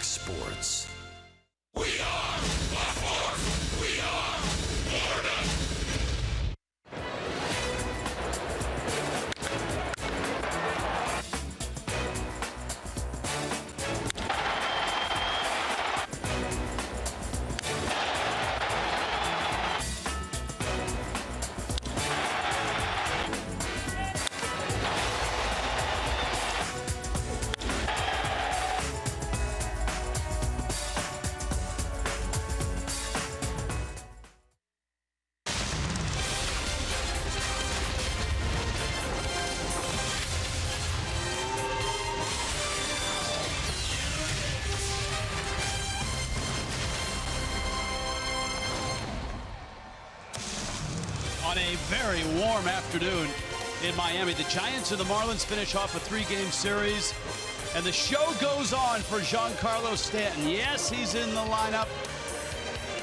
sports. We are the Force. We are Florida. On a very warm afternoon in Miami, the Giants and the Marlins finish off a 3-game series, and the show goes on for Giancarlo Stanton. Yes, he's in the lineup.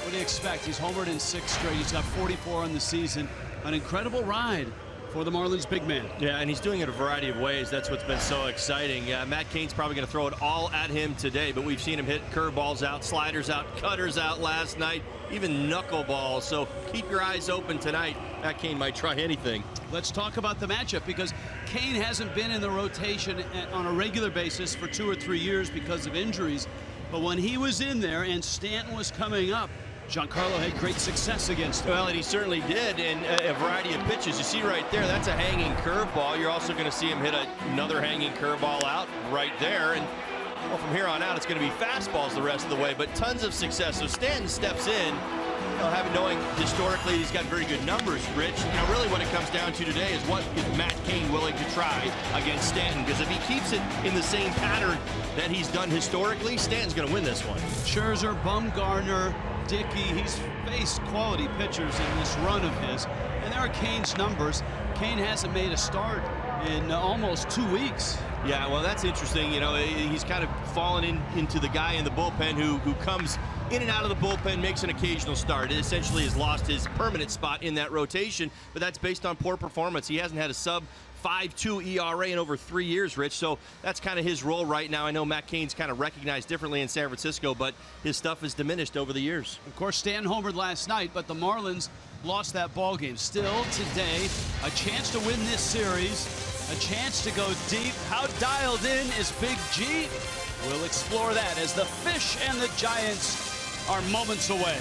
What do you expect? He's homered in 6 straight. He's got 44 on the season. An incredible ride for the Marlins big man. Yeah, and he's doing it a variety of ways. That's what's been so exciting. Matt Cain's probably going to throw it all at him today, but we've seen him hit curveballs out, sliders out, cutters out last night, even knuckleballs. So keep your eyes open tonight. Matt Cain might try anything. Let's talk about the matchup, because Cain hasn't been in the rotation on a regular basis for 2 or 3 years because of injuries. But when he was in there and Stanton was coming up, Giancarlo had great success against him. Well, and he certainly did in a variety of pitches. You see right there, that's a hanging curveball. You're also going to see him hit another hanging curveball out right there. And well, from here on out, it's going to be fastballs the rest of the way, but tons of success. So Stanton steps in. Knowing historically he's got very good numbers, Rich. Really what it comes down to today is what is Matt Cain willing to try against Stanton? Because if he keeps it in the same pattern that he's done historically, Stanton's going to win this one. Scherzer, Bumgarner, Dickey, he's faced quality pitchers in this run of his. And there are Cain's numbers. Cain hasn't made a start in almost 2 weeks. Yeah, well, that's interesting. He's kind of fallen into the guy in the bullpen who comes in and out of the bullpen, makes an occasional start. It essentially has lost his permanent spot in that rotation, but that's based on poor performance. He hasn't had a sub 5.2 ERA in over 3 years, Rich, so that's kind of his role right now. I know Matt Cain's kind of recognized differently in San Francisco, but his stuff has diminished over the years. Of course, Stanton homered last night, but the Marlins lost that ball game. Still today, a chance to win this series, a chance to go deep. How dialed in is Big G? We'll explore that as the Fish and the Giants are moments away.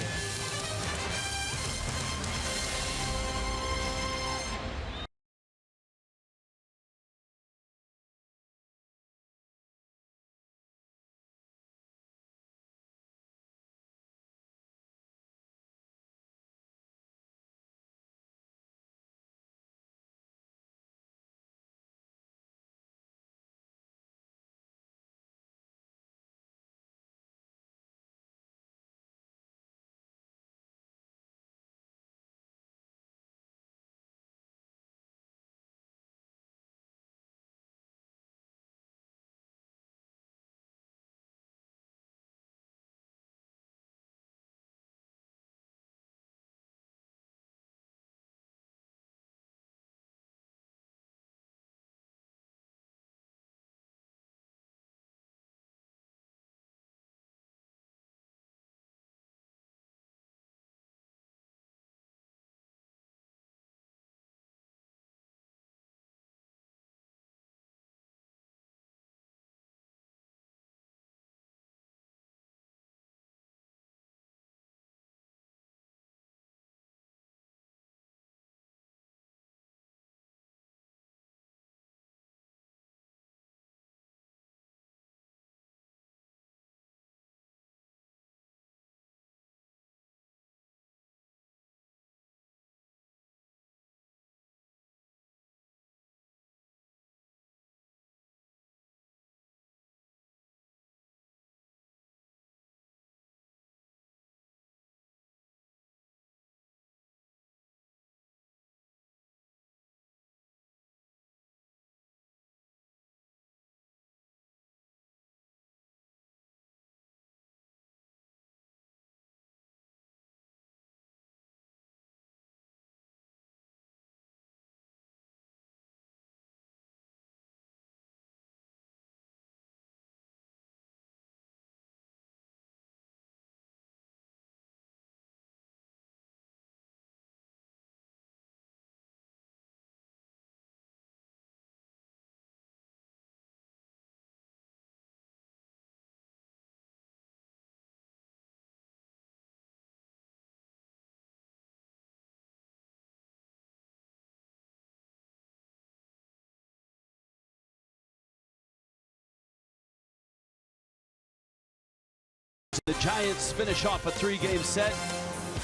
The Giants finish off a 3-game set.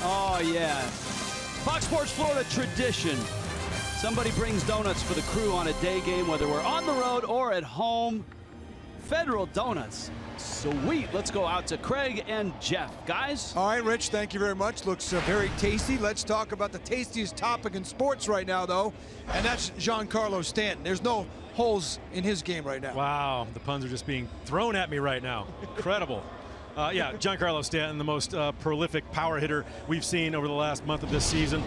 Oh, yeah. Fox Sports Florida tradition. Somebody brings donuts for the crew on a day game, whether we're on the road or at home. Federal Donuts. Sweet. Let's go out to Craig and Jeff. Guys? All right, Rich, thank you very much. Looks very tasty. Let's talk about the tastiest topic in sports right now, though, and that's Giancarlo Stanton. There's no holes in his game right now. Wow, the puns are just being thrown at me right now. Incredible. Yeah, Giancarlo Stanton, the most prolific power hitter we've seen over the last month of this season.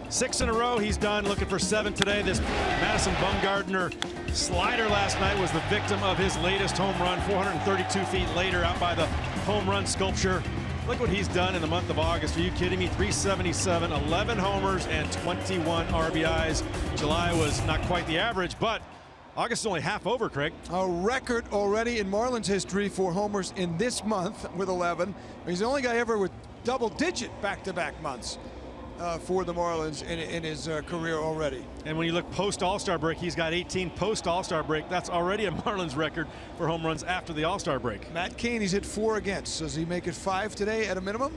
6 in a row he's done, looking for 7 today. This Madison Bumgarner slider last night was the victim of his latest home run, 432 feet later out by the home run sculpture. Look what he's done in the month of August. Are you kidding me? 377, 11 homers, and 21 RBIs. July was not quite the average, but August is only half over, Craig. A record already in Marlins history for homers in this month with 11. He's the only guy ever with double-digit back-to-back months for the Marlins in his career already. And when you look post-All-Star break, he's got 18 post-All-Star break. That's already a Marlins record for home runs after the All-Star break. Matt Cain, he's hit 4 against. Does he make it 5 today at a minimum?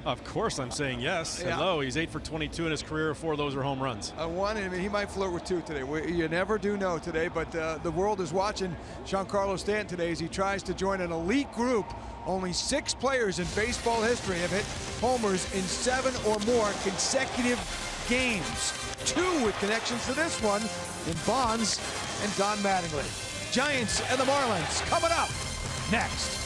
Of course I'm saying yes. Yeah. Hello, he's 8 for 22 in his career. 4 of those are home runs. One, I mean, he might flirt with 2 today. You never do know today, but the world is watching Giancarlo Stanton today as he tries to join an elite group. Only 6 players in baseball history have hit homers in 7 or more consecutive games. 2 with connections to this one in Bonds and Don Mattingly. Giants and the Marlins coming up next.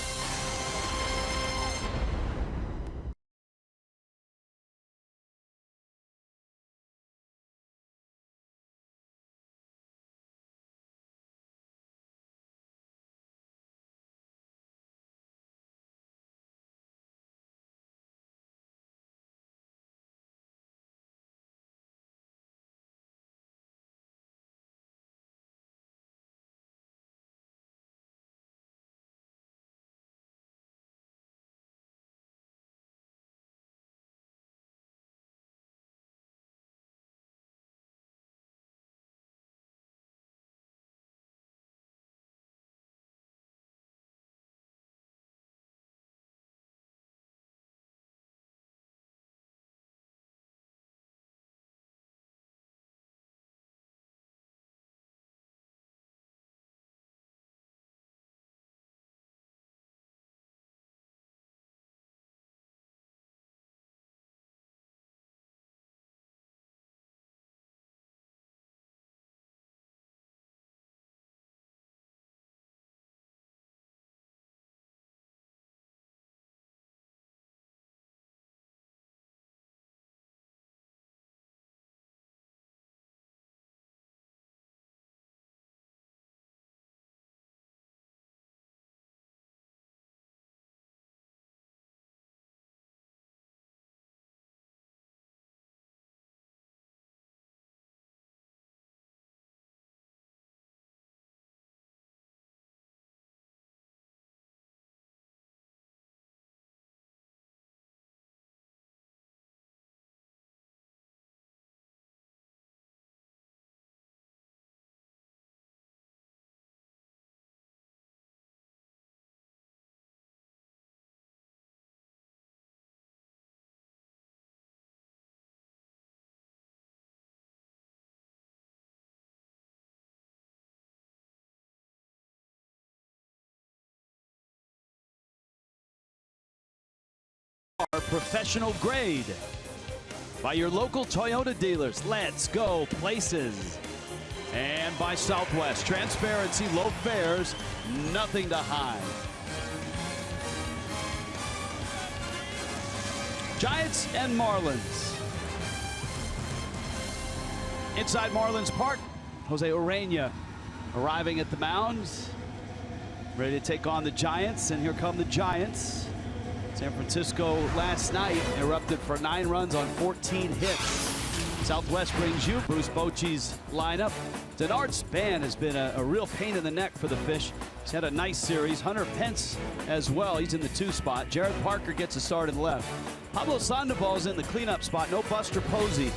Our professional grade by your local Toyota dealers. Let's go places. And by Southwest, transparency, low fares, nothing to hide. Giants and Marlins. Inside Marlins Park, Jose Urena arriving at the mound, ready to take on the Giants, and here come the Giants. San Francisco last night erupted for 9 runs on 14 hits. Southwest brings you Bruce Bochy's lineup. Denard Span has been a real pain in the neck for the Fish. He's had a nice series. Hunter Pence as well. He's in the 2 spot. Jared Parker gets a start in left. Pablo Sandoval's in the cleanup spot. No Buster Posey,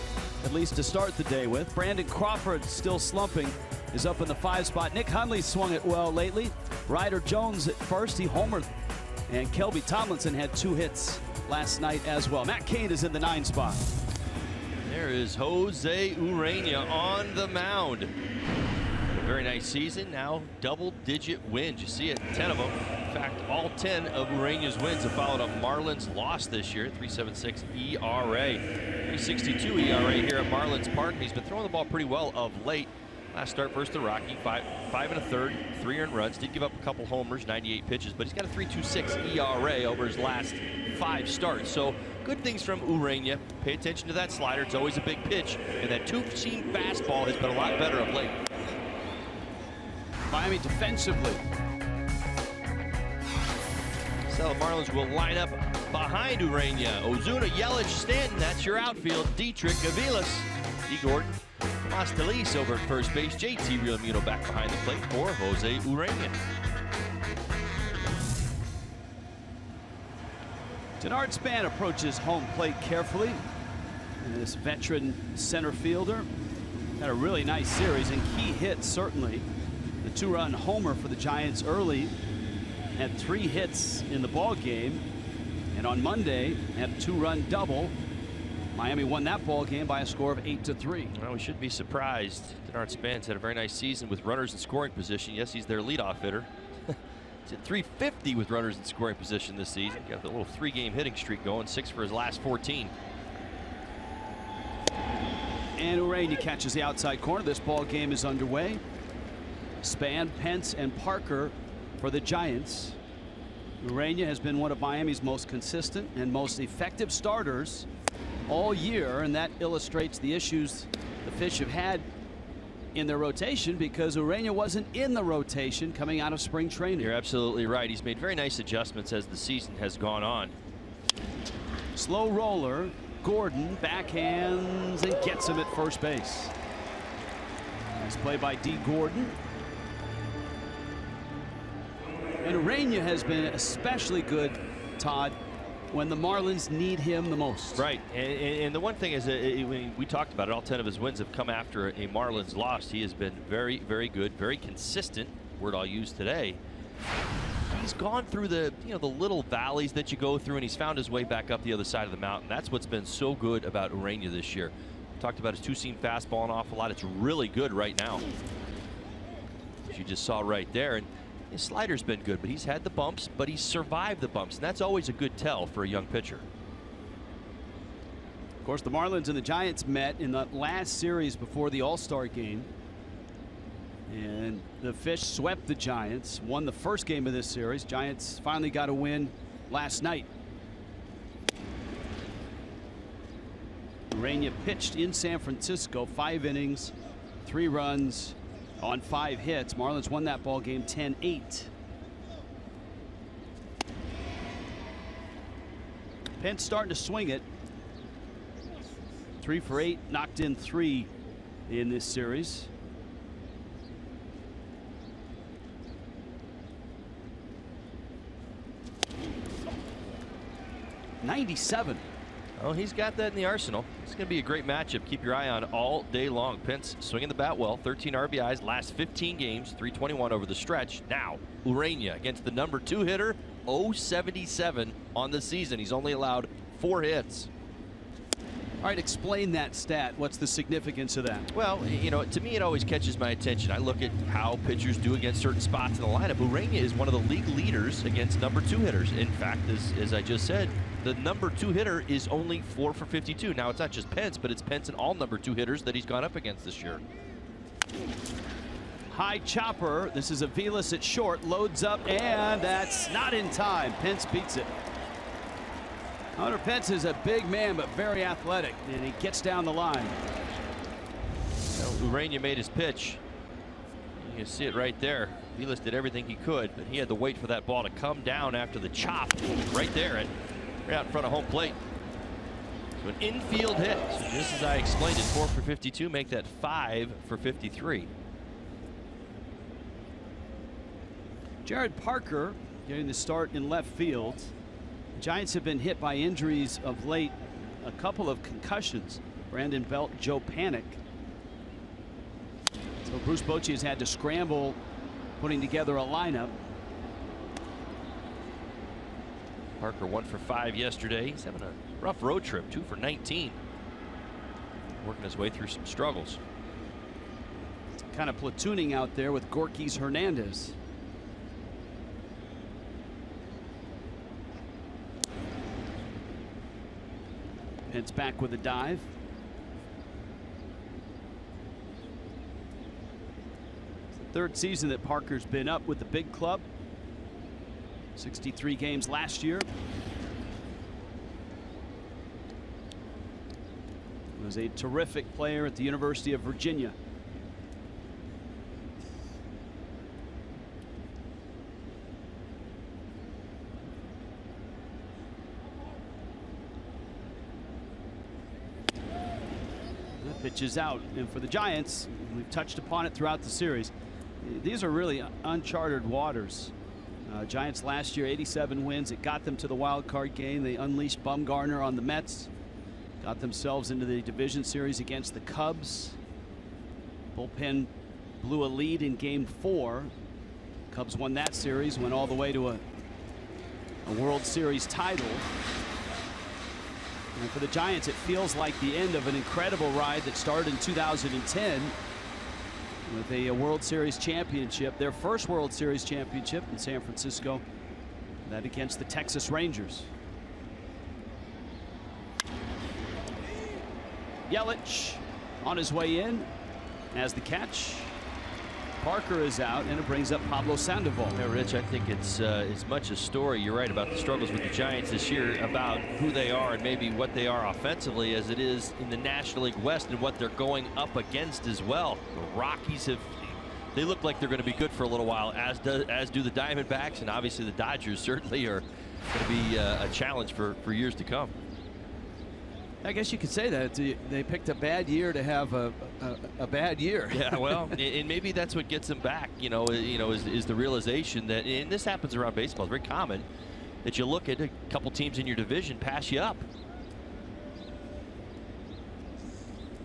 at least to start the day with. Brandon Crawford, still slumping, is up in the 5 spot. Nick Hundley swung it well lately. Ryder Jones at first. He homered And Kelby Tomlinson had 2 hits last night as well. Matt Cain is in the 9 spot. There is Jose Urena on the mound. A very nice season. Now double-digit wins. You see it, 10 of them. In fact, all 10 of Urena's wins have followed a Marlins loss this year. 3.76 ERA. 3.62 ERA here at Marlins Park. He's been throwing the ball pretty well of late. Last start versus the Rockies, 5 1/3, 3 earned runs. Did give up a couple homers, 98 pitches, but he's got a 3.26 ERA over his last 5 starts. So good things from Urena. Pay attention to that slider. It's always a big pitch, and that two-seam fastball has been a lot better of late. Miami defensively. So the Marlins will line up behind Urena. Ozuna, Yelich, Stanton. That's your outfield. Dietrich, Aviles, D. Gordon, Mostelis over at first base. JT Realmuto back behind the plate for Jose Urena. Denard Span approaches home plate carefully. And this veteran center fielder had a really nice series and key hits, certainly. The 2-run homer for the Giants early. Had 3 hits in the ball game. And on Monday, had a 2-run double. Miami won that ball game by a score of 8-3. Well, we shouldn't be surprised. Denard Span's had a very nice season with runners in scoring position. Yes, he's their leadoff hitter. He's at 350 with runners in scoring position this season. Got the little 3-game hitting streak going, 6 for his last 14. And Urena catches the outside corner. This ball game is underway. Span, Pence, and Parker for the Giants. Urena has been one of Miami's most consistent and most effective starters all year, and that illustrates the issues the Fish have had in their rotation because Urena wasn't in the rotation coming out of spring training. You're absolutely right. He's made very nice adjustments as the season has gone on. Slow roller. Gordon backhands and gets him at first base. Nice play by D. Gordon. And Urena has been especially good, Todd, when the Marlins need him the most. Right, and the one thing is, we talked about it, all 10 of his wins have come after a Marlins loss. He has been very, very good, very consistent, word I'll use today. He's gone through the little valleys that you go through, and he's found his way back up the other side of the mountain. That's what's been so good about Urena this year. Talked about his 2-seam fastball an awful lot. It's really good right now, as you just saw right there. And his slider's been good, but he's had the bumps, but he's survived the bumps, and that's always a good tell for a young pitcher. Of course, the Marlins and the Giants met in the last series before the All-Star game. And the Fish swept the Giants, won the first game of this series. Giants finally got a win last night. Urena pitched in San Francisco, 5 innings, 3 runs on 5 hits. Marlins won that ball game 10-8. Pence starting to swing it. 3 for 8, knocked in 3 in this series. .97. Oh, he's got that in the arsenal. It's going to be a great matchup. Keep your eye on all day long. Pence swinging the bat well. 13 RBIs, last 15 games, 321 over the stretch. Now, Urena against the number 2 hitter, 0.77 on the season. He's only allowed 4 hits. All right, explain that stat. What's the significance of that? Well, you know, to me, it always catches my attention. I look at how pitchers do against certain spots in the lineup. Urena is one of the league leaders against number 2 hitters. In fact, as I just said, the number 2 hitter is only 4 for 52. Now, it's not just Pence, but it's Pence and all number 2 hitters that he's gone up against this year. High chopper. This is Aviles at short. Loads up, and that's not in time. Pence beats it. Hunter Pence is a big man, but very athletic, and he gets down the line. Well, Urena made his pitch. You can see it right there. Aviles did everything he could, but he had to wait for that ball to come down after the chop right there, right out in front of home plate. So an infield hit. So just as I explained it, 4 for 52, make that 5 for 53. Jared Parker getting the start in left field. The Giants have been hit by injuries of late, a couple of concussions. Brandon Belt, Joe Panic. So Bruce Bochy has had to scramble putting together a lineup. Parker 1 for 5 yesterday. He's having a rough road trip, 2 for 19. Working his way through some struggles. Kind of platooning out there with Gorky's Hernandez. Heads back with a dive. It's the third season that Parker's been up with the big club. 63 games last year. He was a terrific player at the University of Virginia. Pitches out, and for the Giants, we've touched upon it throughout the series. These are really uncharted waters. Giants last year, 87 wins. It got them to the wild card game. They unleashed Bumgarner on the Mets, got themselves into the division series against the Cubs. Bullpen blew a lead in Game 4. Cubs won that series, went all the way to a World Series title. And for the Giants, it feels like the end of an incredible ride that started in 2010 with a World Series championship, their first World Series championship in San Francisco, that against the Texas Rangers. Yelich on his way in as the catch. Parker is out, and it brings up Pablo Sandoval. Yeah, Rich, I think it's as much a story, you're right, about the struggles with the Giants this year, about who they are and maybe what they are offensively, as it is in the National League West and what they're going up against as well. The Rockies they look like they're going to be good for a little while, as do the Diamondbacks, and obviously the Dodgers certainly are going to be a challenge for years to come. I guess you could say that they picked a bad year to have a bad year. Yeah, well, and maybe that's what gets them back. Is the realization that, and this happens around baseball, it's very common, that you look at a couple teams in your division pass you up.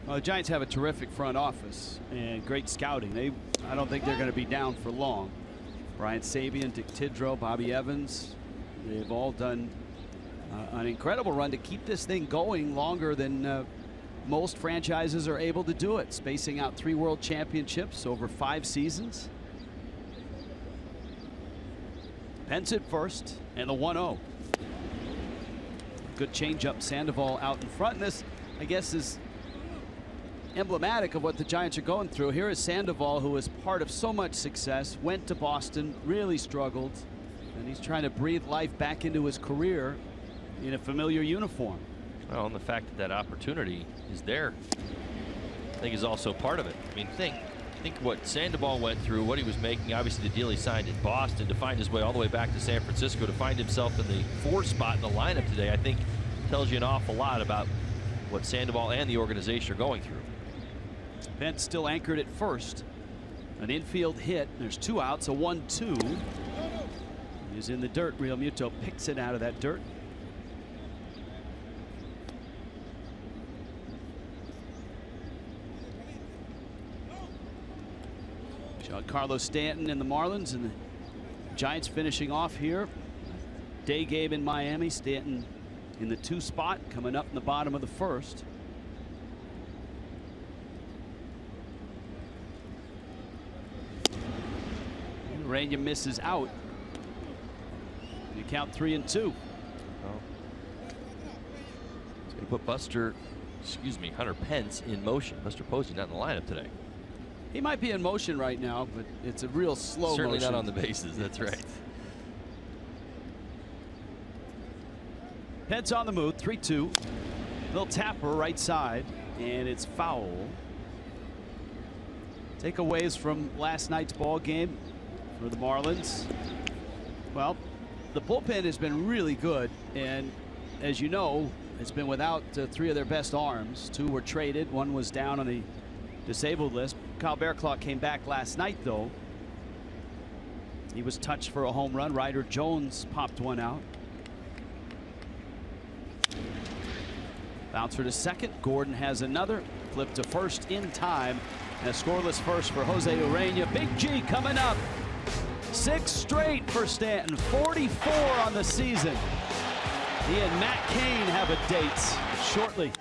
Well, the Giants have a terrific front office and great scouting. I don't think they're going to be down for long. Brian Sabian, Dick Tidrow, Bobby Evans, they've all done an incredible run to keep this thing going longer than most franchises are able to do it, spacing out 3 World Championships over 5 seasons. Pence at first, and the 1-0. Good changeup, Sandoval out in front. And this, I guess, is emblematic of what the Giants are going through. Here is Sandoval, who was part of so much success, went to Boston, really struggled, and he's trying to breathe life back into his career in a familiar uniform. Well, and the fact that opportunity is there, I think, is also part of it. I mean, think what Sandoval went through, what he was making, obviously the deal he signed in Boston, to find his way all the way back to San Francisco, to find himself in the 4th spot in the lineup today, I think tells you an awful lot about what Sandoval and the organization are going through. Pence still anchored at first. An infield hit. There's 2 outs, a 1-2. He's in the dirt. Real Muto picks it out of that dirt. Carlos Stanton and the Marlins, and the Giants finishing off here. Day game in Miami. Stanton in the 2 spot, coming up in the bottom of the 1st. Urania misses out. You count 3-2. He's going to put Hunter Pence in motion. Buster Posey not in the lineup today. He might be in motion right now, but it's a real slow Certainly motion. not on the bases, that's right. Pence on the move, 3-2. Little tapper right side, and it's foul. Takeaways from last night's ball game for the Marlins. Well, the bullpen has been really good, and as you know, it's been without 3 of their best arms. 2 were traded, 1 was down on the disabled list. Kyle Bearclaw came back last night, though. He was touched for a home run. Ryder Jones popped 1 out. Bouncer to second. Gordon has another. Flip to first in time. And a scoreless first for Jose Urania. Big G coming up. 6 straight for Stanton. 44 on the season. He and Matt Cain have a date shortly.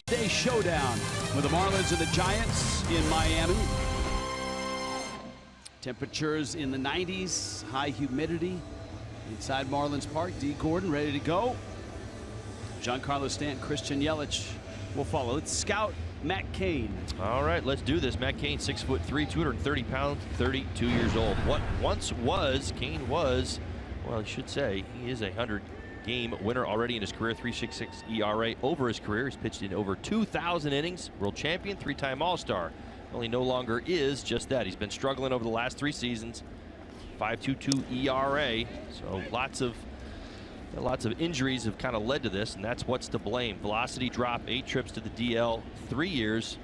Day showdown with the Marlins and the Giants in Miami. Temperatures in the 90s, high humidity inside Marlins Park. D. Gordon ready to go. Giancarlo Stanton, Christian Yelich will follow. Let's scout Matt Cain. All right, let's do this. Matt Cain, 6'3", 230 pounds, 32 years old. What once was, Cain was, well, I should say, he is a 100-game winner already in his career, 3.66 ERA over his career. He's pitched in over 2,000 innings, world champion, 3-time All-Star. Only no longer is just that. He's been struggling over the last 3 seasons, 5.22 ERA. So lots of injuries have kind of led to this, and that's what's to blame. Velocity drop, 8 trips to the DL, 3 years,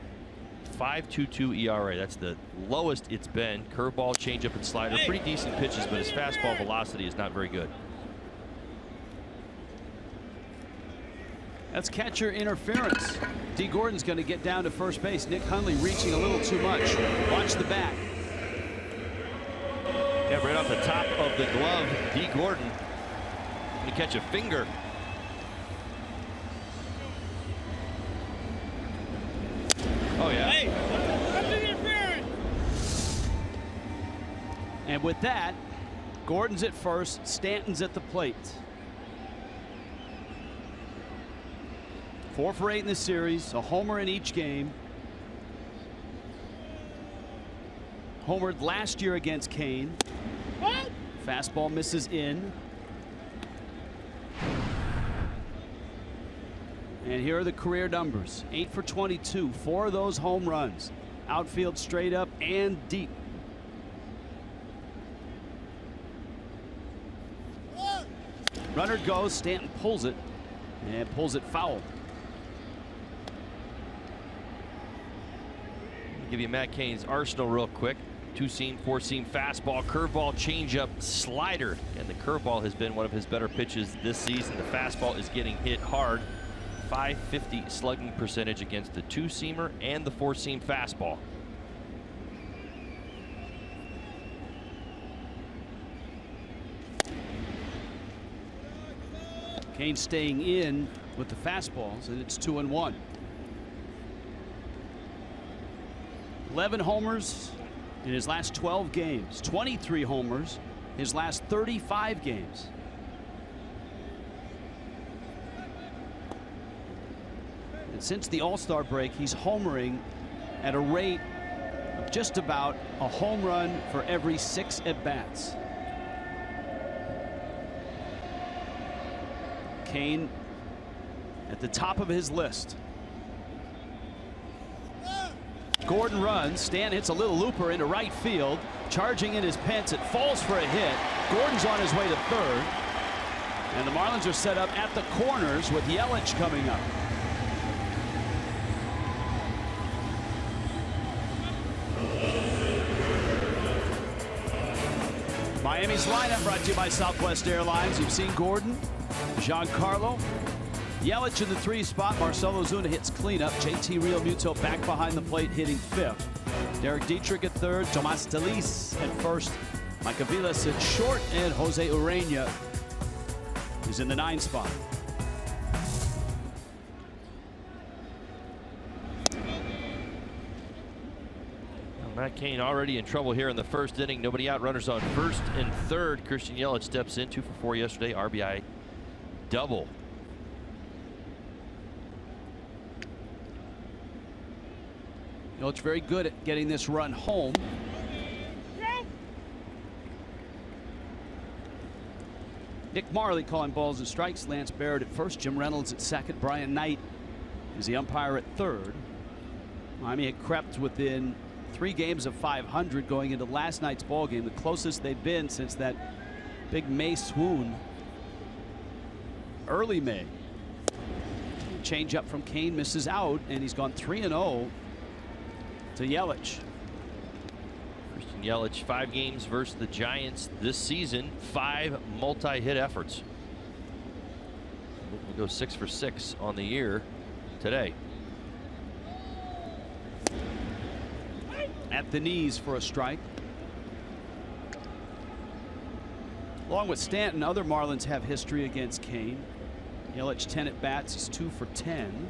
5.22 ERA. That's the lowest it's been. Curveball, changeup, and slider, pretty decent pitches, but his fastball velocity is not very good. That's catcher interference. D. Gordon's going to get down to first base. Nick Hundley reaching a little too much. Watch the bat. Yeah, right off the top of the glove, D. Gordon going to catch a finger. Oh, yeah. Hey, that's interference. And with that, Gordon's at first, Stanton's at the plate. 4 for 8 in the series, a homer in each game. Homered last year against Cain. What? Fastball misses in. And here are the career numbers. 8 for 22, 4 of those home runs. Outfield straight up and deep. Runner goes, Stanton pulls it, and pulls it foul. Give you Matt Cain's arsenal real quick. 2-seam, 4-seam fastball, curveball, changeup, slider. And the curveball has been one of his better pitches this season. The fastball is getting hit hard. .550 slugging percentage against the 2-seamer and the 4-seam fastball. Cain staying in with the fastballs, and it's 2-1. 11 homers in his last 12 games, 23 homers his last 35 games. And since the All-Star break, he's homering at a rate of just about a home run for every 6 at-bats. Cain at the top of his list. Gordon runs. Stan hits a little looper into right field. Charging in his Pence. It falls for a hit. Gordon's on his way to third. And the Marlins are set up at the corners with Yelich coming up. Miami's lineup brought to you by Southwest Airlines. You've seen Gordon, Giancarlo, Yelich in the 3 spot. Marcell Ozuna hits cleanup. JT Realmuto back behind the plate hitting 5th. Derek Dietrich at 3rd. Tomas Delis at 1st. Mike Aviles at short. And Jose Urena is in the 9 spot. Matt Cain already in trouble here in the 1st inning. Nobody out. Runners on 1st and 3rd. Christian Yelich steps in. 2 for 4 yesterday. RBI double. Yelich very good at getting this run home. Nick Marley calling balls and strikes. Lance Barrett at 1st. Jim Reynolds at 2nd. Brian Knight is the umpire at 3rd. Miami had crept within 3 games of 500 going into last night's ball game, the closest they'd been since that big May swoon early May. Change up from Cain misses out, and he's gone 3-0 to Yelich. Christian Yelich, 5 games versus the Giants this season, 5 multi-hit efforts. We'll go 6 for 6 on the year today. At the knees for a strike. Along with Stanton, other Marlins have history against Cain. Yelich 10 at bats. He's 2 for 10.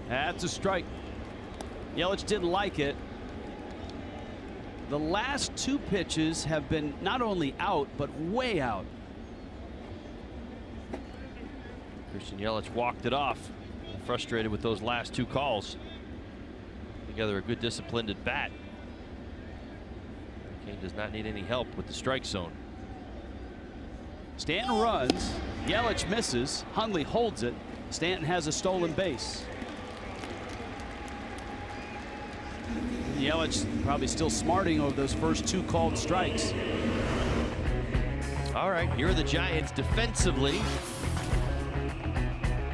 That's a strike. Yelich didn't like it. The last 2 pitches have been not only out, but way out. Christian Yelich walked it off. Frustrated with those last 2 calls. Together a good disciplined at bat. Cain does not need any help with the strike zone. Stanton runs. Yelich misses. Hundley holds it. Stanton has a stolen base. Yelich probably still smarting over those first 2 called strikes. All right, here are the Giants defensively.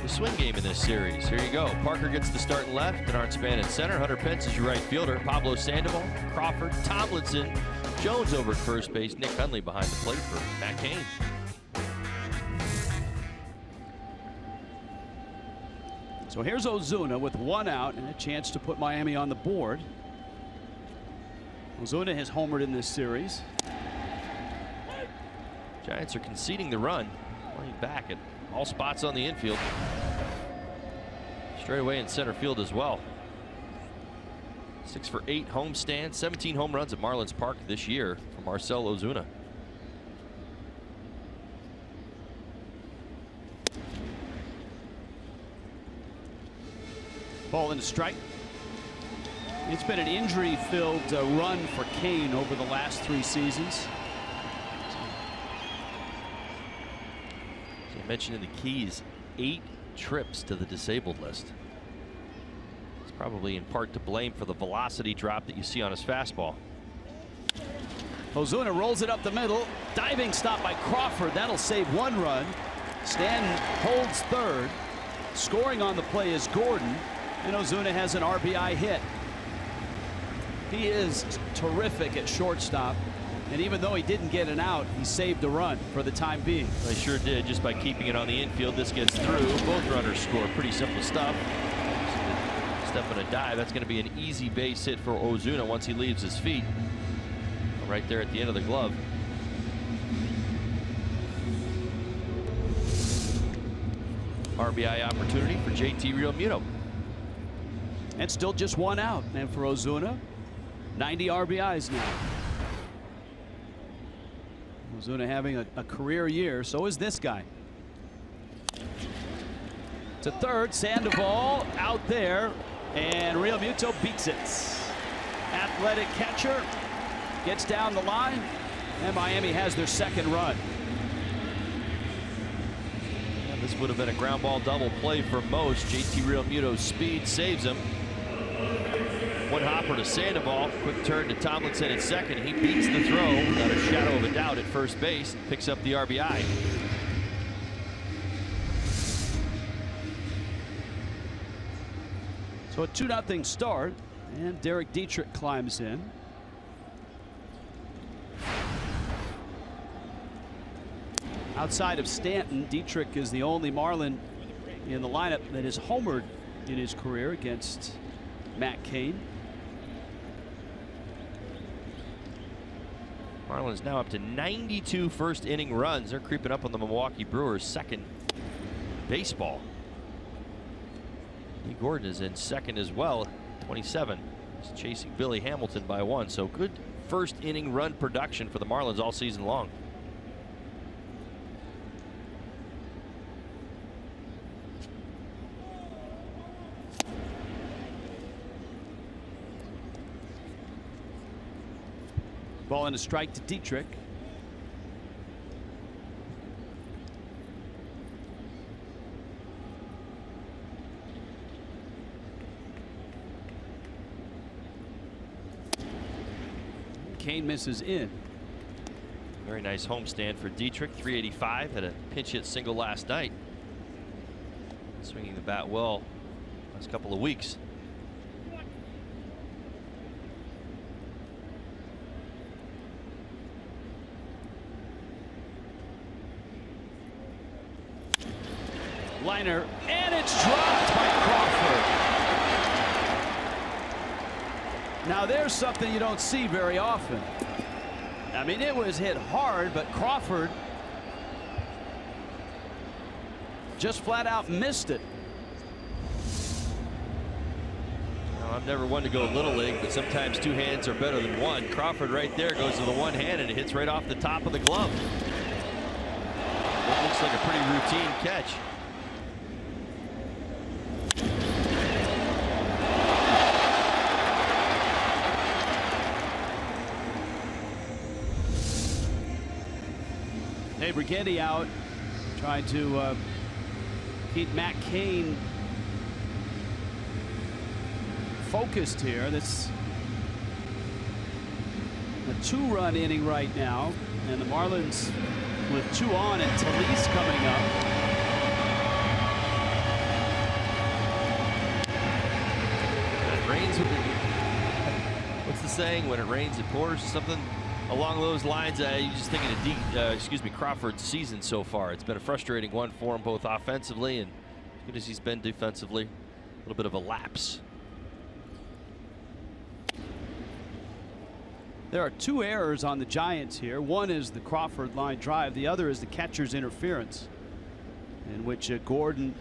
The swing game in this series. Here you go. Parker gets the start in left. Bernard Span in center. Hunter Pence is your right fielder. Pablo Sandoval, Crawford, Tomlinson, Jones over at first base. Nick Hundley behind the plate for Matt Cain. So here's Ozuna with 1 out and a chance to put Miami on the board. Ozuna has homered in this series. Giants are conceding the run. Playing back at all spots on the infield. Straight away in center field as well. 6 for 8 homestand. 17 home runs at Marlins Park this year for Marcell Ozuna. Ball into strike. It's been an injury-filled run for Cain over the last 3 seasons. As I mentioned in the keys, 8 trips to the disabled list. It's probably in part to blame for the velocity drop that you see on his fastball. Ozuna rolls it up the middle. Diving stop by Crawford. That'll save 1 run. Stanton holds 3rd. Scoring on the play is Gordon. And Ozuna has an RBI hit. He is terrific at shortstop. And even though he didn't get an out, he saved a run for the time being. They sure did, just by keeping it on the infield. This gets through. Both runners score. Pretty simple stuff. Step and a dive. That's going to be an easy base hit for Ozuna once he leaves his feet. Right there at the end of the glove. RBI opportunity for JT Realmuto. And still just 1 out. And for Ozuna, 90 RBIs now. Ozuna having a career year. So is this guy. To 3rd. Sandoval out there. And Realmuto beats it. Athletic catcher. gets down the line, and Miami has their second run. And this would have been a ground ball double play for most. JT Realmuto's speed saves him. One hopper to Sandoval. Quick turn to Tomlinson at second. He beats the throw without a shadow of a doubt at first base. Picks up the RBI. So a 2-0 start, and Derek Dietrich climbs in. Outside of Stanton, Dietrich is the only Marlin in the lineup that has homered in his career against Matt Cain. Marlins now up to 92 first inning runs. They're creeping up on the Milwaukee Brewers' second baseball. Lee Gordon is in second as well, 27. He's chasing Billy Hamilton by 1. So good first inning run production for the Marlins all season long. Ball and a strike to Dietrich. Cain misses in. Very nice homestand for Dietrich. 385. Had a pinch hit single last night. Swinging the bat well last couple of weeks. Liner, and it's dropped by Crawford. Now there's something you don't see very often. I mean, it was hit hard, but Crawford just flat out missed it. Well, I'm never one to go little league, but sometimes two hands are better than one. Crawford right there goes to the one hand, and it hits right off the top of the glove. It looks like a pretty routine catch. Brigetti out, trying to keep Matt Cain focused here. That's a 2-run inning right now, and the Marlins with 2 on and Talise coming up. When it rains, what's the saying? When it rains, it pours. Something along those lines. You just thinking of Crawford's season so far. It's been a frustrating one for him, both offensively and as good as he's been defensively. A little bit of a lapse. There are 2 errors on the Giants here. One is the Crawford line drive. The other is the catcher's interference, in which Gordon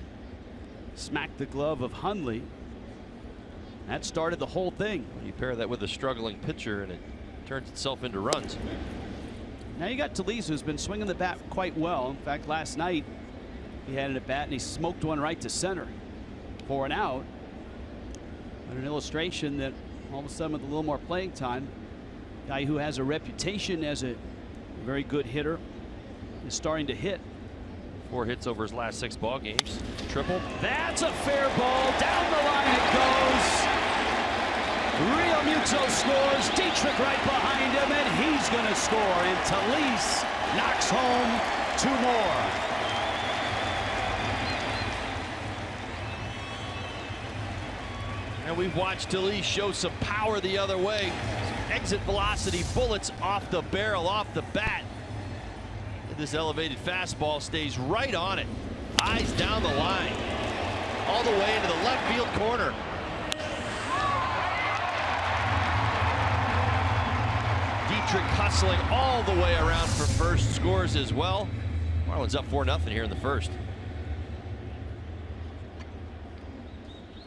smacked the glove of Hundley. That started the whole thing. You pair that with a struggling pitcher, and it turns itself into runs. Now you got Talise, who's been swinging the bat quite well. In fact, last night he had it at bat and he smoked one right to center for an out. But an illustration that all of a sudden with a little more playing time, guy who has a reputation as a very good hitter is starting to hit. 4 hits over his last 6 ball games. Triple. That's a fair ball. Down the line it goes. Realmuto scores. Dietrich right behind him, and he's going to score. And Talise knocks home 2 more. And we've watched Talise show some power the other way. Exit velocity bullets off the barrel, off the bat. And this elevated fastball stays right on it. Eyes down the line. All the way into the left field corner. Dietrich hustling all the way around for first, scores as well. Marlins up 4-0 here in the first.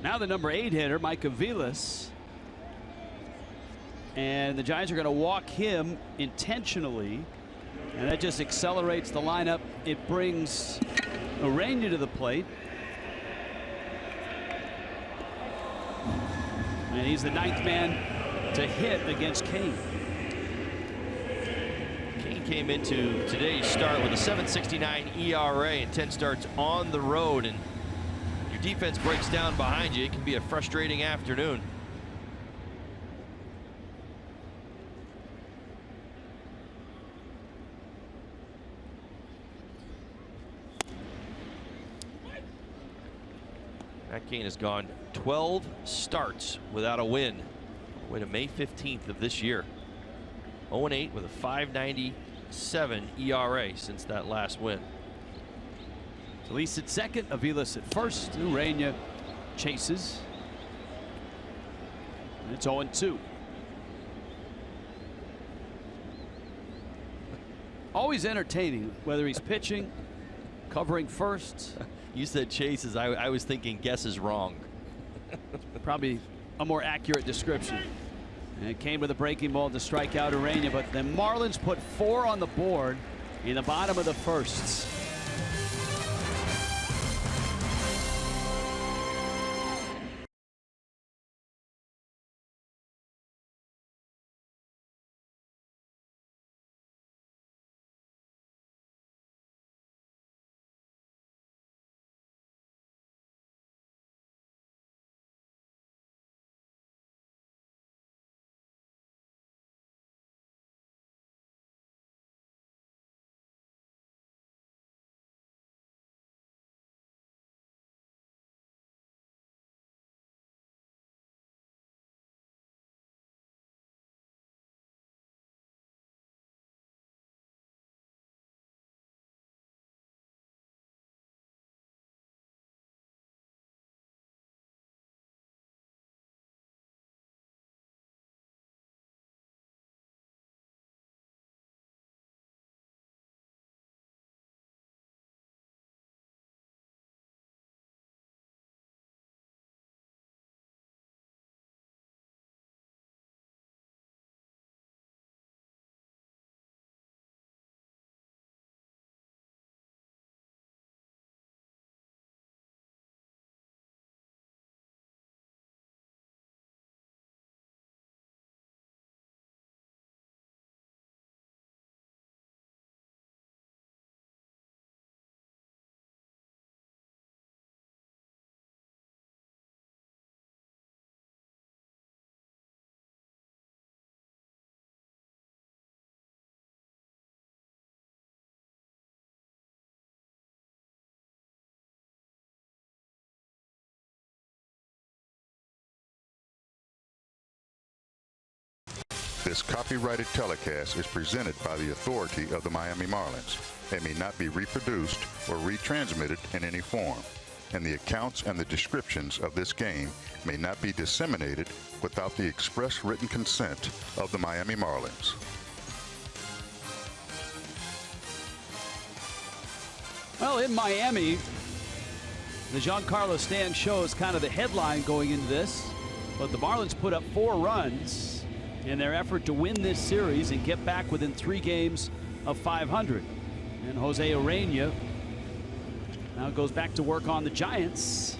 Now the number 8 hitter, Micah Vilas. And the Giants are going to walk him intentionally. And that just accelerates the lineup. It brings Urania to the plate. And he's the 9th man to hit against Cain. came into today's start with a 7.69 ERA and 10 starts on the road, and your defense breaks down behind you. It can be a frustrating afternoon. Matt Cain has gone 12 starts without a win. Way to May 15th of this year. 0-8 with a 5.97 ERA since that last win. Solis at second, Aviles at first. Urena chases. And it's 0-2. Always entertaining, whether he's pitching, covering first. You said chases. I was thinking guesses wrong. Probably a more accurate description. And it came with a breaking ball to strike out Urena, but the Marlins put 4 on the board in the bottom of the first. This copyrighted telecast is presented by the authority of the Miami Marlins and may not be reproduced or retransmitted in any form. And the accounts and the descriptions of this game may not be disseminated without the express written consent of the Miami Marlins. Well, in Miami, the Giancarlo Stanton show is kind of the headline going into this, but the Marlins put up 4 runs in their effort to win this series and get back within 3 games of 500. And Jose Urena now goes back to work on the Giants.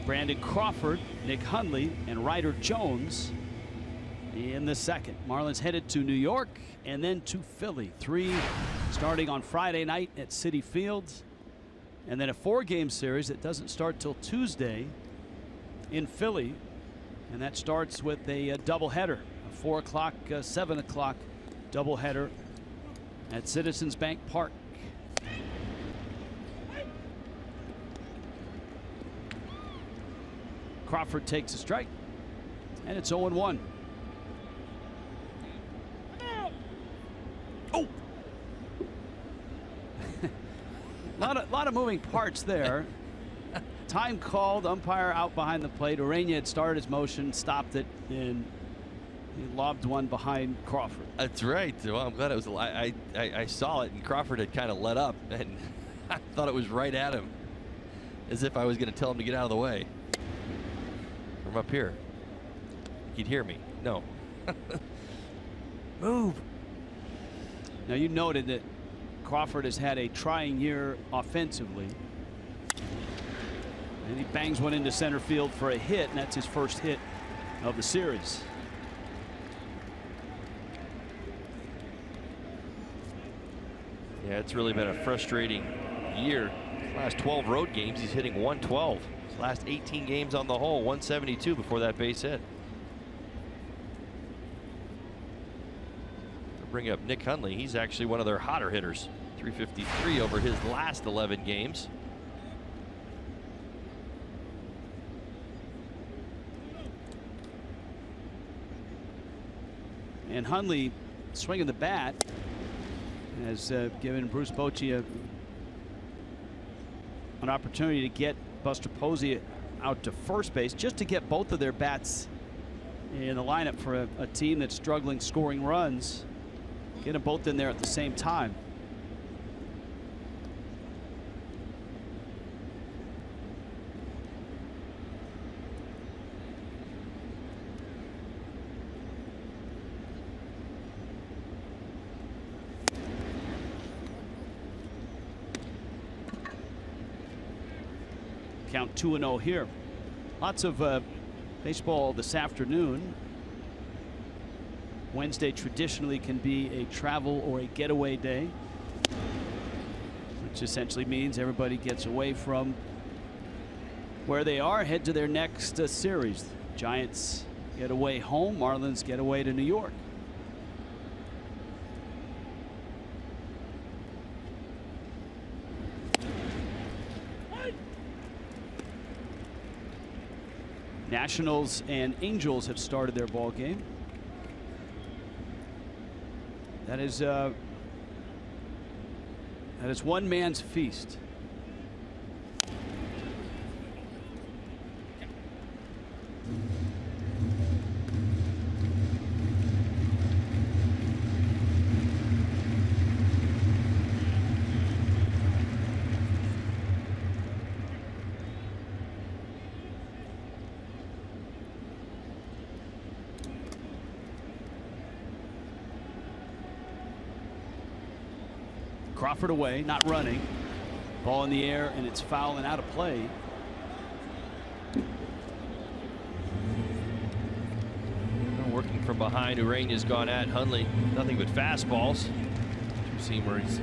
Brandon Crawford, Nick Hundley, and Ryder Jones in the second. Marlins headed to New York and then to Philly. 3 starting on Friday night at Citi Field, and then a 4-game series that doesn't start till Tuesday in Philly. And that starts with a doubleheader, a 4 o'clock, 7 o'clock doubleheader at Citizens Bank Park. Crawford takes a strike, and it's 0-1. Oh! A lot of moving parts there. Time called, umpire out behind the plate. Urena had started his motion, stopped it, and he lobbed one behind Crawford. That's right. Well, I'm glad it was. I saw it, and Crawford had kind of let up, and I thought it was right at him, as if I was going to tell him to get out of the way. From up here, you'd hear me. No. Move. Now, you noted that Crawford has had a trying year offensively. And he bangs one into center field for a hit, and that's his first hit of the series. Yeah, it's really been a frustrating year. His last 12 road games, he's hitting 112. His last 18 games on the whole, 172 before that base hit. To bring up Nick Hundley, he's actually one of their hotter hitters. 353 over his last 11 games. And Hundley swinging the bat has given Bruce Bochy an opportunity to get Buster Posey out to first base, just to get both of their bats in the lineup for a team that's struggling scoring runs. Get them both in there at the same time. Count 2-0 here. Lots of baseball this afternoon. Wednesday traditionally can be a travel or a getaway day, which essentially means everybody gets away from where they are, head to their next series. Giants get away home, Marlins get away to New York. Nationals and Angels have started their ball game. That is one man's feast. Crawford away, not running. Ball in the air, and it's foul and out of play. Working from behind, Ureña's gone at Hundley. Nothing but fastballs. Two-seamer, he's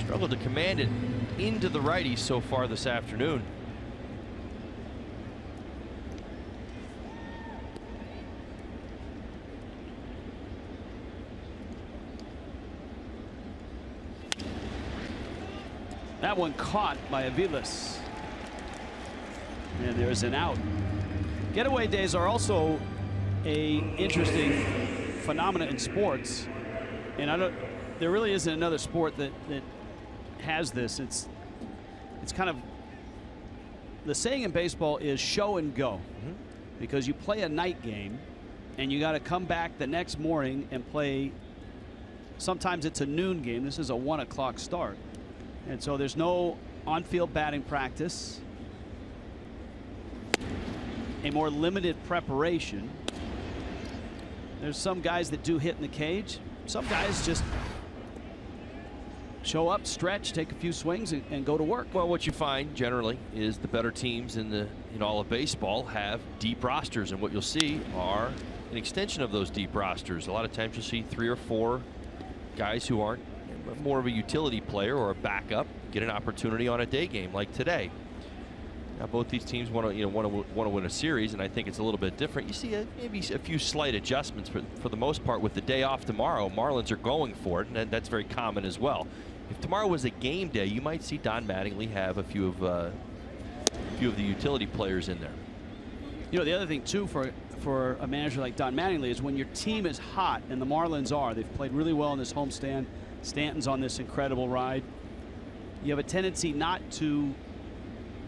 struggled to command it into the righties so far this afternoon. That one caught by Aviles. And there's an out. Getaway days are also a interesting phenomena in sports. And there really isn't another sport that has this. It's kind of, the saying in baseball is show and go. Because you play a night game and you got to come back the next morning and play. Sometimes it's a noon game. This is a 1 o'clock start. And so there's no on-field batting practice, a more limited preparation. There's some guys that do hit in the cage. Some guys just show up, stretch, take a few swings, and go to work. Well, what you find generally is the better teams in all of baseball have deep rosters, and what you'll see are an extension of those deep rosters. A lot of times you'll see 3 or 4 guys who aren't more of a utility player or a backup get an opportunity on a day game like today. Now both these teams want to win a series, and I think it's a little bit different. You see maybe a few slight adjustments, but for the most part, with the day off tomorrow, Marlins are going for it, and that's very common as well. If tomorrow was a game day, you might see Don Mattingly have a few of the utility players in there. You know, the other thing too for a manager like Don Mattingly is when your team is hot, and the Marlins are. They've played really well in this homestand. Stanton's on this incredible ride. You have a tendency not to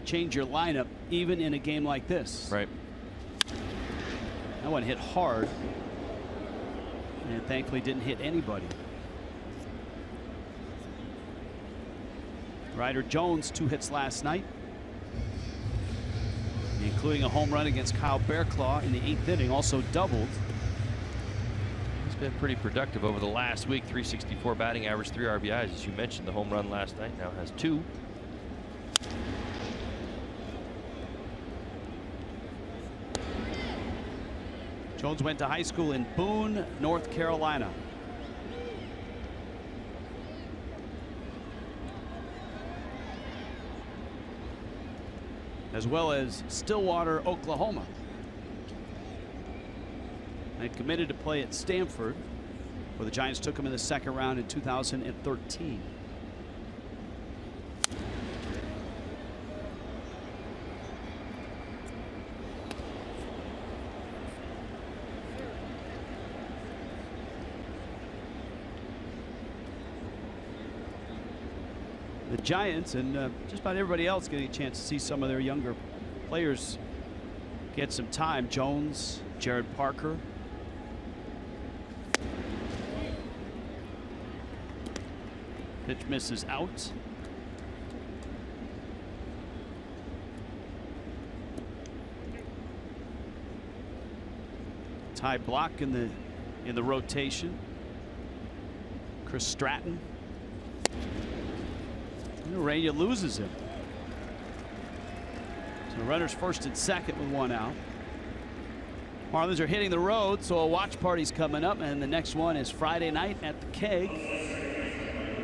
change your lineup even in a game like this. Right. That one hit hard and thankfully didn't hit anybody. Ryder Jones 2 hits last night, including a home run against Kyle Bearclaw in the 8th inning, also doubled. Been pretty productive over the last week. 364 batting average, 3 RBIs. As you mentioned, the home run last night, now has 2. Jones went to high school in Boone, North Carolina. as well as Stillwater, Oklahoma. And committed to play at Stanford, where the Giants took him in the second round in 2013. The Giants and just about everybody else getting a chance to see some of their younger players get some time. Jones, Jared Parker. Pitch misses out. Ty Block in the rotation. Chris Stratton. Urania loses him. So runners first and second with one out. Marlins are hitting the road, so a watch party's coming up, and the next one is Friday night at the Keg,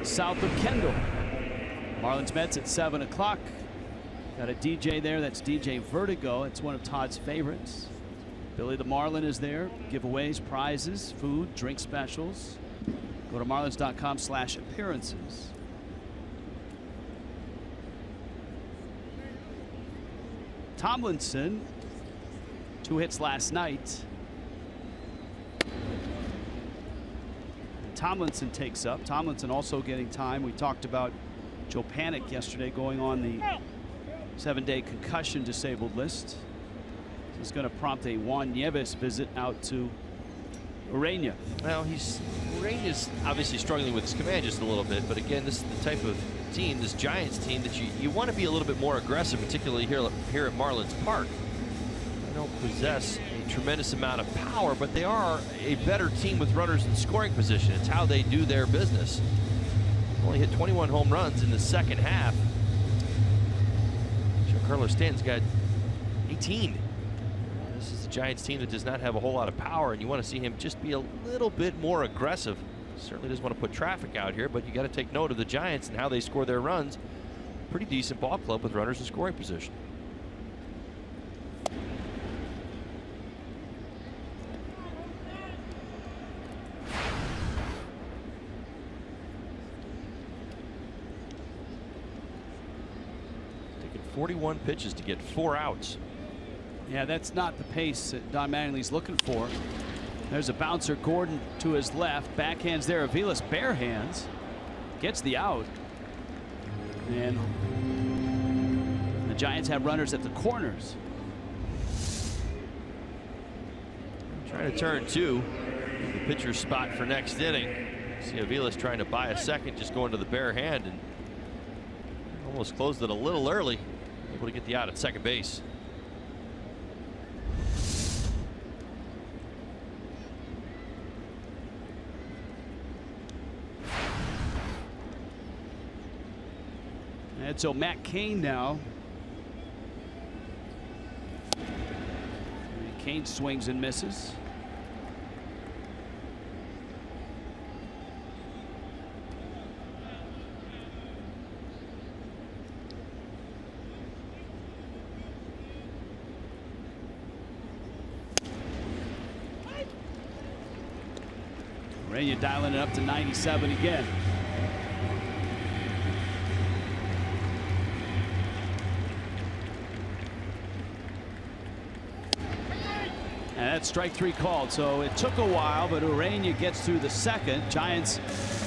south of Kendall. Marlins Mets at 7 o'clock. Got a DJ there. That's DJ Vertigo. It's one of Todd's favorites. Billy the Marlin is there. Giveaways, prizes, food, drink specials. Go to marlins.com/appearances. Tomlinson, 2 hits last night. Tomlinson takes up. Tomlinson also getting time. We talked about Joe Panik yesterday going on the 7-day concussion disabled list. This is going to prompt a Juan Nieves visit out to Urania. Well, Urania's obviously struggling with his command just a little bit, but again, this is the type of team, this Giants team, that you want to be a little bit more aggressive, particularly here at Marlins Park. They don't possess a tremendous amount of power, but they are a better team with runners in scoring position. It's how they do their business. Only hit 21 home runs in the second half. Giancarlo Stanton's got 18. This is a Giants team that does not have a whole lot of power, and you want to see him just be a little bit more aggressive. Certainly doesn't want to put traffic out here, but you got to take note of the Giants and how they score their runs. Pretty decent ball club with runners in scoring position. Taking 41 pitches to get 4 outs. Yeah, that's not the pace that Don Mattingly's looking for. There's a bouncer. Gordon to his left. Backhands there. Aviles bare hands. Gets the out. And the Giants have runners at the corners. Trying to turn 2. The pitcher's spot for next inning. See Aviles trying to buy a second, just going to the bare hand, and almost closed it a little early. Able to get the out at second base. And so Matt Cain now. Cain swings and misses. Urania dialing it up to 97 again. And that's strike 3 called, so it took a while, but Urania gets through the second. Giants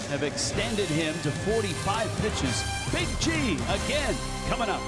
have extended him to 45 pitches. Big G again coming up.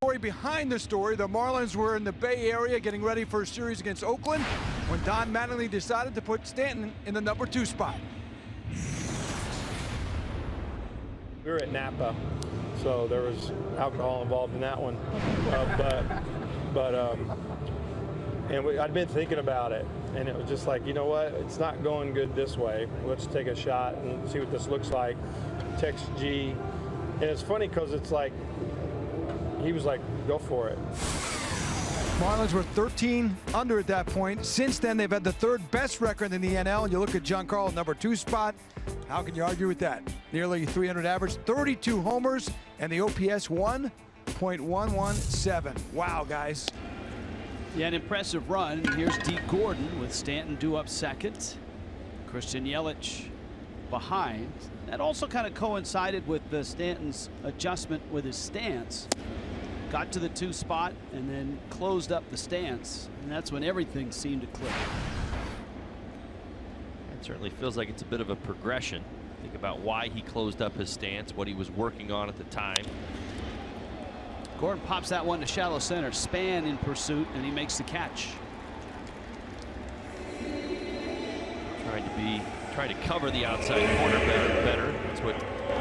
Story behind the story, the Marlins were in the Bay Area getting ready for a series against Oakland when Don Mattingly decided to put Stanton in the #2 spot. We were at Napa, so there was alcohol involved in that one. I'd been thinking about it, and it was just like, you know what? It's not going good this way. Let's take a shot and see what this looks like. Text G, and it's funny because it's like he was like, "Go for it." Marlins were 13 under at that point. Since then, they've had the 3rd best record in the NL. And you look at Giancarlo, #2 spot. How can you argue with that? Nearly 300 average, 32 homers, and the OPS 1.117. Wow, guys. Yeah, an impressive run. Here's Dee Gordon with Stanton due up second. Christian Yelich behind. That also kind of coincided with the Stanton's adjustment with his stance. Got to the 2 spot and then closed up the stance, and that's when everything seemed to click. It certainly feels like it's a bit of a progression. Think about why he closed up his stance, what he was working on at the time. Gordon pops that one to shallow center. Span in pursuit, and he makes the catch. Trying to cover the outside corner better. That's what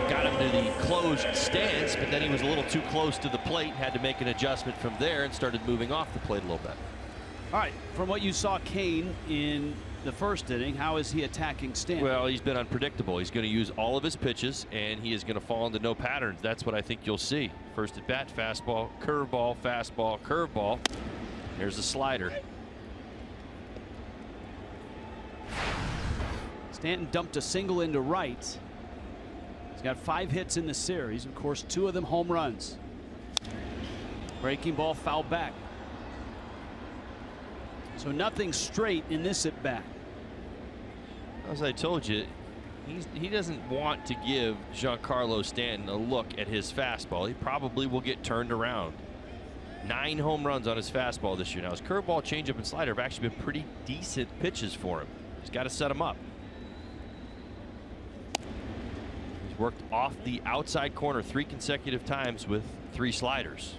got him to the closed stance, but then he was a little too close to the plate, had to make an adjustment from there and started moving off the plate a little bit. All right, from what you saw Kane in the first inning, how is he attacking Stanton? Well, he's been unpredictable. He's going to use all of his pitches, and he is going to fall into no patterns. That's what I think you'll see. First at bat, fastball, curveball, fastball, curveball. There's a slider. Stanton dumped a single into right. He's got 5 hits in the series. Of course, 2 of them home runs. Breaking ball fouled back. So nothing straight in this at bat. As I told you, he doesn't want to give Giancarlo Stanton a look at his fastball. He probably will get turned around. 9 home runs on his fastball this year. Now his curveball, changeup, and slider have actually been pretty decent pitches for him. He's got to set them up. He's worked off the outside corner 3 consecutive times with 3 sliders.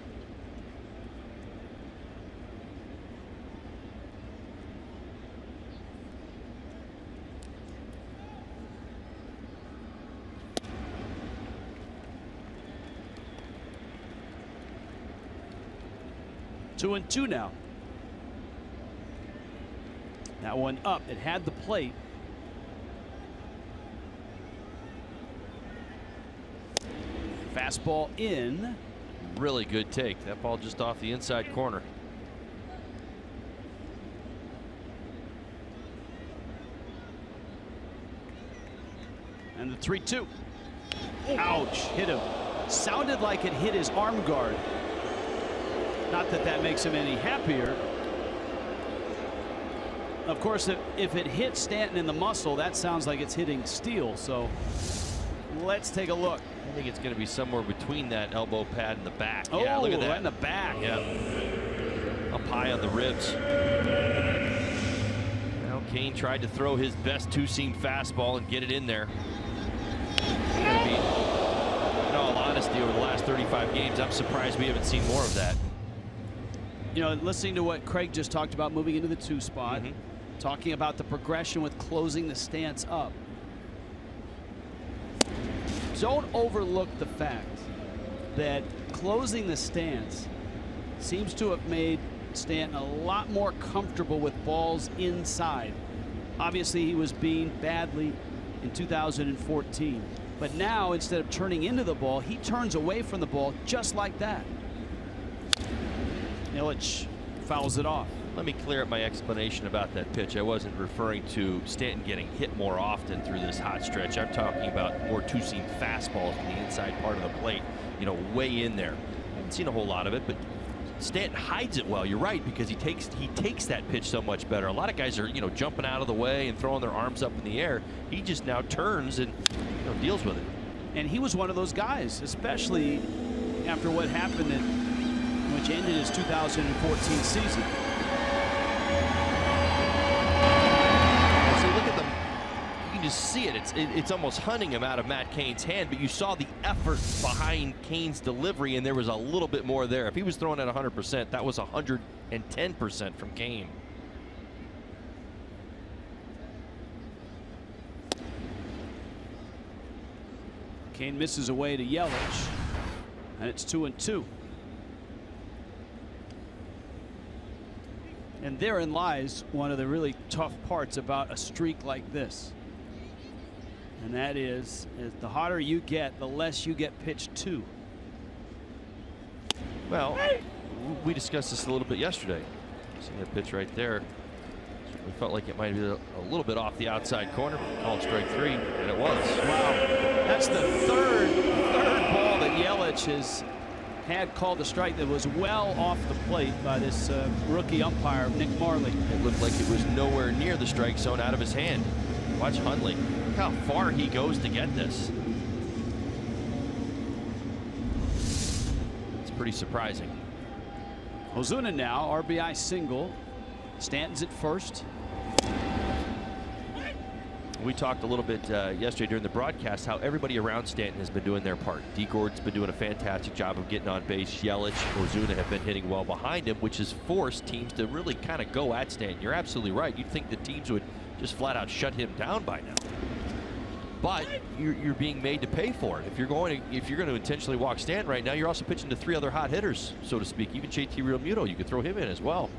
Two and 2 now. That one up. It had the plate. Fastball in. Really good take. That ball just off the inside corner. And the 3-2. Ouch. Hit him. Sounded like it hit his arm guard. Not that that makes him any happier. Of course, if it hits Stanton in the muscle, that sounds like it's hitting steel. So let's take a look. I think it's going to be somewhere between that elbow pad and the back. Oh, yeah, look at that. right in the back. Yeah. Up high on the ribs. Now Kane tried to throw his best 2-seam fastball and get it in there. I mean, in all honesty, over the last 35 games, I'm surprised we haven't seen more of that. You know, listening to what Craig just talked about, moving into the 2 spot, talking about the progression with closing the stance up. Don't overlook the fact that closing the stance seems to have made Stanton a lot more comfortable with balls inside. Obviously, he was beat badly in 2014. But now, instead of turning into the ball, he turns away from the ball just like that. Yelich fouls it off. Let me clear up my explanation about that pitch. I wasn't referring to Stanton getting hit more often through this hot stretch. I'm talking about more 2-seam fastballs in the inside part of the plate, you know, way in there. I haven't seen a whole lot of it, but Stanton hides it well. You're right, because he takes that pitch so much better. A lot of guys are, you know, jumping out of the way and throwing their arms up in the air. He just now turns and, you know, deals with it. And he was one of those guys, especially after what happened which ended his 2014 season. So look at them. You can just see it. It's almost hunting him out of Matt Cain's hand, but you saw the effort behind Cain's delivery, and there was a little bit more there. If he was throwing at 100%, that was 110% from Cain. Cain misses away to Yelich, and it's 2-2. And therein lies one of the really tough parts about a streak like this. And that is the hotter you get, the less you get pitched to. Well, we discussed this a little bit yesterday. See that pitch right there. We felt like it might be a little bit off the outside corner. Called strike 3, and it was. Wow. That's the third ball that Yelich has had called a strike that was well off the plate by this rookie umpire, Nick Marley. It looked like it was nowhere near the strike zone out of his hand. Watch Hundley. Look how far he goes to get this. It's pretty surprising. Ozuna now, RBI single. Stanton's at first. We talked a little bit yesterday during the broadcast how everybody around Stanton has been doing their part. D. Gordon's been doing a fantastic job of getting on base. Yelich, Ozuna have been hitting well behind him, which has forced teams to really kind of go at Stanton. You're absolutely right. You'd think the teams would just flat out shut him down by now. But you're being made to pay for it. If you're going to intentionally walk Stanton right now, you're also pitching to 3 other hot hitters, so to speak. Even JT Realmuto, you could throw him in as well.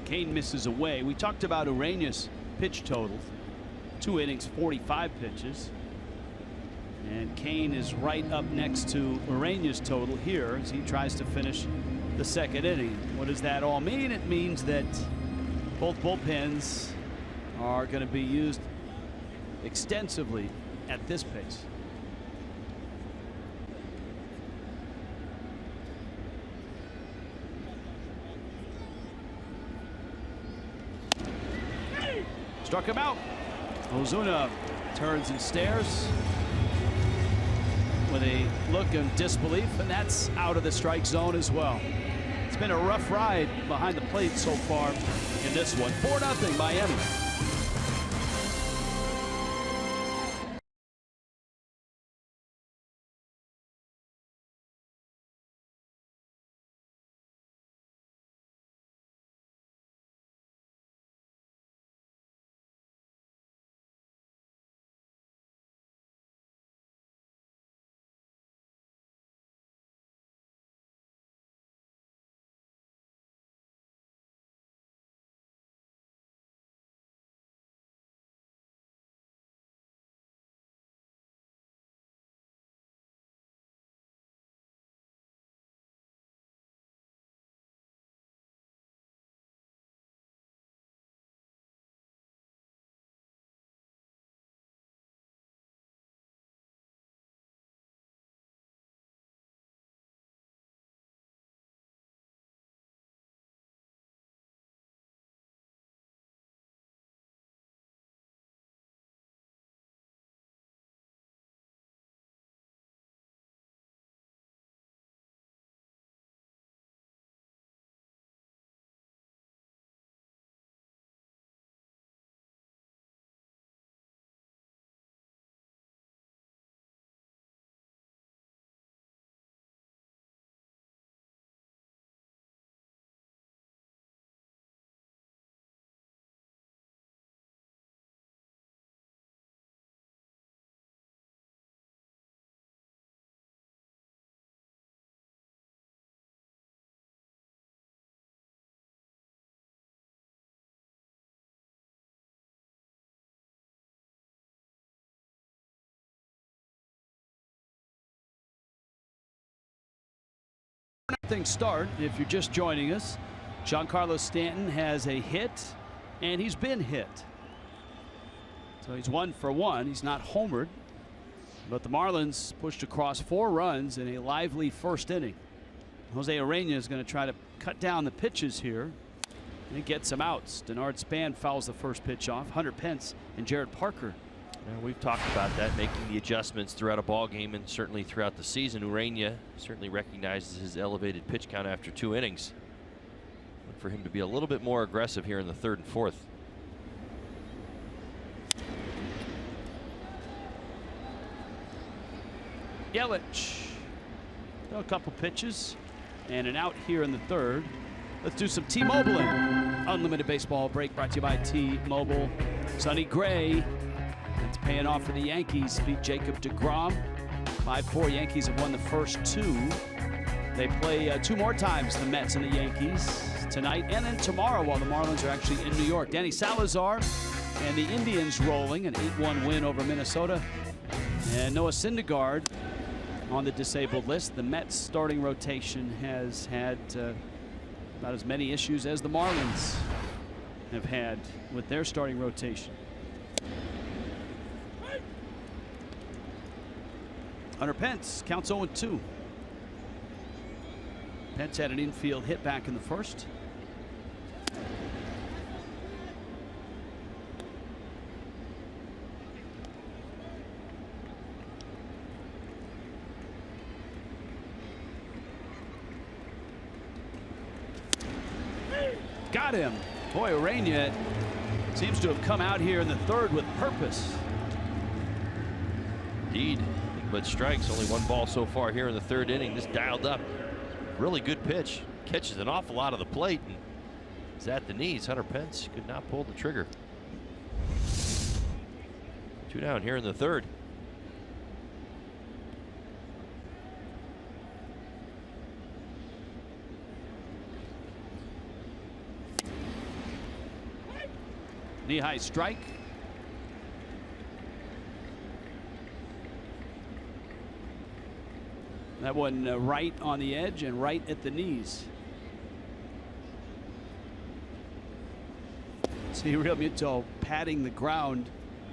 Cain misses away. We talked about Ureña's pitch total. 2 innings, 45 pitches. And Cain is right up next to Ureña's total here as he tries to finish the 2nd inning. What does that all mean? It means that both bullpens are going to be used extensively at this pace. Struck him out. Ozuna turns and stares with a look of disbelief, and that's out of the strike zone as well. It's been a rough ride behind the plate so far in this one. 4-0 Miami. Start if you're just joining us. Giancarlo Stanton has a hit, and he's been hit. So he's 1 for 1. He's not homered, but the Marlins pushed across 4 runs in a lively 1st inning. Jose Ureña is going to try to cut down the pitches here and get some outs. Denard Span fouls the first pitch off. Hunter Pence and Jared Parker And we've talked about that, making the adjustments throughout a ball game and certainly throughout the season. Urania certainly recognizes his elevated pitch count after 2 innings. Look for him to be a little bit more aggressive here in the 3rd and 4th. Yelich. A couple pitches and an out here in the 3rd. Let's do some T-Mobiling. Unlimited baseball break brought to you by T-Mobile. Sonny Gray. It's paying off for the Yankees. Beat Jacob deGrom. 5-4. Yankees have won the first 2. They play 2 more times, the Mets and the Yankees, tonight and then tomorrow, while the Marlins are actually in New York. Danny Salazar and the Indians rolling, an 8-1 win over Minnesota. And Noah Syndergaard on the disabled list. The Mets starting rotation has had about as many issues as the Marlins have had with their starting rotation. Hunter Pence counts 0-2. Pence had an infield hit back in the 1st. Got him. Boy, Urania seems to have come out here in the 3rd with purpose. Indeed. But strikes, only 1 ball so far here in the 3rd inning. This dialed up. Really good pitch. Catches an awful lot of the plate and is at the knees. Hunter Pence could not pull the trigger. 2 down here in the 3rd. Knee-high strike. That one right on the edge and right at the knees. See Realmuto patting the ground,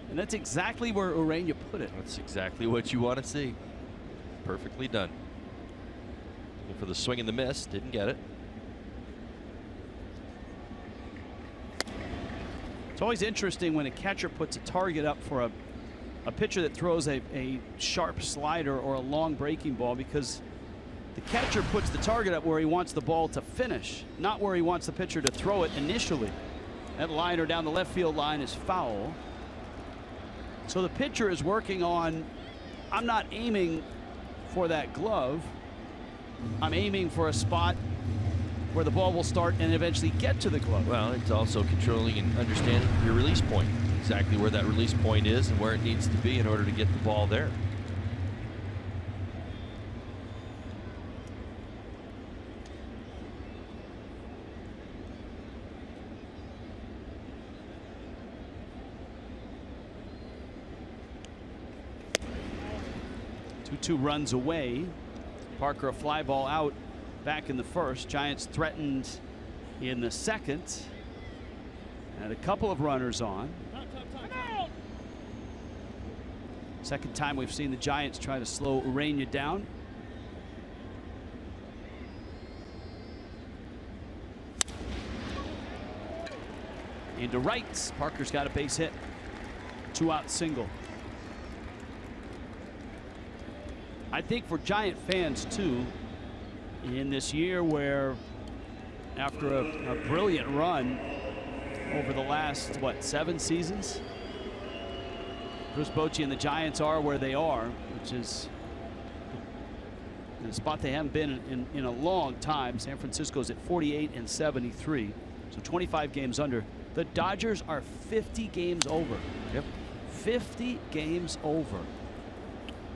and that's exactly where Urania put it. That's exactly what you want to see. Perfectly done. Looking for the swing and the miss. Didn't get it. It's always interesting when a catcher puts a target up for a pitcher that throws a sharp slider or a long breaking ball, because the catcher puts the target up where he wants the ball to finish, not where he wants the pitcher to throw it initially. That liner down the left field line is foul. So the pitcher is working on, I'm not aiming for that glove. I'm aiming for a spot where the ball will start and eventually get to the glove. Well, it's also controlling and understanding your release point. Exactly where that release point is and where it needs to be in order to get the ball there. Two runs away. Parker a fly ball out back in the 1st. Giants threatened in the 2nd. And a couple of runners on. Second time we've seen the Giants try to slow Urania down. Into right. Parker's got a base hit. 2-out single. I think for Giant fans too, in this year where after a brilliant run over the last, what, 7 seasons, Bruce Bochy and the Giants are where they are, which is in a spot they haven't been in a long time. San Francisco's at 48-73, so 25 games under. The Dodgers are 50 games over. Yep. 50 games over.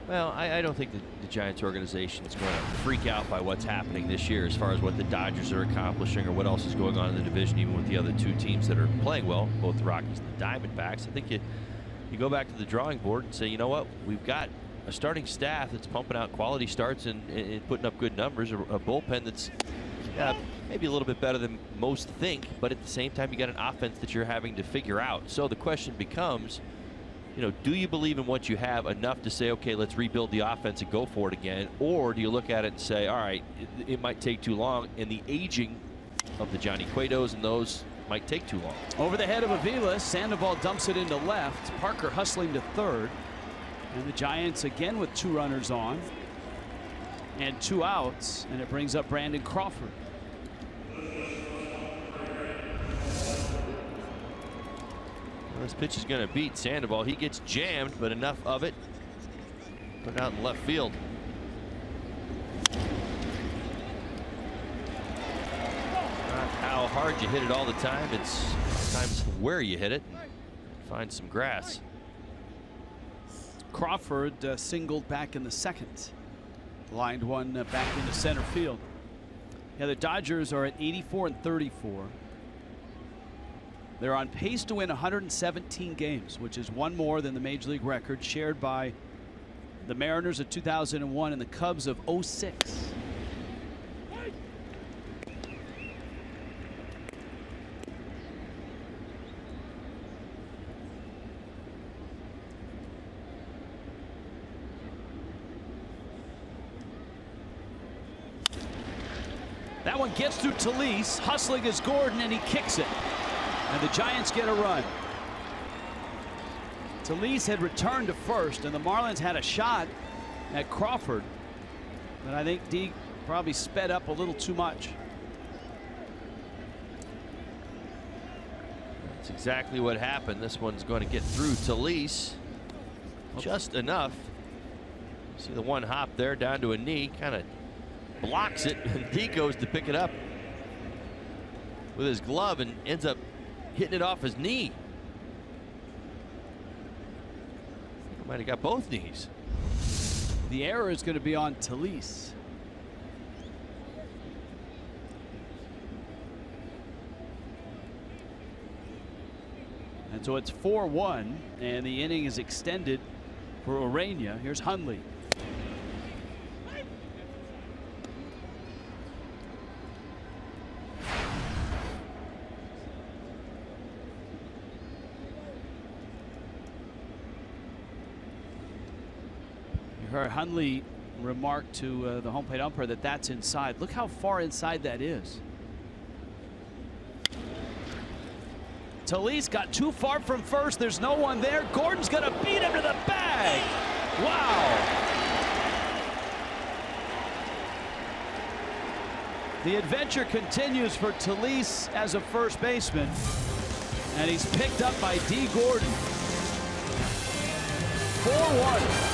Well, I don't think the Giants organization is going to freak out by what's happening this year as far as what the Dodgers are accomplishing or what else is going on in the division, even with the other 2 teams that are playing well, both the Rockies and the Diamondbacks. I think you go back to the drawing board and say, you know what, we've got a starting staff that's pumping out quality starts and putting up good numbers, a bullpen that's maybe a little bit better than most think, but at the same time you got an offense that you're having to figure out. So the question becomes, you know, do you believe in what you have enough to say, okay, let's rebuild the offense and go for it again? Or do you look at it and say, all right, it might take too long, and the aging of the Johnny Cuetos and those might take too long. Over the head of Avila, Sandoval dumps it into left. Parker hustling to third. And the Giants again with 2 runners on and 2 outs, and it brings up Brandon Crawford. Well, this pitch is going to beat Sandoval. He gets jammed, but enough of it put out in left field. Not how hard you hit it all the time. It's sometimes where you hit it. Find some grass. Crawford singled back in the second. Lined one back into center field. Yeah, the Dodgers are at 84-34. They're on pace to win 117 games, which is 1 more than the Major League record shared by the Mariners of 2001 and the Cubs of 06. That one gets through Talise. Hustling is Gordon, and he kicks it. And the Giants get a run. Talise had returned to first, and the Marlins had a shot at Crawford. But I think Deke probably sped up a little too much. That's exactly what happened. This one's going to get through Talise just enough. See the one hop there down to a knee, kind of blocks it, and Deke goes to pick it up with his glove and ends up hitting it off his knee. Might have got both knees. The error is going to be on Talise. And so it's 4-1, and the inning is extended for Orania. Here's Hundley. Hundley remarked to the home plate umpire that that's inside. Look how far inside that is. Talise got too far from first. There's no one there. Gordon's going to beat him to the bag. Wow. The adventure continues for Talise as a first baseman. And he's picked up by D. Gordon. 4-1.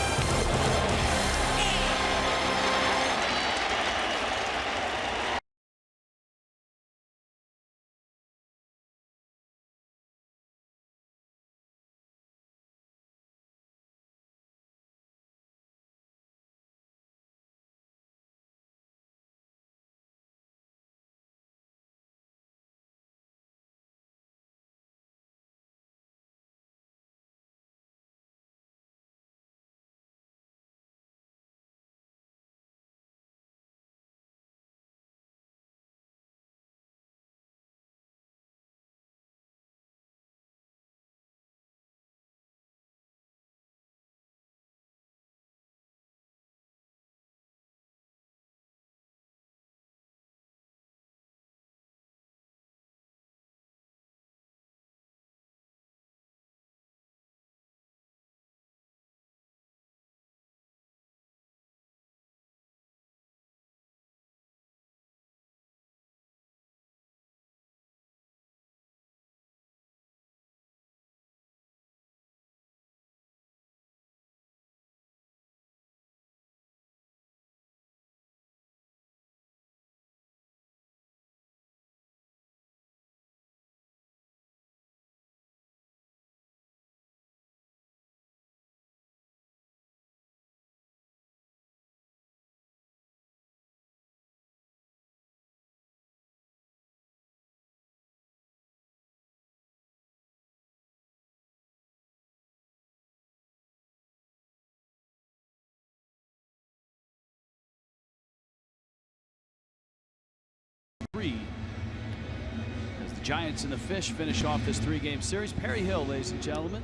As the Giants and the Fish finish off this 3-game series. Perry Hill, ladies and gentlemen,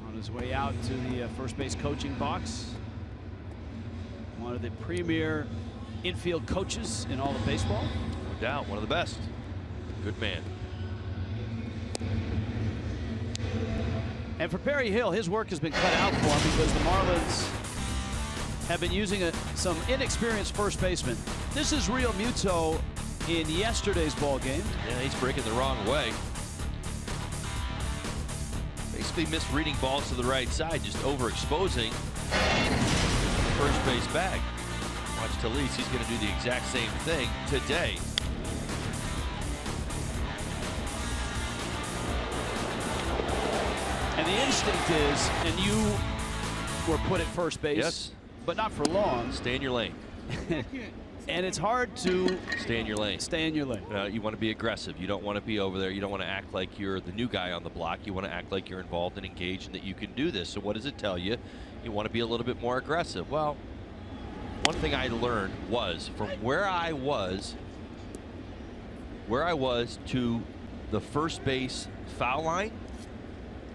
on his way out to the first base coaching box. One of the premier infield coaches in all of baseball. No doubt, one of the best. Good man. And for Perry Hill, his work has been cut out for him because the Marlins have been using some inexperienced first baseman. This is Real Muto in yesterday's ball game. Yeah, he's breaking the wrong way. Basically misreading balls to the right side, just overexposing the first base bag. Watch Talise, he's going to do the exact same thing today. And the instinct is, and you were put at first base, yes, but not for long. Stay in your lane. And it's hard to stay in your lane. Stay in your lane. You want to be aggressive. You don't want to be over there. You don't want to act like you're the new guy on the block. You want to act like you're involved and engaged and that you can do this. So what does it tell you? You want to be a little bit more aggressive. Well, one thing I learned was from where I was to the first base foul line,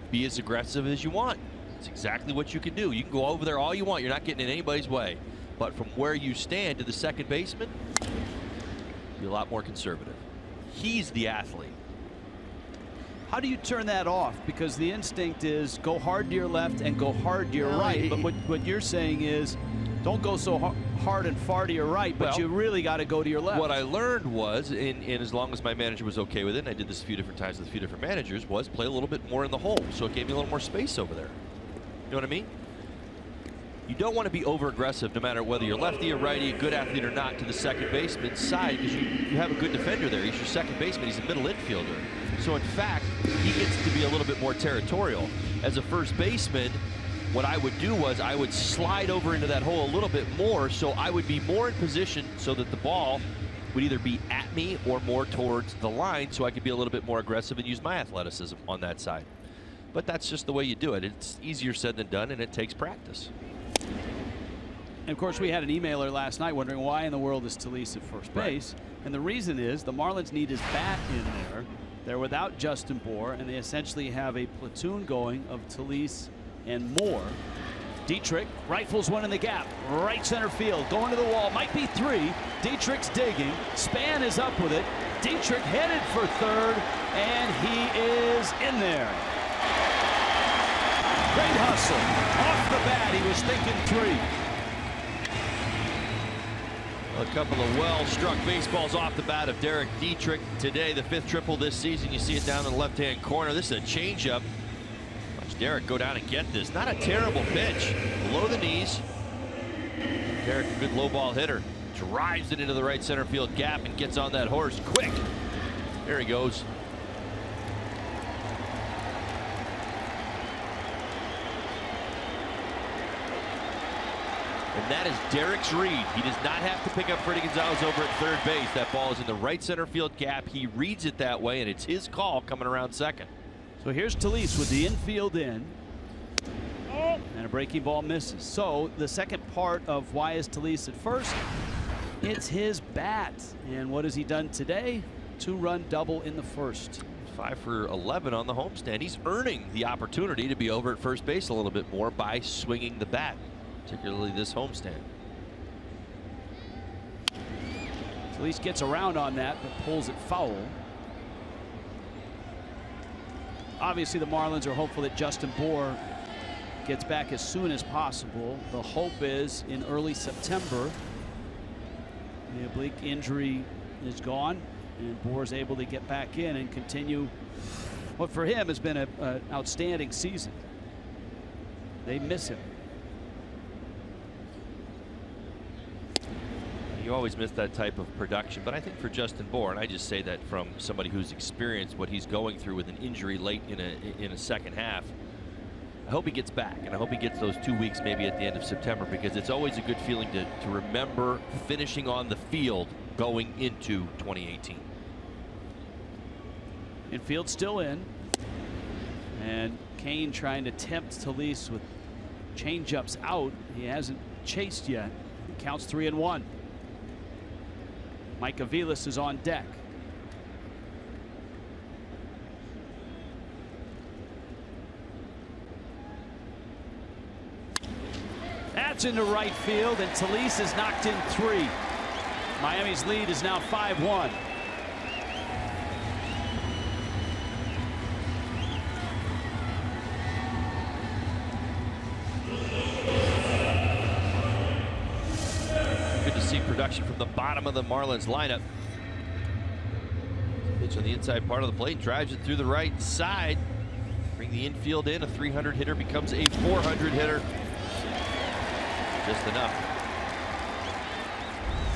be as aggressive as you want. It's exactly what you can do. You can go over there all you want. You're not getting in anybody's way. But from where you stand to the second baseman, be a lot more conservative. He's the athlete. How do you turn that off? Because the instinct is go hard to your left and go hard to your right. But what you're saying is don't go so hard and far to your right, but you really got to go to your left. What I learned was, and as long as my manager was okay with it, and I did this a few different times with a few different managers, was play a little bit more in the hole. So it gave me a little more space over there. You know what I mean? You don't want to be over aggressive no matter whether you're lefty or righty, a good athlete or not, to the second baseman's side, because you have a good defender there. He's your second baseman. He's a middle infielder. So in fact, he gets to be a little bit more territorial. As a first baseman, what I would do was I would slide over into that hole a little bit more, so I would be more in position so that the ball would either be at me or more towards the line, so I could be a little bit more aggressive and use my athleticism on that side. But that's just the way you do it. It's easier said than done, and it takes practice. And of course, we had an emailer last night wondering why in the world is Talise at first base. And the reason is the Marlins need his bat in there. They're without Justin Bour, and they essentially have a platoon going of Talise and Moore. Dietrich rifles one in the gap, right center field, going to the wall, might be three. Dietrich's digging, Span is up with it. Dietrich headed for third, and he is in there. Great hustle. Off the bat, he was thinking three. A couple of well-struck baseballs off the bat of Derek Dietrich today. The 5th triple this season. You see it down in the left-hand corner. This is a changeup. Watch Derek go down and get this. Not a terrible pitch. Below the knees. Derek, a good low ball hitter. Drives it into the right center field gap and gets on that horse quick. There he goes. And that is Derek's read. He does not have to pick up Freddie Gonzalez over at third base. That ball is in the right center field gap. He reads it that way, and it's his call coming around second. So here's Talise with the infield in. And a breaking ball misses. So the second part of why is Talise at first? It's his bat. And what has he done today? 2-run double in the first. 5 for 11 on the homestand. He's earning the opportunity to be over at first base a little bit more by swinging the bat, particularly this homestand. Talise gets around on that, but pulls it foul. Obviously, the Marlins are hopeful that Justin Bour gets back as soon as possible. The hope is in early September. The oblique injury is gone, and Bour is able to get back in and continue what for him has been an outstanding season. They miss him. You always miss that type of production, but I think for Justin Bour, and I just say that from somebody who's experienced what he's going through with an injury late in a second half, I hope he gets back, and I hope he gets those 2 weeks maybe at the end of September, because it's always a good feeling to remember finishing on the field going into 2018. Infield still in, and Kane trying to tempt Talise with changeups out. He hasn't chased yet. He counts 3-1. Mike Aviles is on deck. That's into right field, and Talise has knocked in 3. Miami's lead is now 5-1. see production from the bottom of the Marlins lineup. Pitch on the inside part of the plate, drives it through the right side. Bring the infield in. A 300 hitter becomes a 400 hitter. Just enough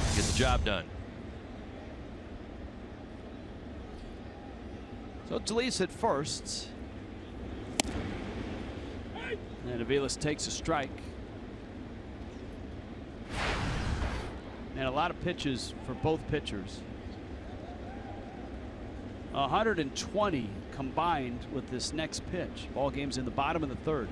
to get the job done. So Delis at first. And Aviles takes a strike. And a lot of pitches for both pitchers. 120 combined with this next pitch. Ball game's in the bottom of the third.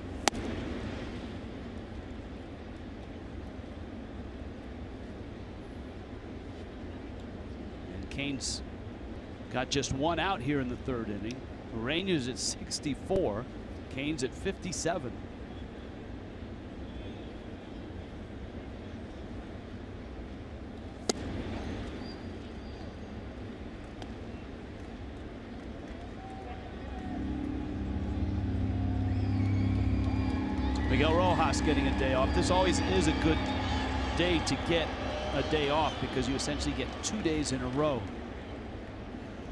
And Cain's got just one out here in the third inning. Ureña's at 64. Cain's at 57. Miguel Rojas getting a day off. This always is a good day to get a day off because you essentially get 2 days in a row.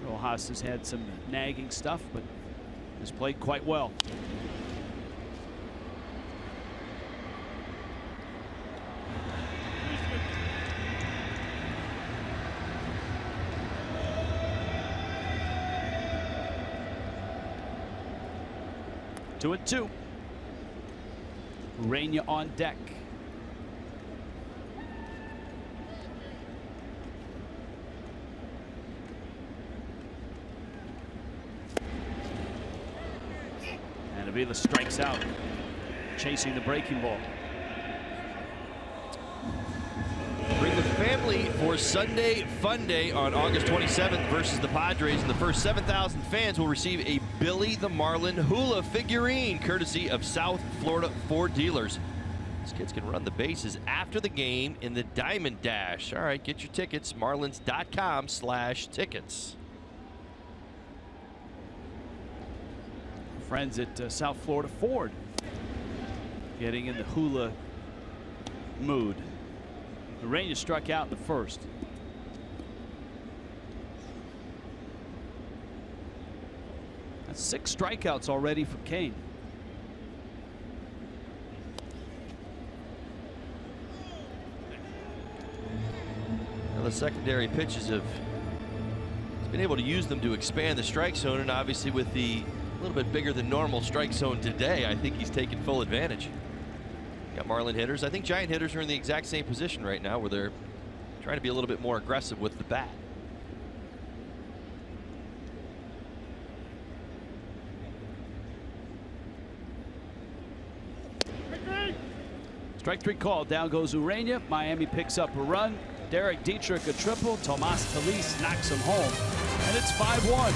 Rojas has had some nagging stuff, but has played quite well. Two and two. Ureña on deck. And Aviles strikes out, chasing the breaking ball. Bring the family for Sunday Fun Day on August 27th versus the Padres, and the first 7,000 fans will receive a Billy the Marlin hula figurine courtesy of South Florida Ford dealers. These kids can run the bases after the game in the Diamond Dash. All right, get your tickets, marlins.com/tickets. Friends at South Florida Ford getting in the hula mood. Ureña struck out in the first. That's 6 strikeouts already for Cain. Now the secondary pitches have been able to use them to expand the strike zone, and obviously with the little bit bigger than normal strike zone today, I think he's taken full advantage. Got Marlin hitters. I think Giant hitters are in the exact same position right now where they're trying to be a little bit more aggressive with the bat. Strike 3 call. Down goes Ureña. Miami picks up a run. Derek Dietrich a triple. Tomas Delis knocks him home. And it's 5-1.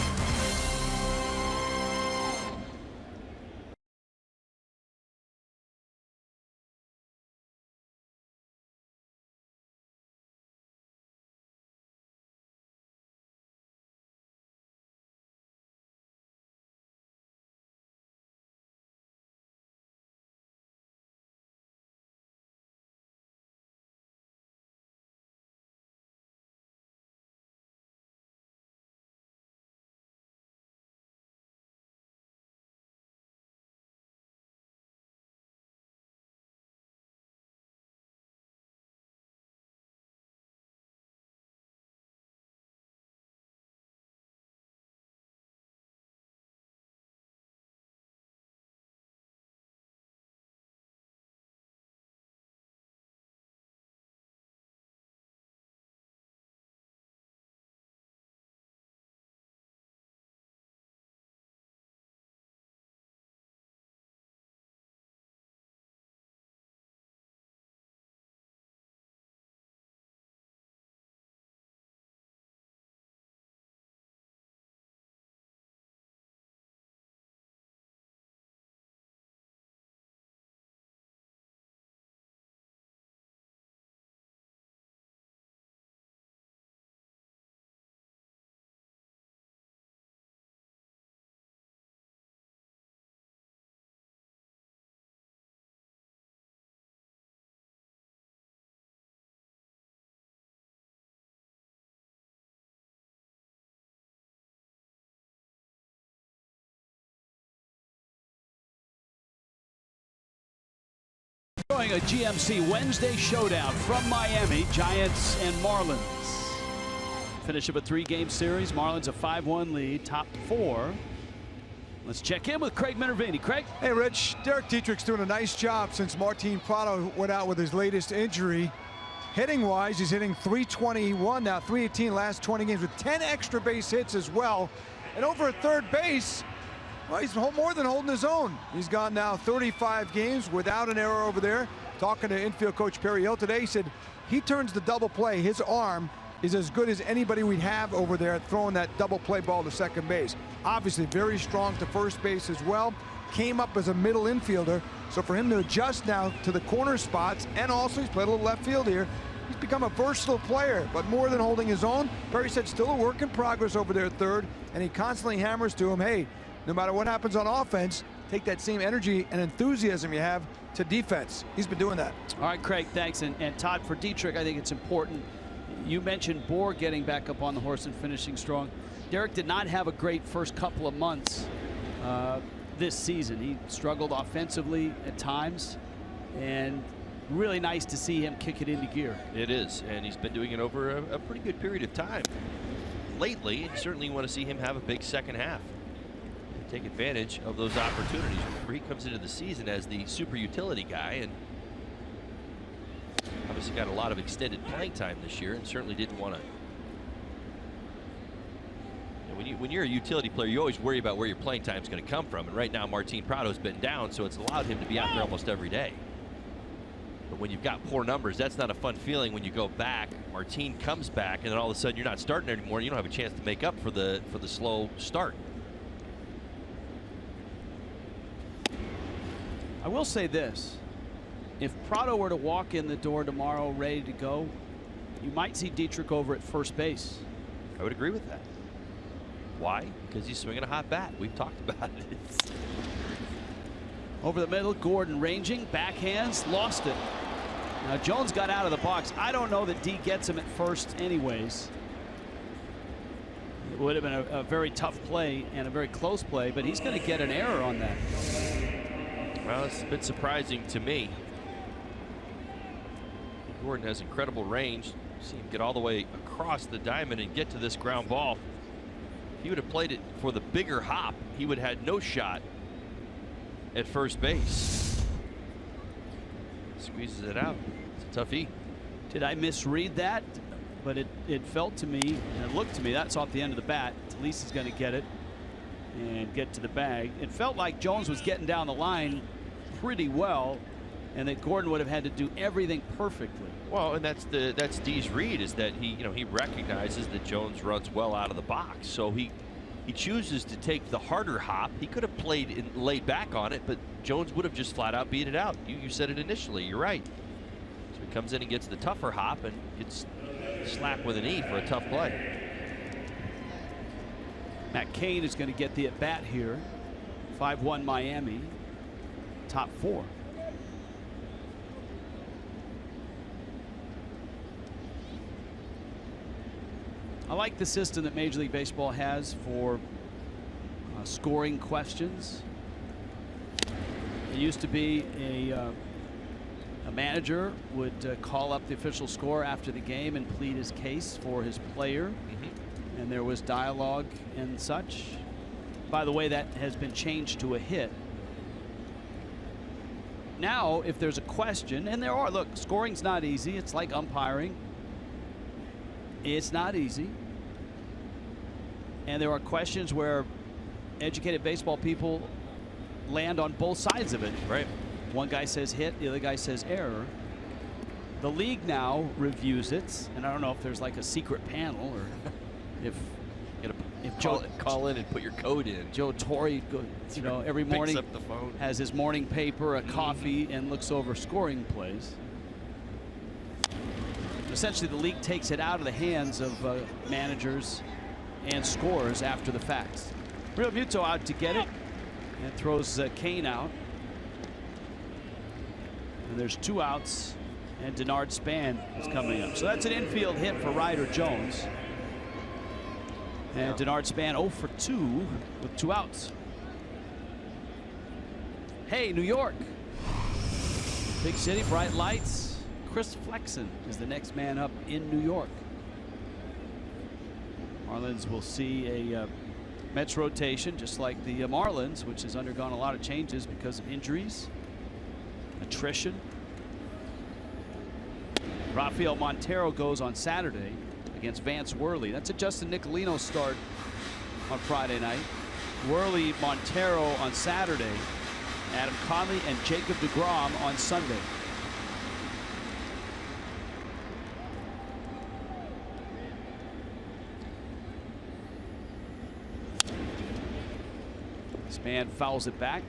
morning, a GMC Wednesday showdown from Miami, Giants and Marlins. Finish up a 3-game series. Marlins a 5-1 lead, top 4. Let's check in with Craig Minervini. Craig? Hey, Rich. Derek Dietrich's doing a nice job since Martin Prado went out with his latest injury. Hitting-wise, he's hitting .321 now, .318 last 20 games with 10 extra base hits as well. And over at third base, well, he's more than holding his own. He's gone now 35 games without an error over there. Talking to infield coach Perry Hill today, he said he turns the double play. His arm is as good as anybody we'd have over there throwing that double play ball to second base. Obviously very strong to first base as well. Came up as a middle infielder, so for him to adjust now to the corner spots, and also he's played a little left field here, he's become a versatile player, but more than holding his own. Perry said still a work in progress over there at third, and he constantly hammers to him, hey, no matter what happens on offense, take that same energy and enthusiasm you have to defense. He's been doing that. All right, Craig, thanks. And Todd, for Dietrich, I think it's important. You mentioned Bohr getting back up on the horse and finishing strong. Derek did not have a great first couple of months this season. He struggled offensively at times, and really nice to see him kick it into gear. It is, and he's been doing it over a pretty good period of time. Lately, and certainly want to see him have a big second half. Take advantage of those opportunities. Remember, he comes into the season as the super utility guy, and obviously got a lot of extended playing time this year, and certainly didn't want to. When you're a utility player, you always worry about where your playing time is going to come from. And right now, Martin Prado's been down, so it's allowed him to be out there almost every day. But when you've got poor numbers, that's not a fun feeling when you go back. Martin comes back, and then all of a sudden you're not starting anymore. And you don't have a chance to make up for the slow start. I will say this. If Prado were to walk in the door tomorrow ready to go, you might see Dietrich over at first base. I would agree with that. Why? Because he's swinging a hot bat. We've talked about it. Over the middle, Gordon ranging, backhands, lost it. Now Jones got out of the box. I don't know that D gets him at first anyways. It would have been a very tough play and a very close play, but he's going to get an error on that. Well, it's a bit surprising to me. Gordon has incredible range. See him get all the way across the diamond and get to this ground ball. If he would have played it for the bigger hop, he would have had no shot at first base. Squeezes it out. It's a tough E. Did I misread that? But it felt to me, and it looked to me, that's off the end of the bat. Talise is going to get it and get to the bag. It felt like Jones was getting down the line pretty well, and that Gordon would have had to do everything perfectly. Well, and that's D's read, is that he recognizes that Jones runs well out of the box, so he chooses to take the harder hop. He could have played and laid back on it, but Jones would have just flat out beat it out. You said it initially. You're right. So he comes in and gets the tougher hop and gets slapped with an E for a tough play. Matt Cain is going to get the at bat here. 5-1 Miami, top 4. I like the system that Major League Baseball has for scoring questions. It used to be a manager would call up the official score after the game and plead his case for his player. And there was dialogue and such. By the way, that has been changed to a hit. Now, if there's a question, and there are, look, scoring's not easy. It's like umpiring. It's not easy. And there are questions where educated baseball people land on both sides of it. Right. One guy says hit, the other guy says error. The league now reviews it, and I don't know if there's like a secret panel or if Joe call in and put your code in. Joe Torre, every morning Picks up the phone. has his morning paper, a coffee, and looks over scoring plays. Essentially, the league takes it out of the hands of managers and scorers after the fact. Real Muto out to get it and throws Cain out. And there's 2 outs, and Denard Span is coming up. So that's an infield hit for Ryder Jones. And Denard Span 0 for 2 with 2 outs. Hey, New York. Big city, bright lights. Chris Flexen is the next man up in New York. Marlins will see a Mets rotation just like the Marlins, which has undergone a lot of changes because of injuries, attrition. Rafael Montero goes on Saturday against Vance Worley. That's a Justin Nicolino start on Friday night. Worley, Montero on Saturday. Adam Conley and Jacob deGrom on Sunday. This man fouls it back.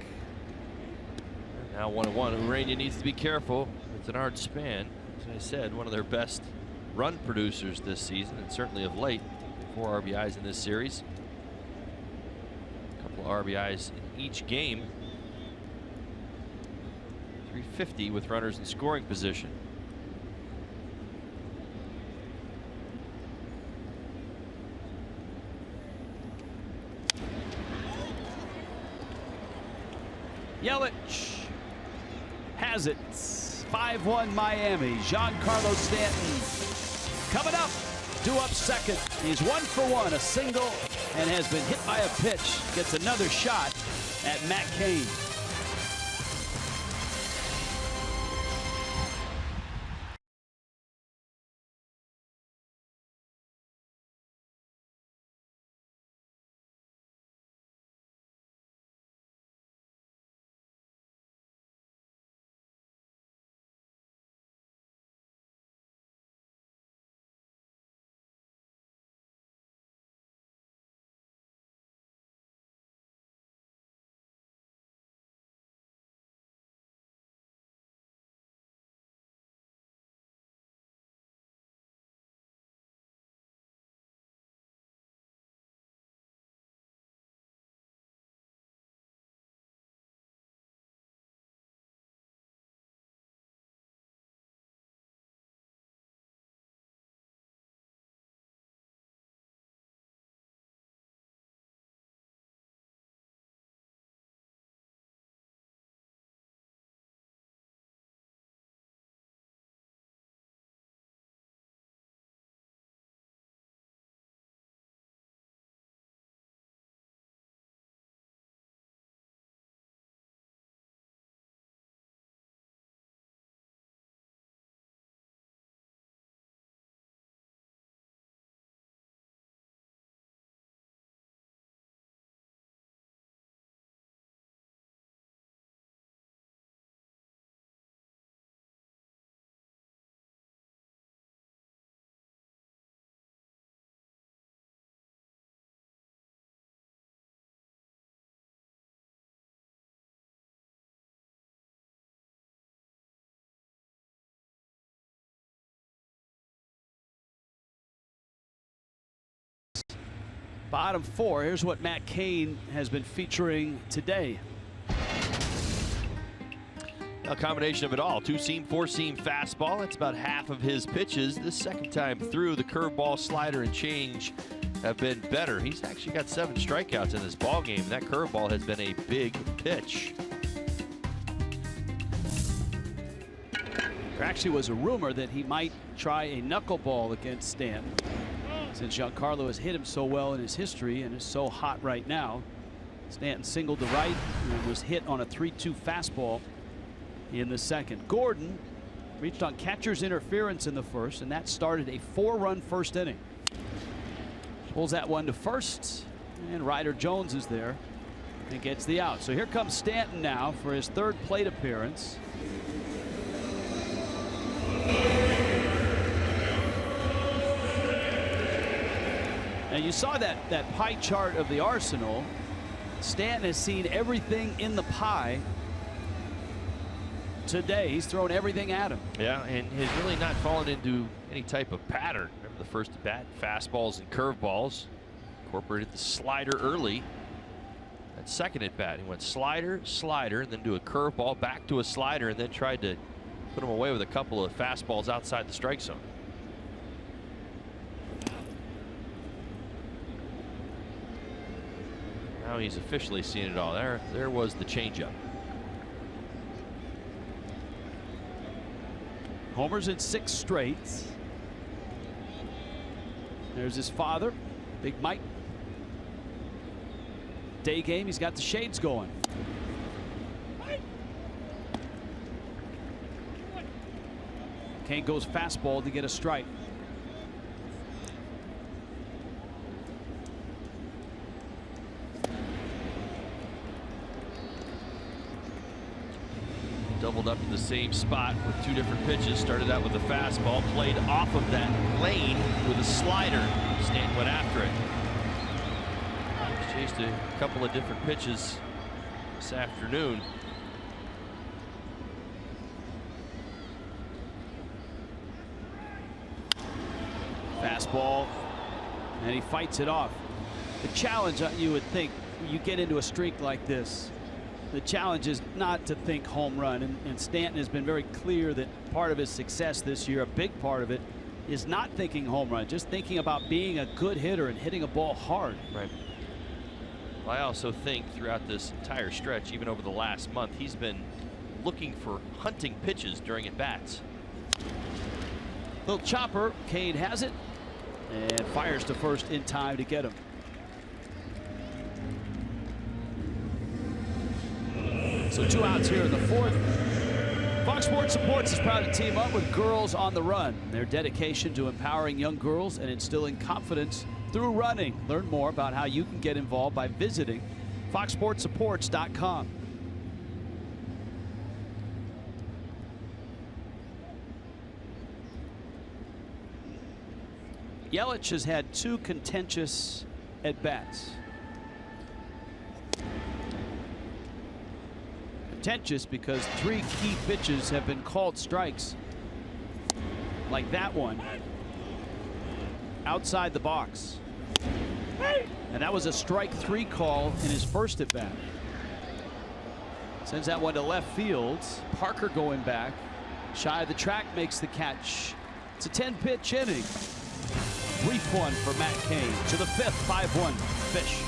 Now 1-1. Urania needs to be careful. It's an hard span. As I said, one of their best run producers this season, and certainly of late. 4 RBIs in this series. A couple of RBIs in each game. 350 with runners in scoring position. Yelich has it. 5-1 Miami. Giancarlo Stanton coming up. Due up second. He's 1 for 1, a single, and has been hit by a pitch. Gets another shot at Matt Cain. Bottom 4. Here's what Matt Cain has been featuring today. A combination of it all. 2-seam, 4-seam fastball. That's about half of his pitches. This second time through, the curveball, slider, and change have been better. He's actually got 7 strikeouts in this ball game. That curveball has been a big pitch. There actually was a rumor that he might try a knuckleball against Stanton, since Giancarlo has hit him so well in his history and is so hot right now. Stanton singled to right and was hit on a 3-2 fastball in the second. Gordon reached on catcher's interference in the first, and that started a 4-run first inning. Pulls that one to first, and Ryder Jones is there and gets the out. So here comes Stanton now for his 3rd plate appearance. And you saw that pie chart of the arsenal. Stanton has seen everything in the pie today. He's thrown everything at him. Yeah, and has really not fallen into any type of pattern. Remember the first at bat, fastballs and curveballs. Incorporated the slider early. That second at bat, he went slider, slider, and then do a curveball, back to a slider, and then tried to put him away with a couple of fastballs outside the strike zone. Now he's officially seen it all. There was the changeup. Homers in 6 straight. There's his father, Big Mike. Day game, he's got the shades going. Kane goes fastball to get a strike. Doubled up to the same spot with 2 different pitches. Started out with a fastball, played off of that lane with a slider. Stanton went after it. Chased a couple of different pitches this afternoon. Fastball, and he fights it off. The challenge, you would think, you get into a streak like this, the challenge is not to think home run, and Stanton has been very clear that part of his success this year, a big part of it, is not thinking home run, just thinking about being a good hitter and hitting a ball hard. Right. Well, I also think throughout this entire stretch, even over the last month, he's been looking for hunting pitches during at-bats. Little chopper, Kane has it and fires to first in time to get him. So 2 outs here in the 4th. Fox Sports Supports is proud to team up with Girls on the Run. Their dedication to empowering young girls and instilling confidence through running. Learn more about how you can get involved by visiting foxsportsupports.com. Yelich has had 2 contentious at-bats. Contentious because 3 key pitches have been called strikes, like that one outside the box, and that was a strike 3 call in his first at bat. Sends that one to left field. Parker going back shy of the track, makes the catch. It's a 10-pitch inning. Brief one for Matt Cain to the 5th, 5-1 Fish.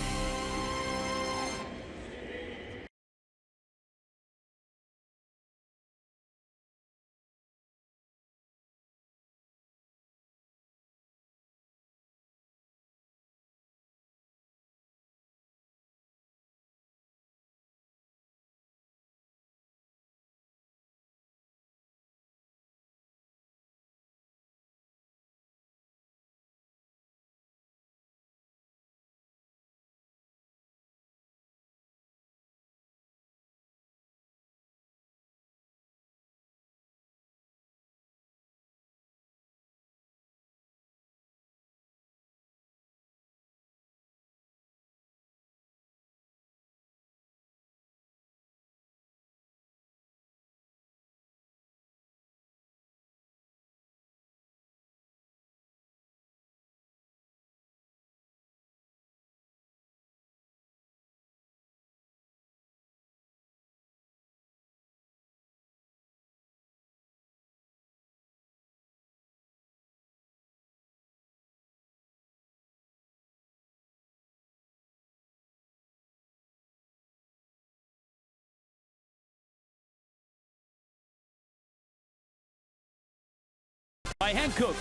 By Hankook,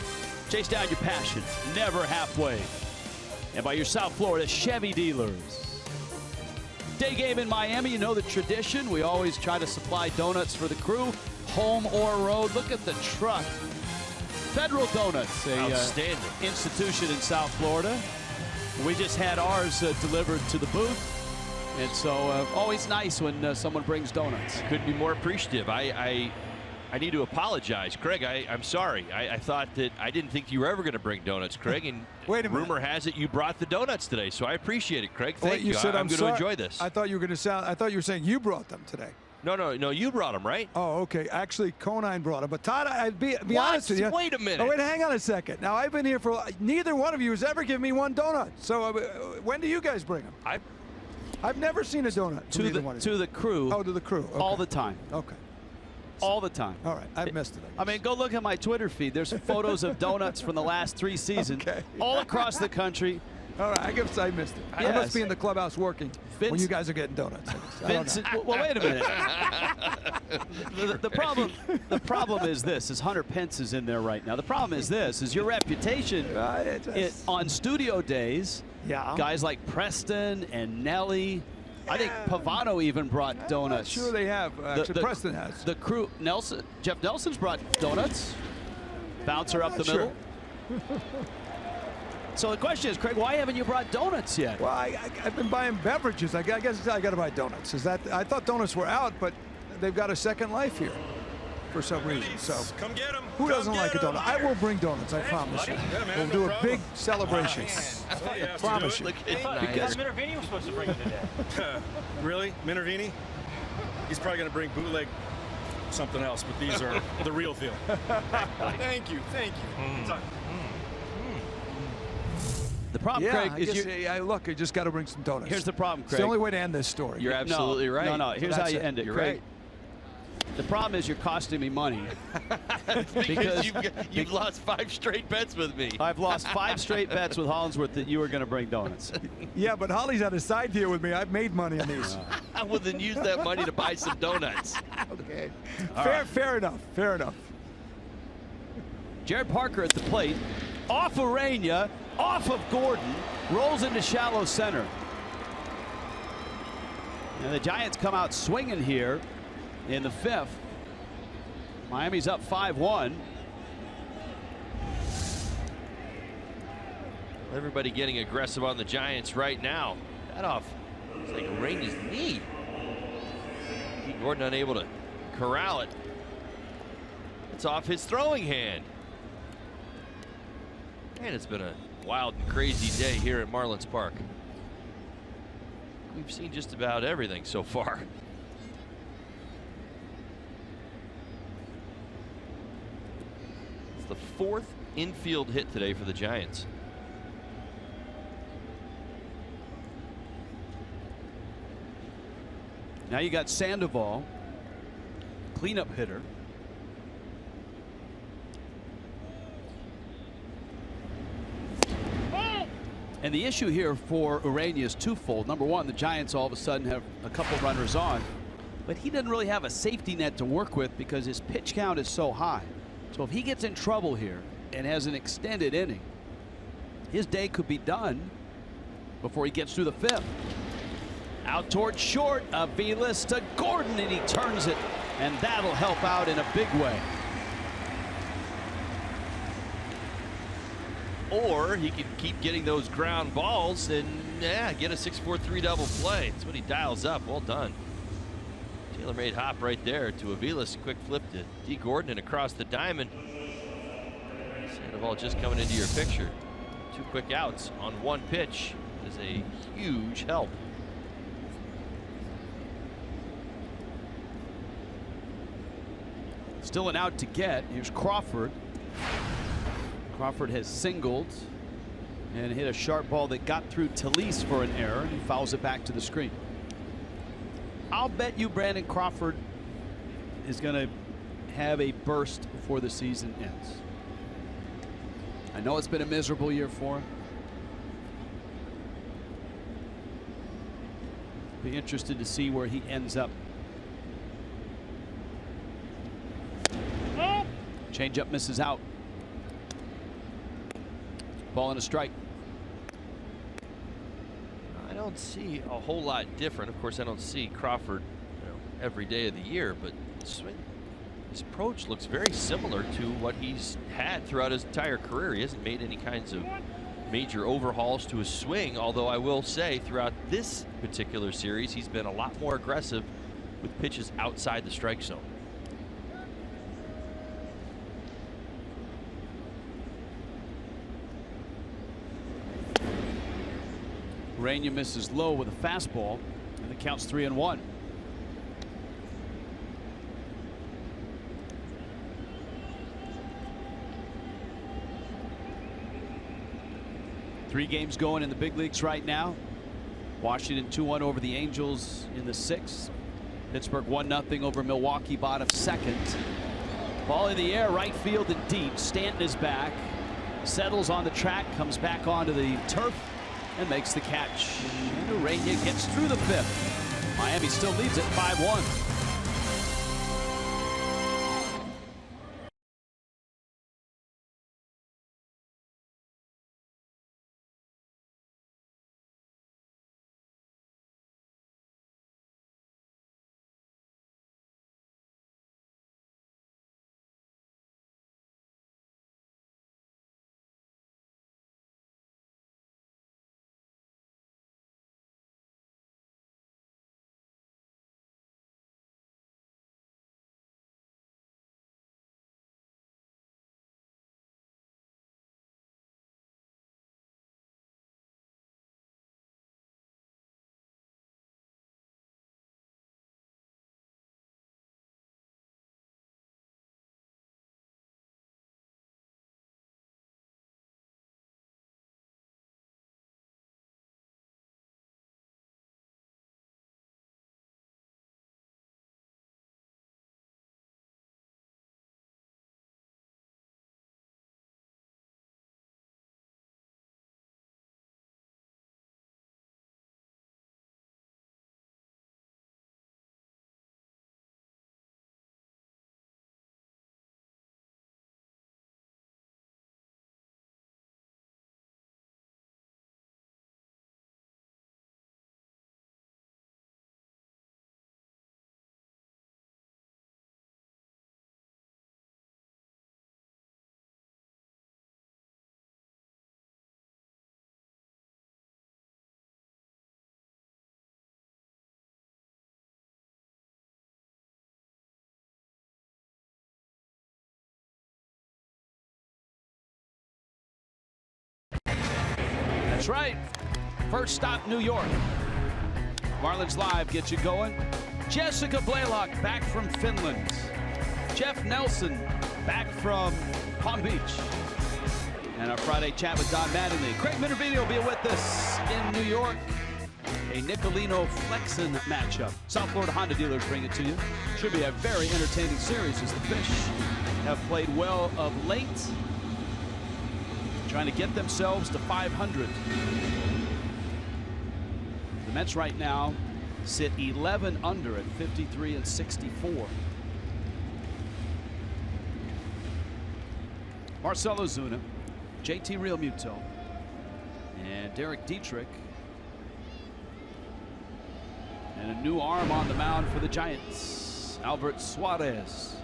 chase down your passion, never halfway. And by your South Florida Chevy dealers. Day game in Miami, you know the tradition. We always try to supply donuts for the crew, home or road. Look at the truck. Federal Donuts, Outstanding institution in South Florida. We just had ours delivered to the booth. And so always nice when someone brings donuts. Couldn't be more appreciative. I need to apologize, Craig. I'm sorry. I thought that I didn't think you were ever going to bring donuts, Craig. And wait a minute. Rumor has it you brought the donuts today, so I appreciate it, Craig. Thank Wait, you. said I'm going to enjoy this. I thought you were going to sound. I thought you were saying you brought them today. No. You brought them, right? Oh, okay. Actually, Conine brought them. But Todd, I'd be honest with you. Wait a minute. Oh, wait, hang on a second. Now I've been here for. Neither one of you has ever given me one donut. So when do you guys bring them? I've never seen a donut to the crew. Oh, to the crew. Okay. All the time. Okay. All the time. All right, I've missed it. I mean, go look at my Twitter feed. There's photos of donuts from the last 3 seasons, okay. all across the country. All right, I guess I missed it. I Yes. must be in the clubhouse working when Vince- you guys are getting donuts. I don't know. Vincent, well, wait a minute. the problem is this: is Hunter Pence is in there right now. The problem is this: is your reputation on studio days. Yeah. Guys like Preston and Nelly. I think Pavano even brought donuts. Sure, they have. Actually, Preston has. The crew, Jeff Nelson's brought donuts. Bouncer up the middle. So the question is, Craig, why haven't you brought donuts yet? Well, I've been buying beverages. I guess I got to buy donuts. Is that? I thought donuts were out, but they've got a second life here for some reason. So Come get him. who doesn't like a donut? I will bring donuts. I promise you. We'll do a big celebration. Promise you. Because Minervini was supposed to bring it today. Really? Minervini? He's probably going to bring bootleg something else, but these are the real deal. Thank you. the problem, Yeah, Craig, is look, I just got to bring some donuts. here's the problem, It's Craig. the only way to end this story. You're absolutely right. No, here's how That's you it. end it, You're Craig. right. The problem is you're costing me money. Because you've lost 5 straight bets with me. I've lost 5 straight bets with Hollingsworth that you were going to bring donuts. Yeah, but Holly's had a side deal with me. I've made money on these. Well, then use that money to buy some donuts. Okay. right. Fair enough. Fair enough. Jared Parker at the plate. Off Urania, off of Gordon, rolls into shallow center. And the Giants come out swinging here in the 5th. Miami's up 5-1. Everybody getting aggressive on the Giants right now. That off. It's like Urania's knee. Gordon unable to corral it. It's off his throwing hand. And it's been a wild and crazy day here at Marlins Park. We've seen just about everything so far. It's the 4th infield hit today for the Giants. Now you got Sandoval, cleanup hitter. And the issue here for Urania is twofold. Number one, the Giants all of a sudden have a couple runners on, but he doesn't really have a safety net to work with because his pitch count is so high. So if he gets in trouble here and has an extended inning, his day could be done before he gets through the 5th. Out towards short, Aviles to Gordon, and he turns it, and that'll help out in a big way. Or he can keep getting those ground balls and get a 6-4-3 double play. That's what he dials up. Well done. Tailor-made hop right there to Aviles. Quick flip to D. Gordon and across the diamond. Sandoval just coming into your picture. 2 quick outs on 1 pitch is a huge help. Still an out to get. Here's Crawford. Crawford has singled and hit a sharp ball that got through Talise for an error, and he fouls it back to the screen. I'll bet you Brandon Crawford is going to have a burst before the season ends. I know it's been a miserable year for him. Be interested to see where he ends up. Changeup misses out. Ball and a strike. I don't see a whole lot different. Of course, I don't see Crawford every day of the year, but his approach looks very similar to what he's had throughout his entire career. He hasn't made any kinds of major overhauls to his swing, although I will say throughout this particular series, he's been a lot more aggressive with pitches outside the strike zone. Urania misses low with a fastball, and the count's 3-1. Three games going in the big leagues right now. Washington 2-1 over the Angels in the 6th. Pittsburgh 1-0 over Milwaukee, bottom 2nd. Ball in the air, right field and deep. Stanton is back, settles on the track, comes back onto the turf, and makes the catch. And Urania gets through the 5th. Miami still leads at 5-1. That's right. First stop, New York. Marlins Live gets you going. Jessica Blaylock back from Finland. Jeff Nelson back from Palm Beach. And our Friday chat with Don Mattingly. Craig Minervini will be with us in New York. A Nicolino Flexen matchup. South Florida Honda dealers bring it to you. Should be a very entertaining series as the Fish have played well of late. Trying to get themselves to 500. The Mets right now sit 11 under at 53-64. Marcell Ozuna, JT Realmuto, and Derek Dietrich. And a new arm on the mound for the Giants, Albert Suarez.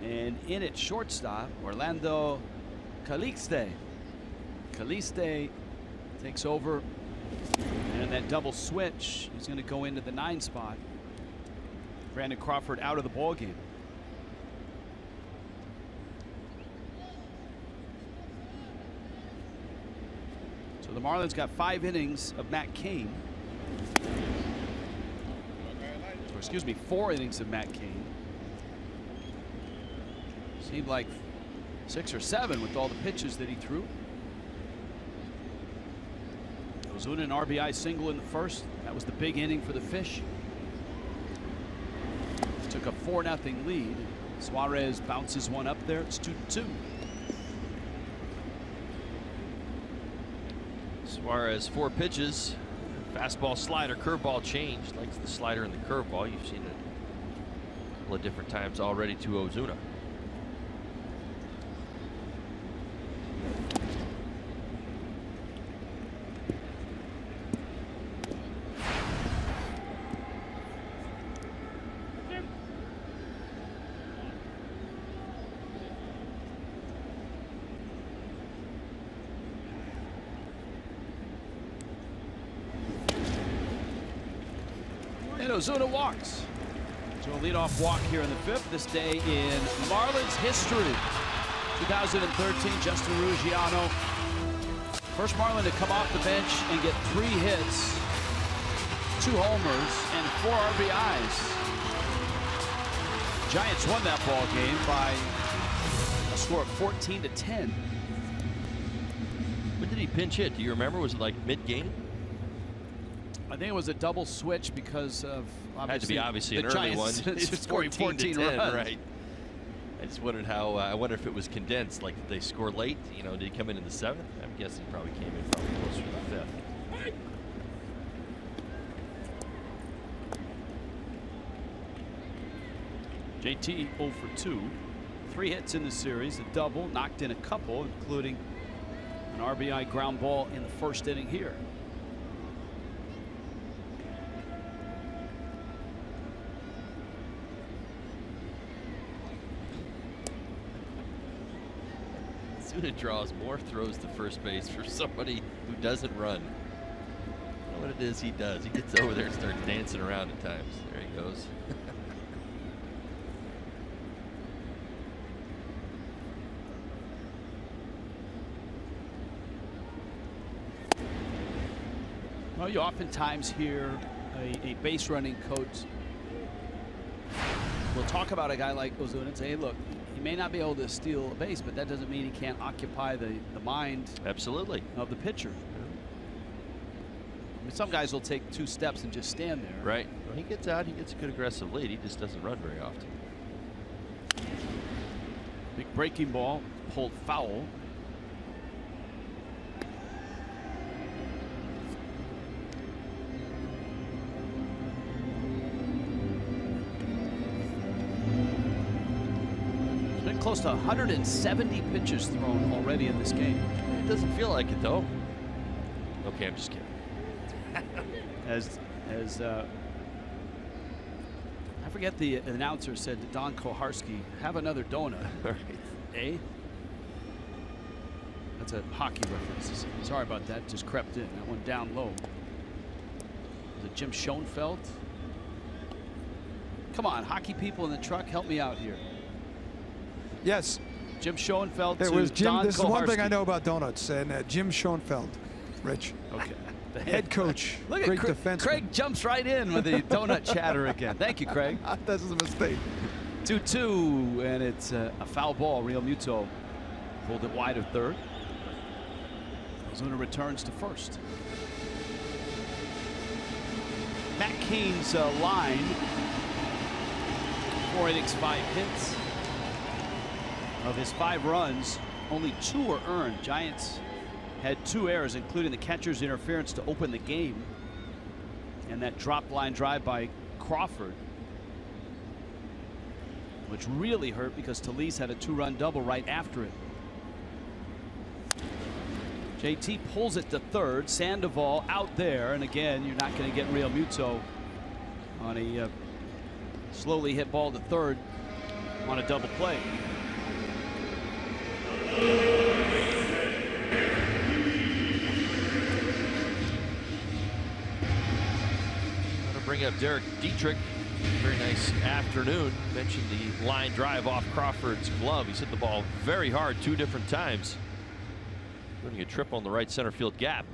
And in at shortstop, Orlando Calixte. Calixte takes over, and that double switch is going to go into the 9 spot. Brandon Crawford out of the ball game. So the Marlins got 5 innings of Matt Cain. Or excuse me, 4 innings of Matt Cain. Seemed like 6 or 7 with all the pitches that he threw. Ozuna an RBI single in the first. That was the big inning for the Fish. Took a 4-0 lead. Suarez bounces one up there. It's 2-2. Suarez 4 pitches. Fastball, slider, curveball changed. Likes the slider and the curveball. You've seen it a couple of different times already to Ozuna. Ozuna walks. So a leadoff walk here in the 5th. This day in Marlins history. 2013, Justin Ruggiano. First Marlin to come off the bench and get 3 hits, 2 homers, and 4 RBIs. Giants won that ball game by a score of 14-10. When did he pinch hit? Do you remember? Was it like mid-game? I think it was a double switch because of had to be obviously the an early Giants one. scoring 14 runs. Right. I just wondered how. I wonder if it was condensed. Like, did they score late? You know, did he come in the 7th? I'm guessing he probably came in probably closer to the 5th. JT 0 for 2. 3 hits in the series, a double, knocked in a couple, including an RBI ground ball in the first inning here. Osuna draws more throws to first base for somebody who doesn't run. I don't know what it is he does. He gets over there and starts dancing around at times. There he goes. Well, you oftentimes hear a base running coach will talk about a guy like Osuna and say, hey, look, he may not be able to steal a base, but that doesn't mean he can't occupy the mind Absolutely. of the pitcher. I mean, some guys will take 2 steps and just stand there. Right. When he gets out, he gets a good aggressive lead. He just doesn't run very often. Big breaking ball pulled foul. Close to 170 pitches thrown already in this game. It doesn't feel like it, though. Okay, I'm just kidding. as I forget, the announcer said to Don Koharski, have another donut. Right. Eh? That's a hockey reference. Sorry about that. Just crept in. That one down low. Was it Jim Schoenfeld? Come on, hockey people in the truck, help me out here. Yes. Jim Schoenfeld. It was Jim. Don This is one thing Koharski. I know about donuts, and Jim Schoenfeld, Rich. Okay. The Head coach. Look Great at defenseman. Craig jumps right in with the donut chatter again. Thank you, Craig. That's a mistake. 2-2, and it's a foul ball. Real Muto pulled it wide of third. Osuna returns to first. Matt Cain's line. 4 innings, 5 hits. Of his 5 runs, only 2 were earned. Giants had 2 errors, including the catcher's interference to open the game, and that drop line drive by Crawford, which really hurt because Talise had a 2-run double right after it. JT pulls it to third. Sandoval out there, and again, you're not going to get Real Muto on a slowly hit ball to third on a double play. Bring up Derek Dietrich. Very nice afternoon. Mentioned the line drive off Crawford's glove. He's hit the ball very hard 2 different times, including a triple on the right center field gap.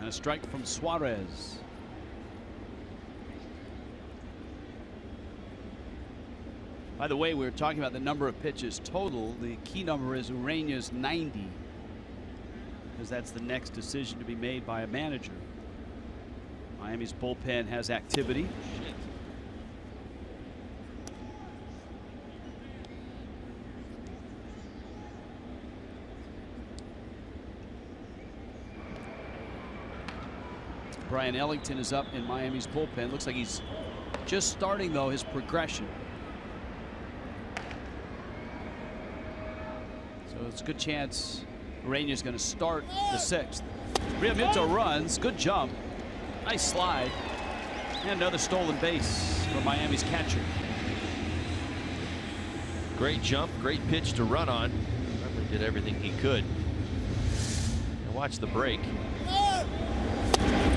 And a strike from Suarez. By the way, we were talking about the number of pitches total. The key number is Ureña's 90, because that's the next decision to be made by a manager. Miami's bullpen has activity. Brian Ellington is up in Miami's bullpen. Looks like he's just starting, though, his progression. So it's a good chance Ureña's going to start the 6th. Real Muto runs. Good jump. Nice slide. And another stolen base for Miami's catcher. Great jump, great pitch to run on. Remember, did everything he could. And watch the break.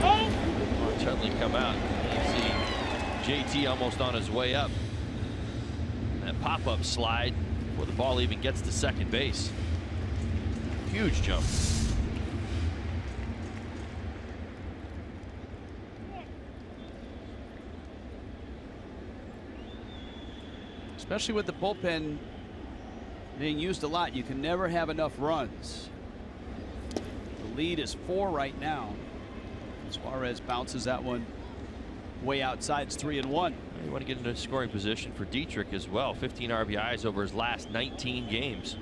Watch Utley come out. You see JT almost on his way up. That pop-up slide before the ball even gets to second base. Huge jump. especially with the bullpen being used a lot. You can never have enough runs. The lead is 4 right now. Suarez bounces that one way outside. It's 3-1. You want to get into scoring position for Dietrich as well. 15 RBIs over his last 19 games.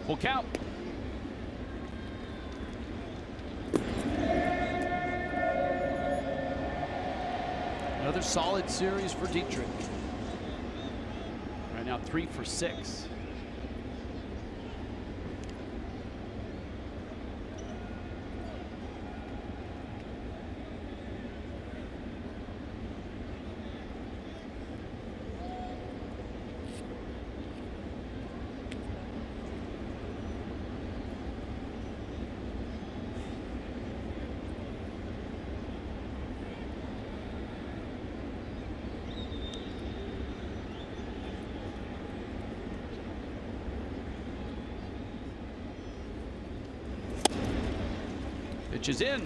Full count. Another solid series for Dietrich. Right now 3 for 6. Pitch is in.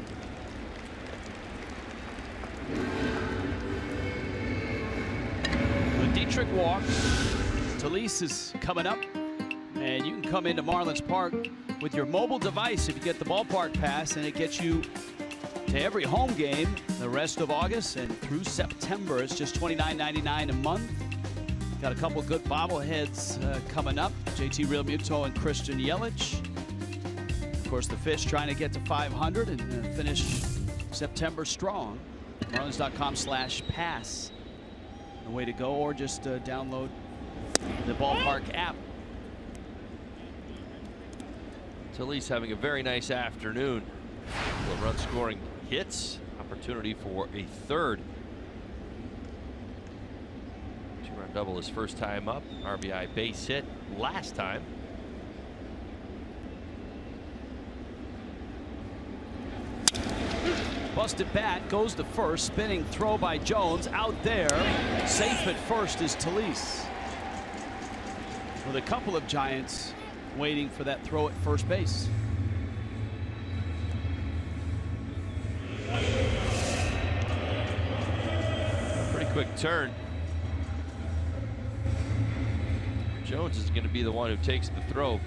When Dietrich walks, Talise is coming up, and you can come into Marlins Park with your mobile device if you get the ballpark pass, and it gets you to every home game the rest of August and through September. It's just $29.99 a month. Got a couple good bobbleheads coming up. JT Realmuto and Christian Yelich. Of course, the Fish trying to get to 500 and finish September strong. Marlins.com/pass. The way to go, or just download the ballpark app. Talise having a very nice afternoon. Run scoring hits. Opportunity for a third. 2-run double his first time up. RBI base hit last time. Busted bat, goes to first, spinning throw by Jones, out there. Safe at first is Talise. With a couple of Giants waiting for that throw at first base. Pretty quick turn. Jones is going to be the one who takes the throw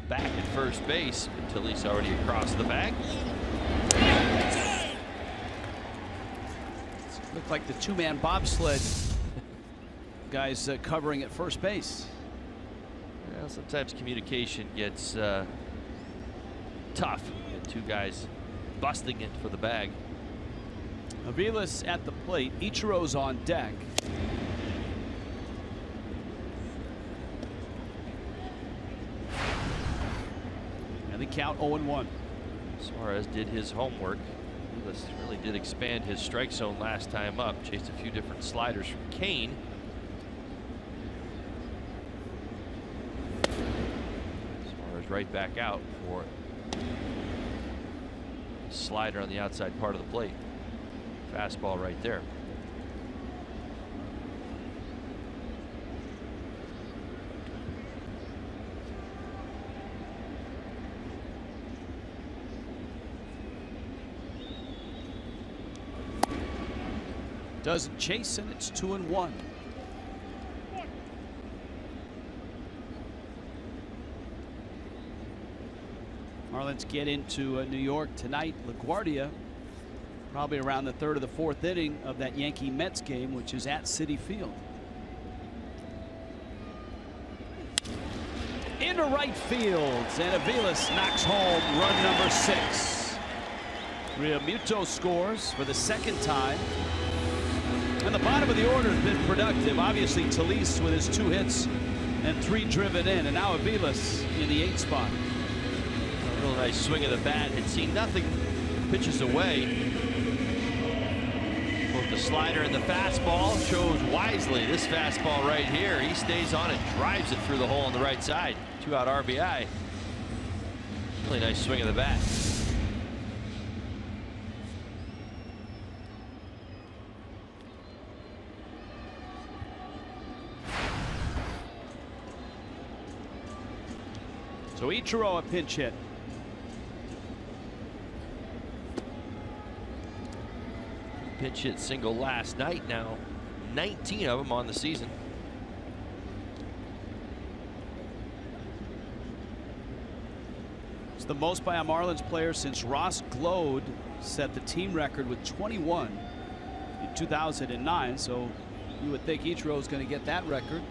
back at first base, but Talise already across the bag. Looked like the two-man bobsled guys covering at first base. Well, sometimes communication gets tough. Two guys busting it for the bag. Aviles at the plate. Ichiro's on deck. And the count 0-1. Suarez did his homework. Aviles really did expand his strike zone last time up. Chased a few different sliders from Kane. Suarez right back out for slider on the outside part of the plate. Fastball right there. Doesn't chase, and it's 2-1. Marlins get into New York tonight. LaGuardia probably around the third or the fourth inning of that Yankee-Mets game, which is at Citi Field. Into right field, and Aviles knocks home run number 6. Realmuto scores for the second time. And the bottom of the order has been productive. Obviously, Talise with his 2 hits and 3 driven in, and now Aviles in the 8th spot. A real nice swing of the bat. Had seen nothing pitches away. The slider and the fastball chose wisely. This fastball right here, he stays on it, drives it through the hole on the right side. 2-out RBI. Really nice swing of the bat. So Ichiro a pinch hit. Pitch hit single last night. Now 19 of them on the season. It's the most by a Marlins player since Ross Glode set the team record with 21 in 2009. So you would think Ichiro is going to get that record.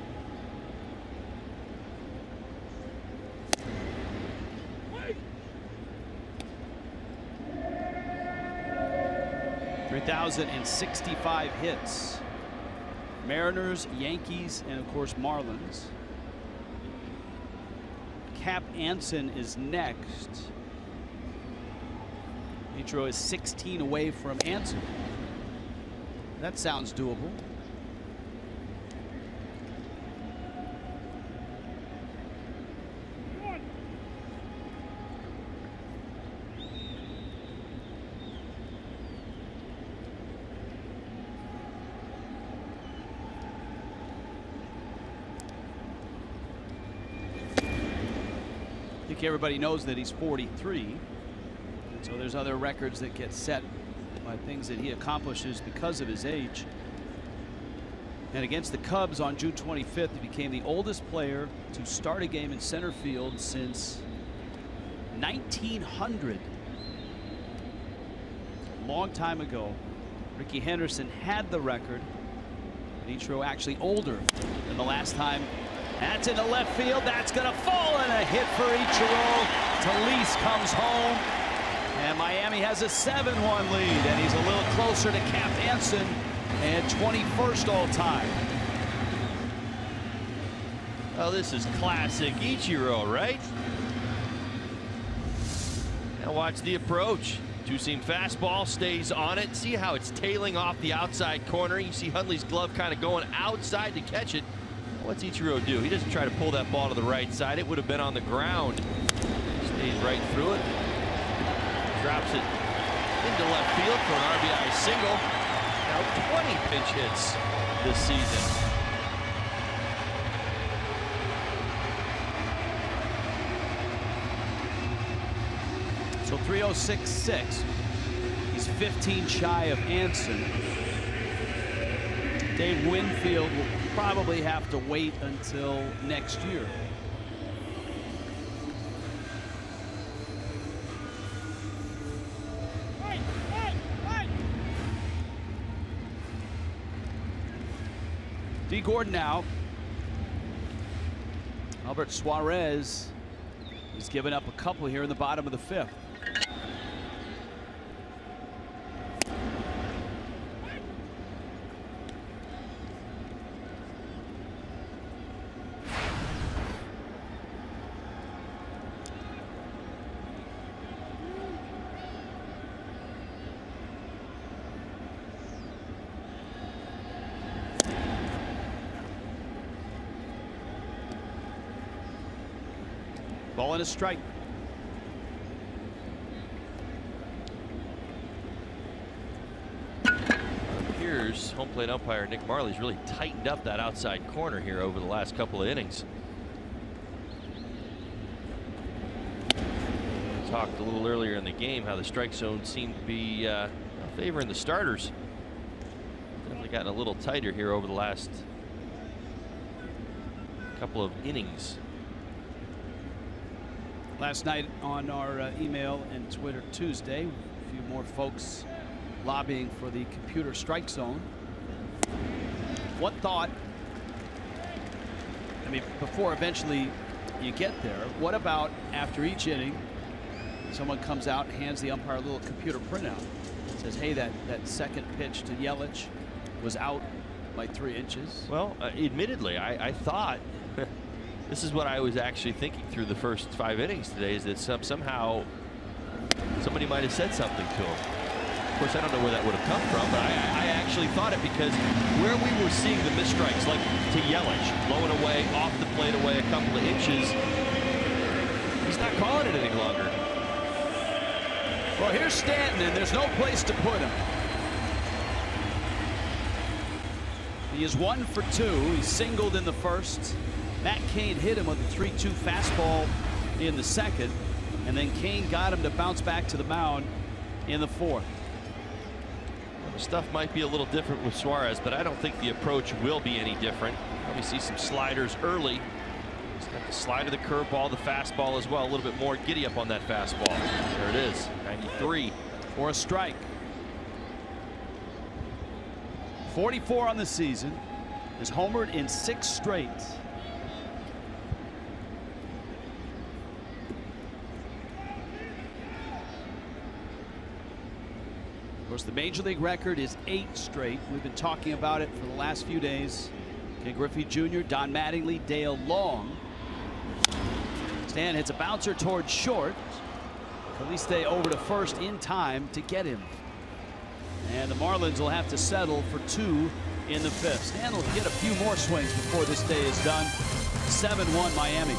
.365 hits. Mariners, Yankees, and of course Marlins. Cap Anson is next. Ichiro is 16 away from Anson. That sounds doable. I think everybody knows that he's 43. So there's other records that get set by things that he accomplishes because of his age. And against the Cubs on June 25th, he became the oldest player to start a game in center field since 1900. A long time ago. Ricky Henderson had the record. Ichiro actually older than the last time. That's into left field. That's going to fall, and a hit for Ichiro. Talise comes home, and Miami has a 7-1 lead, and he's a little closer to Cap Anson and 21st all time. Oh, this is classic Ichiro, right? Now watch the approach. Two-seam fastball, stays on it. See how it's tailing off the outside corner. You see Hundley's glove kind of going outside to catch it. What's Ichiro do? He doesn't try to pull that ball to the right side. It would have been on the ground. Stays right through it. Drops it into left field for an RBI single. Now 20 pinch hits this season. So 306.6. He's 15 shy of Anson. Dave Winfield will probably have to wait until next year. D. Gordon now. Albert Suarez has given up a couple here in the bottom of the 5th. Ball and a strike. Here's home plate umpire Nick Marley's really tightened up that outside corner here over the last couple of innings. We talked a little earlier in the game how the strike zone seemed to be favoring the starters. Definitely gotten a little tighter here over the last couple of innings. Last night on our email and Twitter Tuesday, a few more folks lobbying for the computer strike zone. What thought, I mean, before eventually you get there, what about after each inning, someone comes out and hands the umpire a little computer printout, says, hey, that second pitch to Yelich was out by 3 inches? Well, admittedly, I thought this is what I was actually thinking through the first 5 innings today, is that somehow somebody might have said something to him. course, I don't know where that would have come from, but I actually thought it because where we were seeing the missed strikes, like to Yelich, blowing away, off the plate away a couple of inches, he's not calling it any longer. Well, here's Stanton, and there's no place to put him. He is 1 for 2. He singled in the first. Matt Cain hit him with a 3-2 fastball in the second, and then Cain got him to bounce back to the mound in the fourth. Stuff might be a little different with Suarez, but I don't think the approach will be any different. Probably see some sliders early. He's got the slider, the curveball, the fastball as well. A little bit more giddy up on that fastball. There it is, 93 for a strike. 44 on the season. Is homered in 6 straight. Of course, the major league record is 8 straight. We've been talking about it for the last few days. Ken Griffey Jr., Don Mattingly, Dale Long. Stan hits a bouncer towards short. Caliste over to first in time to get him. And the Marlins will have to settle for 2 in the 5th. Stan will get a few more swings before this day is done. 7-1 Miami.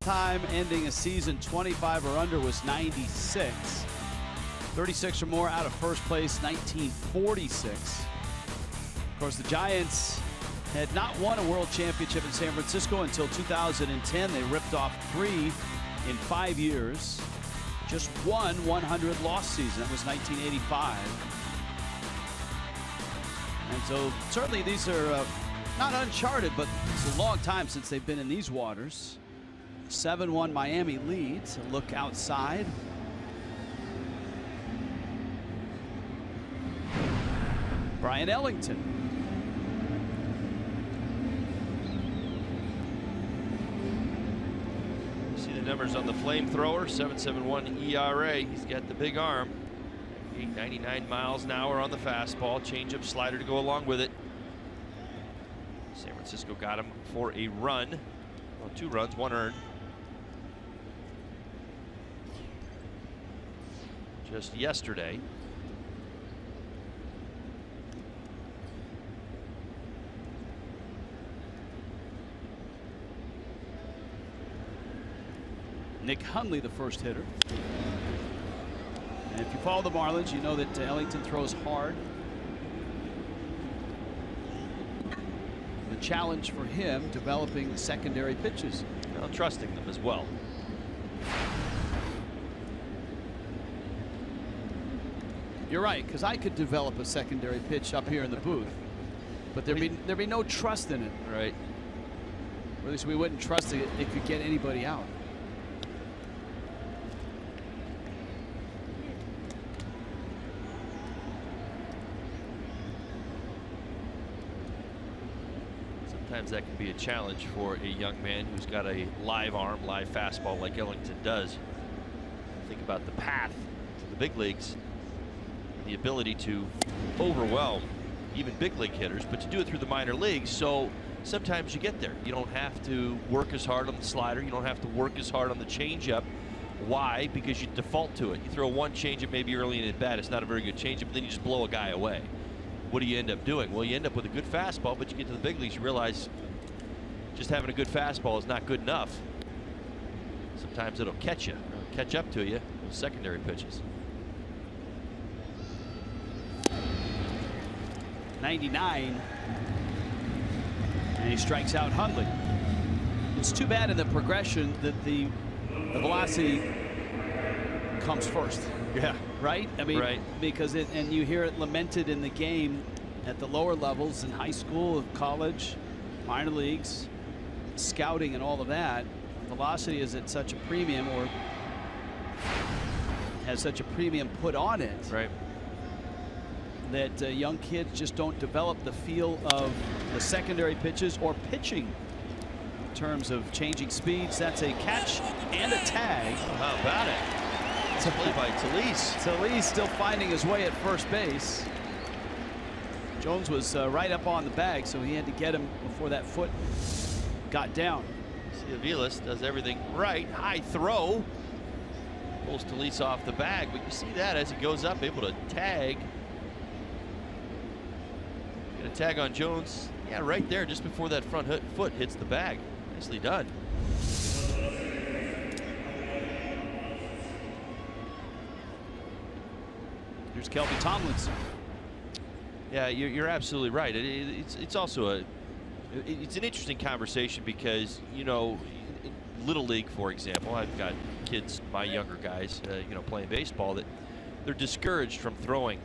Time ending a season 25 or under was 96. 36 or more out of first place, 1946. Of course, the Giants had not won a world championship in San Francisco until 2010. They ripped off 3 in 5 years. Just one 100-loss season. That was 1985. And so certainly these are not uncharted, but it's a long time since they've been in these waters. 7-1 Miami leads. A look outside. Brian Ellington. See the numbers on the flamethrower, 7.71 ERA. He's got the big arm. 899 miles an hour on the fastball. Changeup, slider to go along with it. San Francisco got him for a run. Well, 2 runs, 1 earned. Just yesterday. Nick Hundley, the first hitter. And if you follow the Marlins, you know that Ellington throws hard. The challenge for him, developing secondary pitches. Well, trusting them as well. You're right, because I could develop a secondary pitch up here in the booth, but there'd be no trust in it. Right. Or at least we wouldn't trust it could get anybody out. Sometimes that can be a challenge for a young man who's got a live arm, live fastball like Ellington does. Think about the path to the big leagues, the ability to overwhelm even big league hitters, but to do it through the minor leagues. So sometimes you get there. You don't have to work as hard on the slider. You don't have to work as hard on the changeup. Why? Because you default to it. You throw one changeup maybe early in at bat. It's not a very good changeup, but then you just blow a guy away. What do you end up doing? Well, you end up with a good fastball, but you get to the big leagues, you realize just having a good fastball is not good enough. Sometimes it'll catch you, or catch up to you, those secondary pitches. 99, and he strikes out Hundley. It's too bad in the progression that the velocity comes first. Yeah. Right? I mean, right. Because and you hear it lamented in the game at the lower levels in high school, college, minor leagues, scouting and all of that. Velocity is at such a premium, or has such a premium put on it. Right. That young kids just don't develop the feel of the secondary pitches or pitching in terms of changing speeds. That's a catch and a tag. How about it? It's a play by Talise. Talise still finding his way at first base. Jones was right up on the bag, so he had to get him before that foot got down. Aviles does everything right. High throw. Pulls Talise off the bag, but you see that as he goes up, able to tag. Get a tag on Jones. Yeah, right there, just before that front foot hits the bag. Nicely done. Here's Kelby Tomlinson. Yeah, you're absolutely right. It's also it's an interesting conversation because, you know, Little League, for example, I've got kids, my younger guys, you know, playing baseball, that they're discouraged from throwing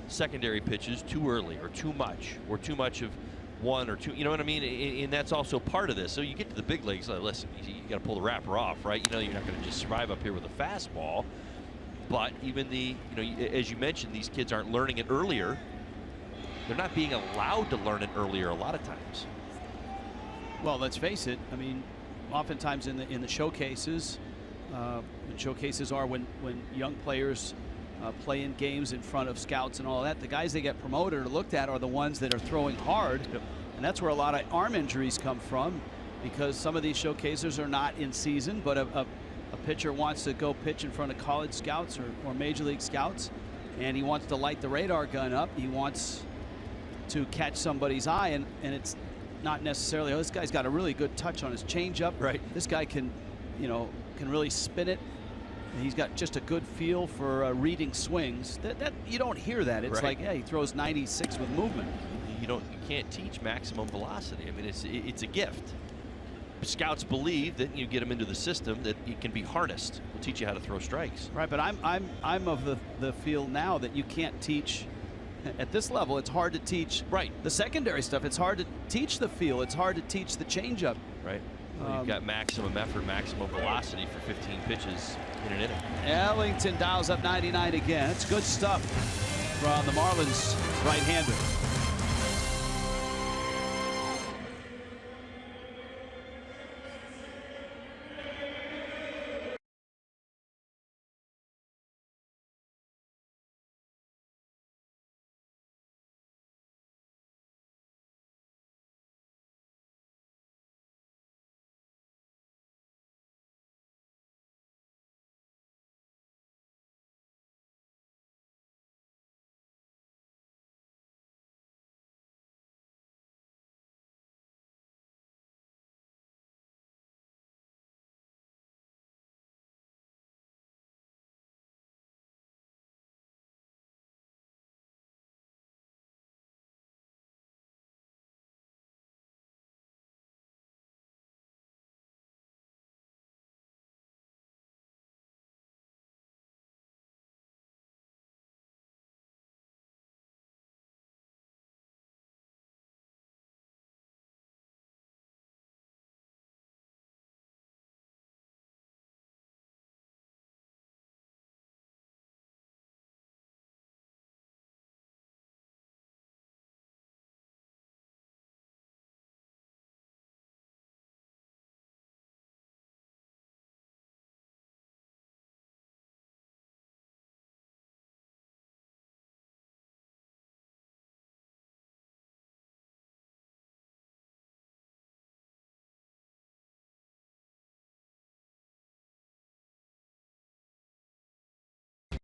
secondary pitches too early or too much of one or two, you know what I mean? And that's also part of this. So you get to the big leagues, like, listen, you got to pull the wrapper off, right? You know, you're not going to just survive up here with a fastball. But even you know, as you mentioned, these kids aren't learning it earlier. They're not being allowed to learn it earlier a lot of times. Well, let's face it. I mean, oftentimes in the showcases, showcases are when young players play in games in front of scouts and all that. The guys that get promoted or looked at are the ones that are throwing hard, and that's where a lot of arm injuries come from, because some of these showcases are not in season, but a pitcher wants to go pitch in front of college scouts or major league scouts, and he wants to light the radar gun up. He wants to catch somebody's eye, and it's not necessarily, oh, this guy's got a really good touch on his changeup. Right. This guy can, you know, can really spin it. He's got just a good feel for reading swings. That you don't hear that. It's like, yeah, he throws 96 with movement. You can't teach maximum velocity. I mean, it's a gift. Scouts believe that you get them into the system that it can be harnessed. We'll teach you how to throw strikes. Right, but I'm of the feel now that you can't teach at this level. It's hard to teach the secondary stuff. It's hard to teach the feel. It's hard to teach the changeup. Right. Well, you've got maximum effort, maximum velocity for 15 pitches in an inning. Ellington dials up 99 again. It's good stuff from the Marlins right-hander.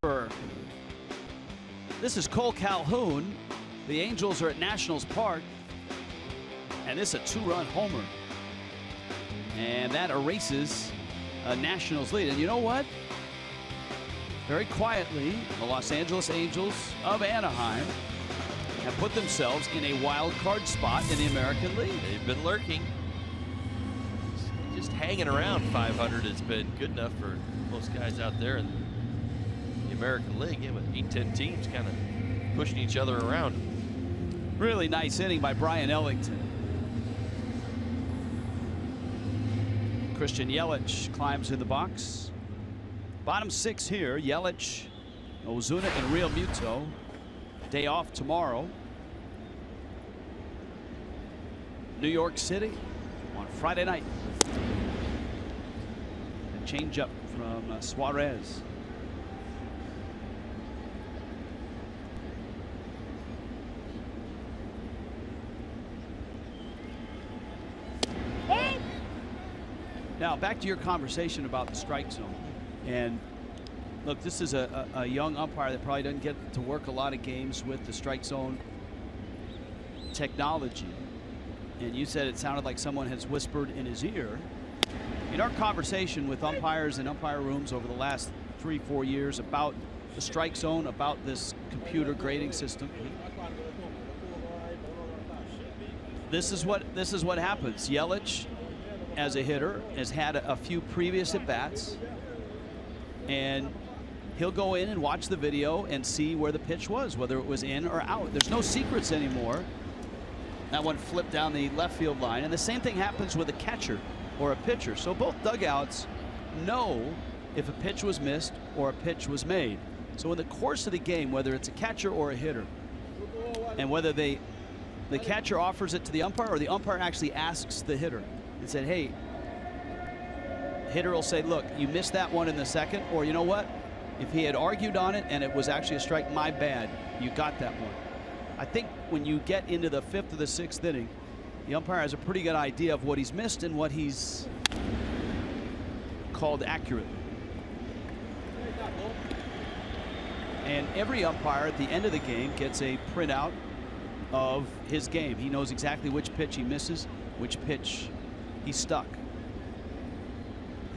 Pittsburgh. This is Cole Calhoun. The Angels are at Nationals Park, and this is a two-run homer. And that erases a Nationals lead. And you know what? Very quietly, the Los Angeles Angels of Anaheim have put themselves in a wild card spot in the American League. They've been lurking. Just hanging around 500 has been good enough for most guys out there in the American League. Yeah, with 8-10 teams kind of pushing each other around. Really nice inning by Brian Ellington. Christian Yelich climbs in the box. Bottom six here, Yelich, Ozuna, and Real Muto. Day off tomorrow. New York City on Friday night. A changeup from Suarez. Now back to your conversation about the strike zone. And look, this is a young umpire that probably doesn't get to work a lot of games with the strike zone technology. And you said it sounded like someone has whispered in his ear. In our conversation with umpires in umpire rooms over the last 3-4 years about the strike zone, about this computer grading system, this is what happens. Yelich, as a hitter, has had a few previous at-bats, and he'll go in and watch the video and see where the pitch was, whether it was in or out. There's no secrets anymore. That one flipped down the left field line, and the same thing happens with a catcher or a pitcher. So both dugouts know if a pitch was missed or a pitch was made. So in the course of the game, whether it's a catcher or a hitter, and whether the catcher offers it to the umpire or the umpire actually asks the hitter and said, hey, hitter will say, look, you missed that one in the second, or you know what, if he had argued on it and it was actually a strike, my bad, you got that one. I think when you get into the 5th or the 6th inning, the umpire has a pretty good idea of what he's missed and what he's called accurate. And every umpire at the end of the game gets a printout of his game. He knows exactly which pitch he misses, which pitch he's stuck.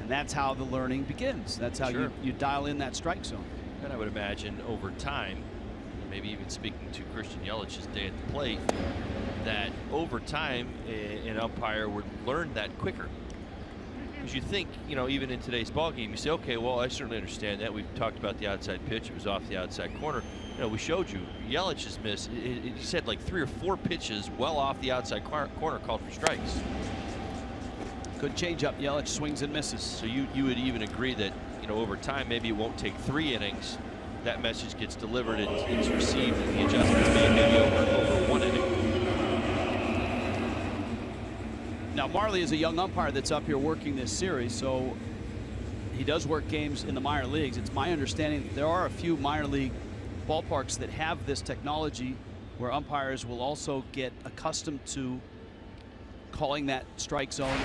And that's how the learning begins. That's how you dial in that strike zone. And I would imagine over time, maybe even speaking to Christian Yelich's day at the plate, that over time an umpire would learn that quicker. Because you think, you know, even in today's ball game, you say, okay, well, I certainly understand that. We've talked about the outside pitch. It was off the outside corner. You know, we showed you Yelich has missed. He said like 3 or 4 pitches well off the outside corner called for strikes. Good changeup. Yelich swings and misses. So you would even agree that, you know, over time, maybe it won't take 3 innings. That message gets delivered, it's received, and the adjustments made maybe over 1 inning. Now, Marley is a young umpire that's up here working this series, so he does work games in the minor leagues. It's my understanding that there are a few minor league ballparks that have this technology where umpires will also get accustomed to calling that strike zone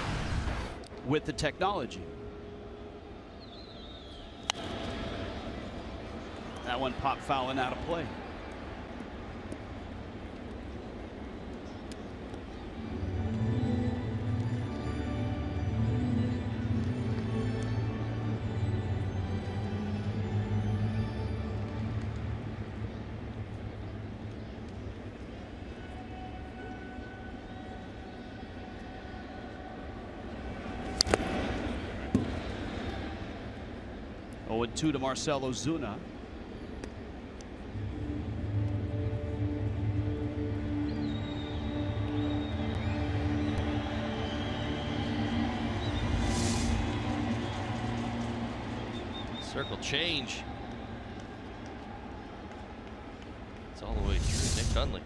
with the technology. That one popped foul and out of play. Oh, 0-2 to Marcell Ozuna. Circle change. It's all the way through Nick Hundley.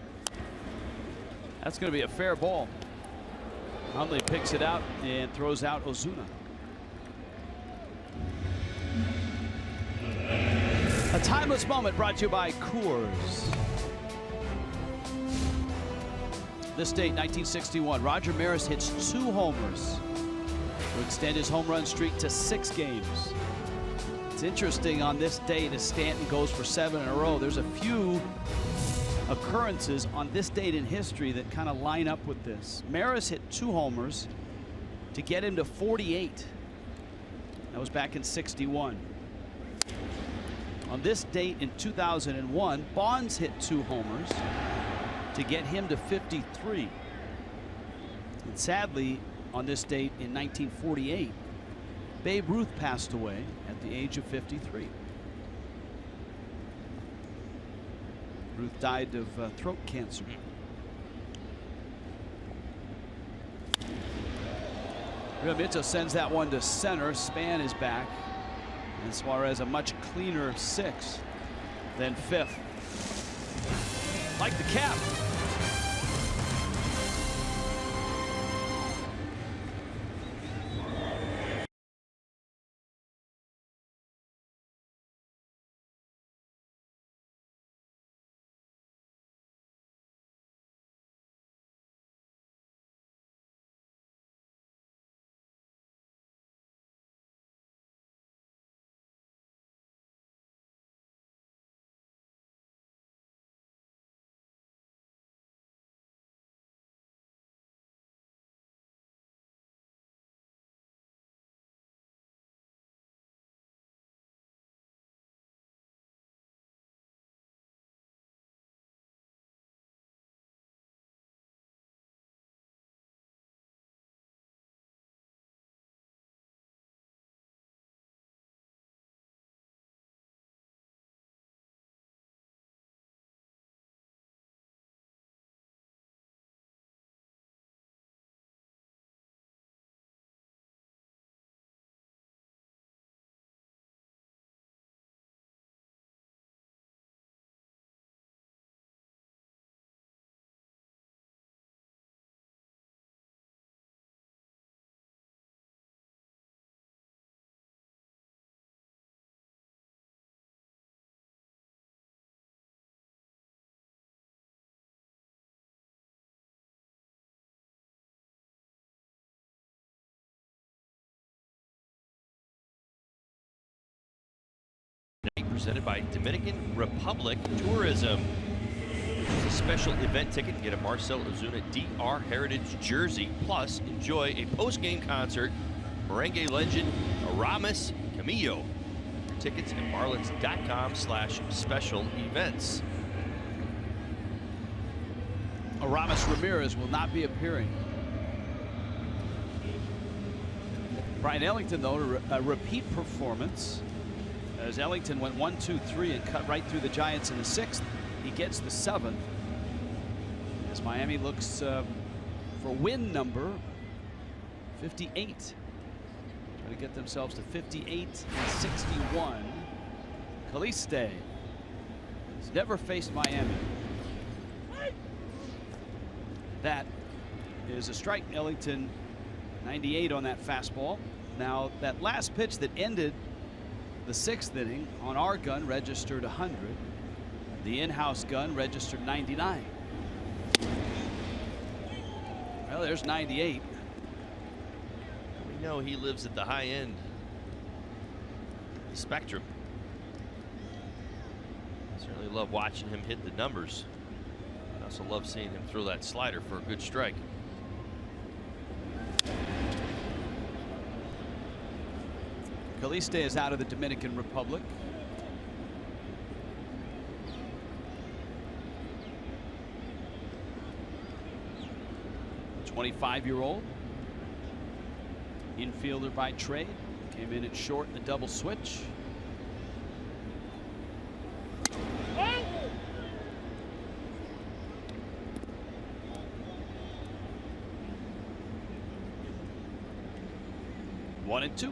That's going to be a fair ball. Hundley picks it out and throws out Ozuna. A timeless moment brought to you by Coors. This date, 1961, Roger Maris hits 2 homers to extend his home run streak to 6 games. It's interesting on this date as Stanton goes for 7 in a row. There's a few occurrences on this date in history that kind of line up with this. Maris hit 2 homers to get him to 48. That was back in '61. On this date in 2001, Bonds hit 2 homers to get him to 53. And sadly, on this date in 1948, Babe Ruth passed away at the age of 53. Ruth died of throat cancer. Realmuto sends that one to center. Span is back. And Suarez a much cleaner 6th than 5th. Like the cap. Presented by Dominican Republic Tourism. It's a special event ticket. Get a Marcell Ozuna DR Heritage jersey. Plus, enjoy a post-game concert. Merengue legend Aramis Camillo. Tickets at marlins.com/special events. Aramis Ramirez will not be appearing. Brian Ellington, though, a repeat performance. As Ellington went 1-2-3 and cut right through the Giants in the 6th. He gets the 7th. As Miami looks for win number 58. Try to get themselves to 58-61. Caliste has never faced Miami. That is a strike. Ellington 98 on that fastball. Now that last pitch that ended the 6th inning on our gun registered 100. The in-house gun registered 99. Well, there's 98. We know he lives at the high end of the spectrum. Certainly love watching him hit the numbers. I also love seeing him throw that slider for a good strike. Caliste is out of the Dominican Republic. A 25-year-old infielder by trade. Came in at short in the double switch. One and two.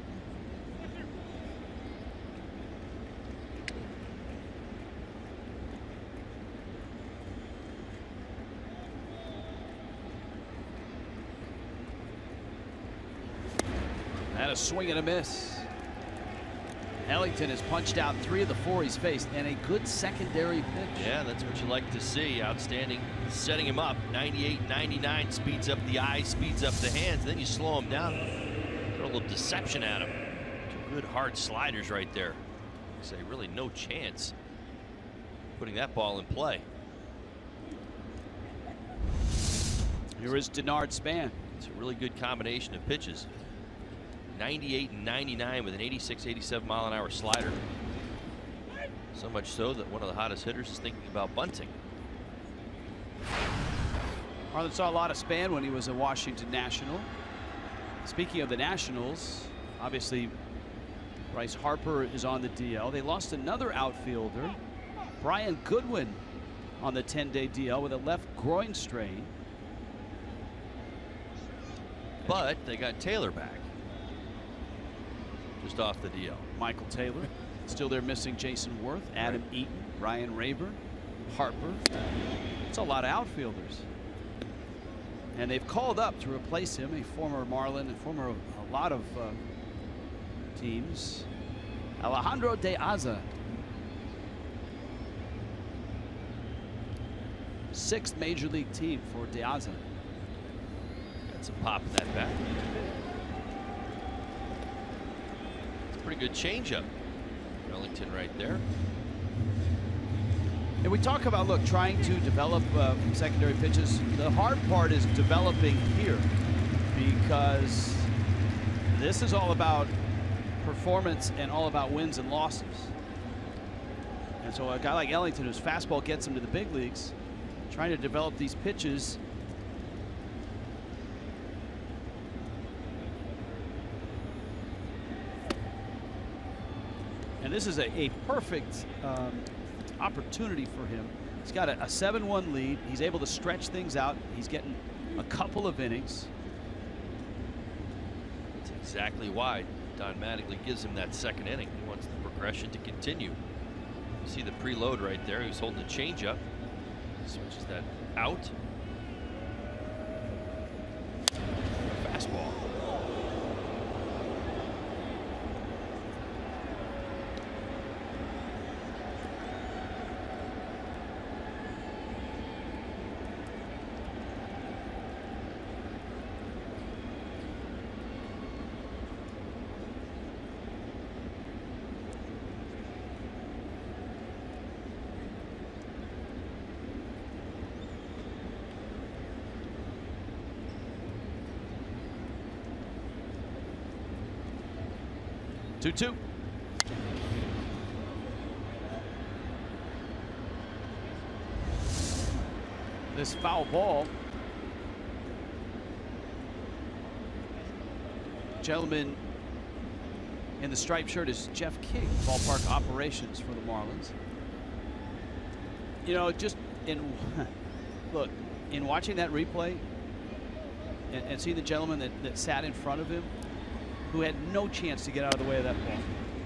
And a swing and a miss. Ellington has punched out 3 of the 4 he's faced, and a good secondary pitch. Yeah, that's what you like to see. Outstanding setting him up. 98-99 speeds up the eyes, speeds up the hands. Then you slow him down. Throw a little deception at him. 2 good hard sliders right there. say really no chance putting that ball in play. Here is Denard Span. It's a really good combination of pitches. 98 and 99 with an 86-87 mile-an-hour slider. So much so that one of the hottest hitters is thinking about bunting. Marlins saw a lot of Span when he was a Washington National. Speaking of the Nationals, obviously Bryce Harper is on the DL. They lost another outfielder, Brian Goodwin, on the 10-day DL with a left groin strain. But they got Taylor back. Just off the DL. Michael Taylor. Still there missing Jason Worth, Adam Eaton, Ryan Rayburn, Harper. It's a lot of outfielders. And they've called up to replace him, a former Marlin and former a lot of teams, Alejandro De Aza. 6th major league team for De Aza. Got some pop in that bat. It's a pretty good changeup. Wellington right there. And we talk about, look, trying to develop secondary pitches. The hard part is developing here, because this is all about performance and all about wins and losses. And so a guy like Ellington, whose fastball gets him to the big leagues, trying to develop these pitches. And this is a perfect opportunity for him. He's got a 7-1 lead. He's able to stretch things out. He's getting a couple of innings. That's exactly why Don Mattingly gives him that second inning. He wants the progression to continue. You see the preload right there. He's holding the changeup. Switches that out. Fastball. Two. This foul ball. Gentleman in the striped shirt is Jeff King, ballpark operations for the Marlins. You know, just in look, in watching that replay and see the gentleman that sat in front of him, who had no chance to get out of the way of that ball.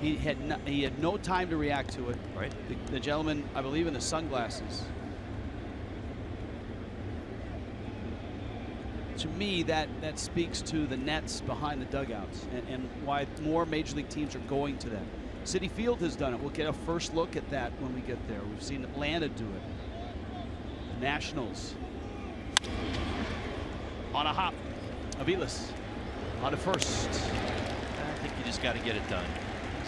He had no time to react to it. Right. The gentleman, I believe, in the sunglasses. To me, that speaks to the nets behind the dugouts and why more major league teams are going to that. Citi Field has done it. We'll get a first look at that when we get there. We've seen Atlanta do it. The Nationals on a hop. Aviles on a first. I think you just got to get it done.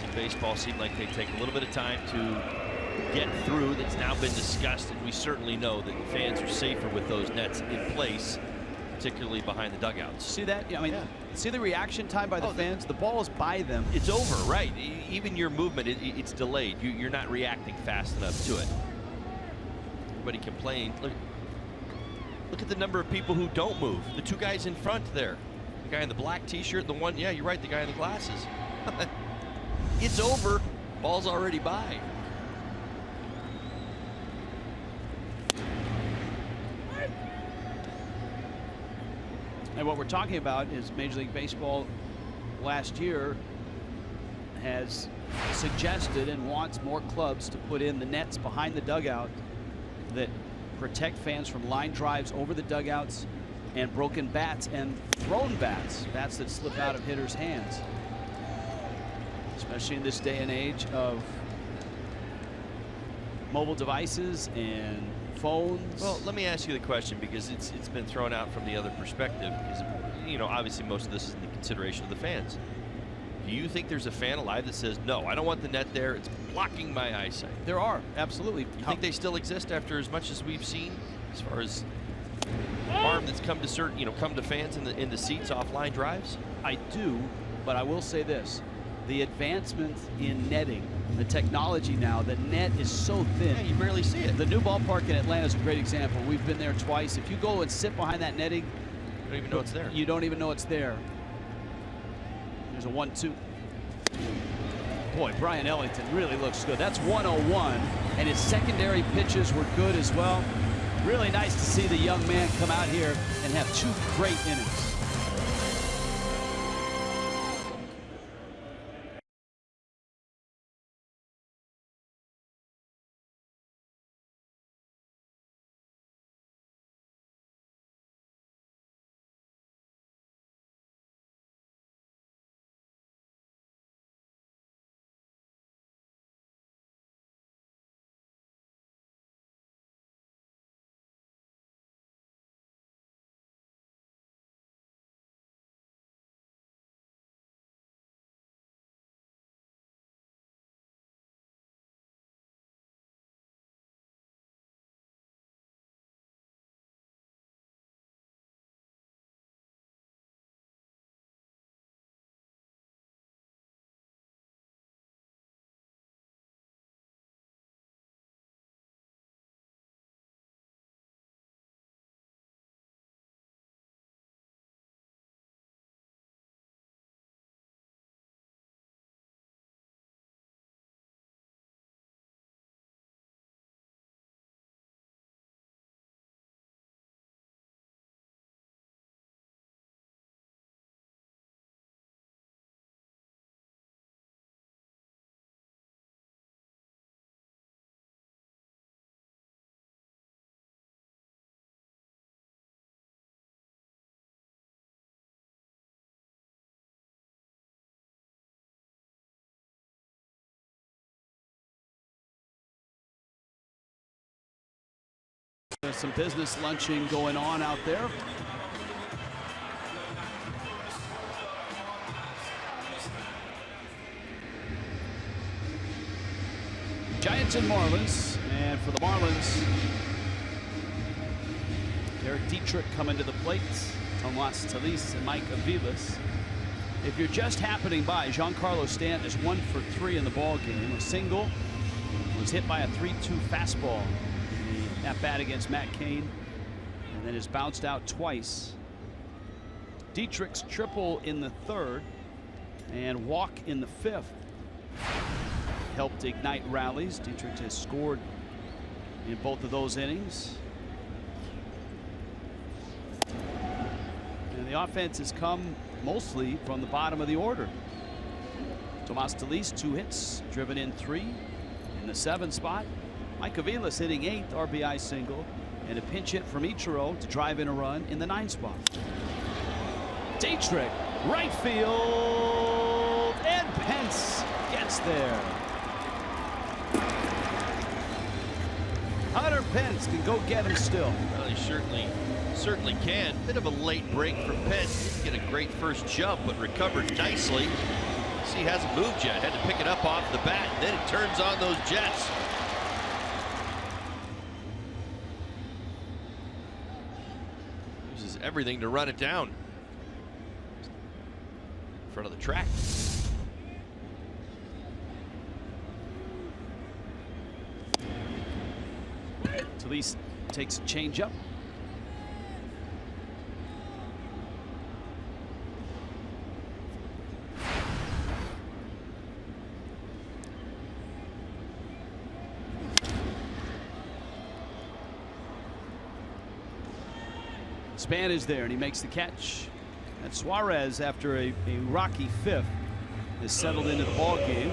In baseball, seem like they take a little bit of time to get through. That's now been discussed, and we certainly know that fans are safer with those nets in place, particularly behind the dugouts. See that? I mean, see the reaction time by the fans? The ball is by them. It's over, right? Even your movement, it's delayed. You're not reacting fast enough to it. Everybody complained. Look at the number of people who don't move. The two guys in front there. The guy in the black t-shirt, and the one, yeah, you're right, the guy in the glasses. It's over. Ball's already by. And what we're talking about is Major League Baseball last year has suggested and wants more clubs to put in the nets behind the dugout that protect fans from line drives over the dugouts and broken bats and thrown bats that slip out of hitters' hands, especially in this day and age of mobile devices and phones. Well, let me ask you the question, because it's been thrown out from the other perspective, because, you know, obviously most of this is in the consideration of the fans. Do you think there's a fan alive that says, no, I don't want the net there, it's blocking my eyesight? There are, absolutely. You think they still exist after as much as we've seen, as far as harm that's come to certain, come to fans in the seats off line drives? I do, but I will say this: the advancement in netting, the technology now, the net is so thin. Yeah, you barely see it. The new ballpark in Atlanta is a great example. We've been there twice. If you go and sit behind that netting, You don't even know it's there. You don't even know it's there. There's a 1-2. Boy, Brian Ellington really looks good. That's 101, and his secondary pitches were good as well. Really nice to see the young man come out here and have 2 great innings. There's some business lunching going on out there. Giants and Marlins, and for the Marlins, Derek Dietrich coming to the plate, Tomas Talis and Mike Aviles. If you're just happening by, Giancarlo Stanton is 1 for 3 in the ball game. A single, was hit by a 3-2 fastball in the at-bat against Matt Cain, and then is bounced out twice. Dietrich's triple in the 3rd and walk in the 5th helped ignite rallies. Dietrich has scored in both of those innings. And the offense has come mostly from the bottom of the order. Tomas Talis, 2 hits, driven in 3 in the 7th spot. Mike Aviles hitting 8th RBI single, and a pinch hit from Ichiro to drive in a run in the 9th spot. Dietrich, right field, and Pence gets there. Hunter Pence can go get him still. Well, he certainly can. Bit of a late break from Pence. Didn't get a great first jump, but recovered nicely. See, he hasn't moved yet. Had to pick it up off the bat. Then it turns on those Jets. Uses everything to run it down in front of the track. Talis takes a changeup. Span is there, and he makes the catch. And Suarez, after a rocky 5th, is settled into the ball game.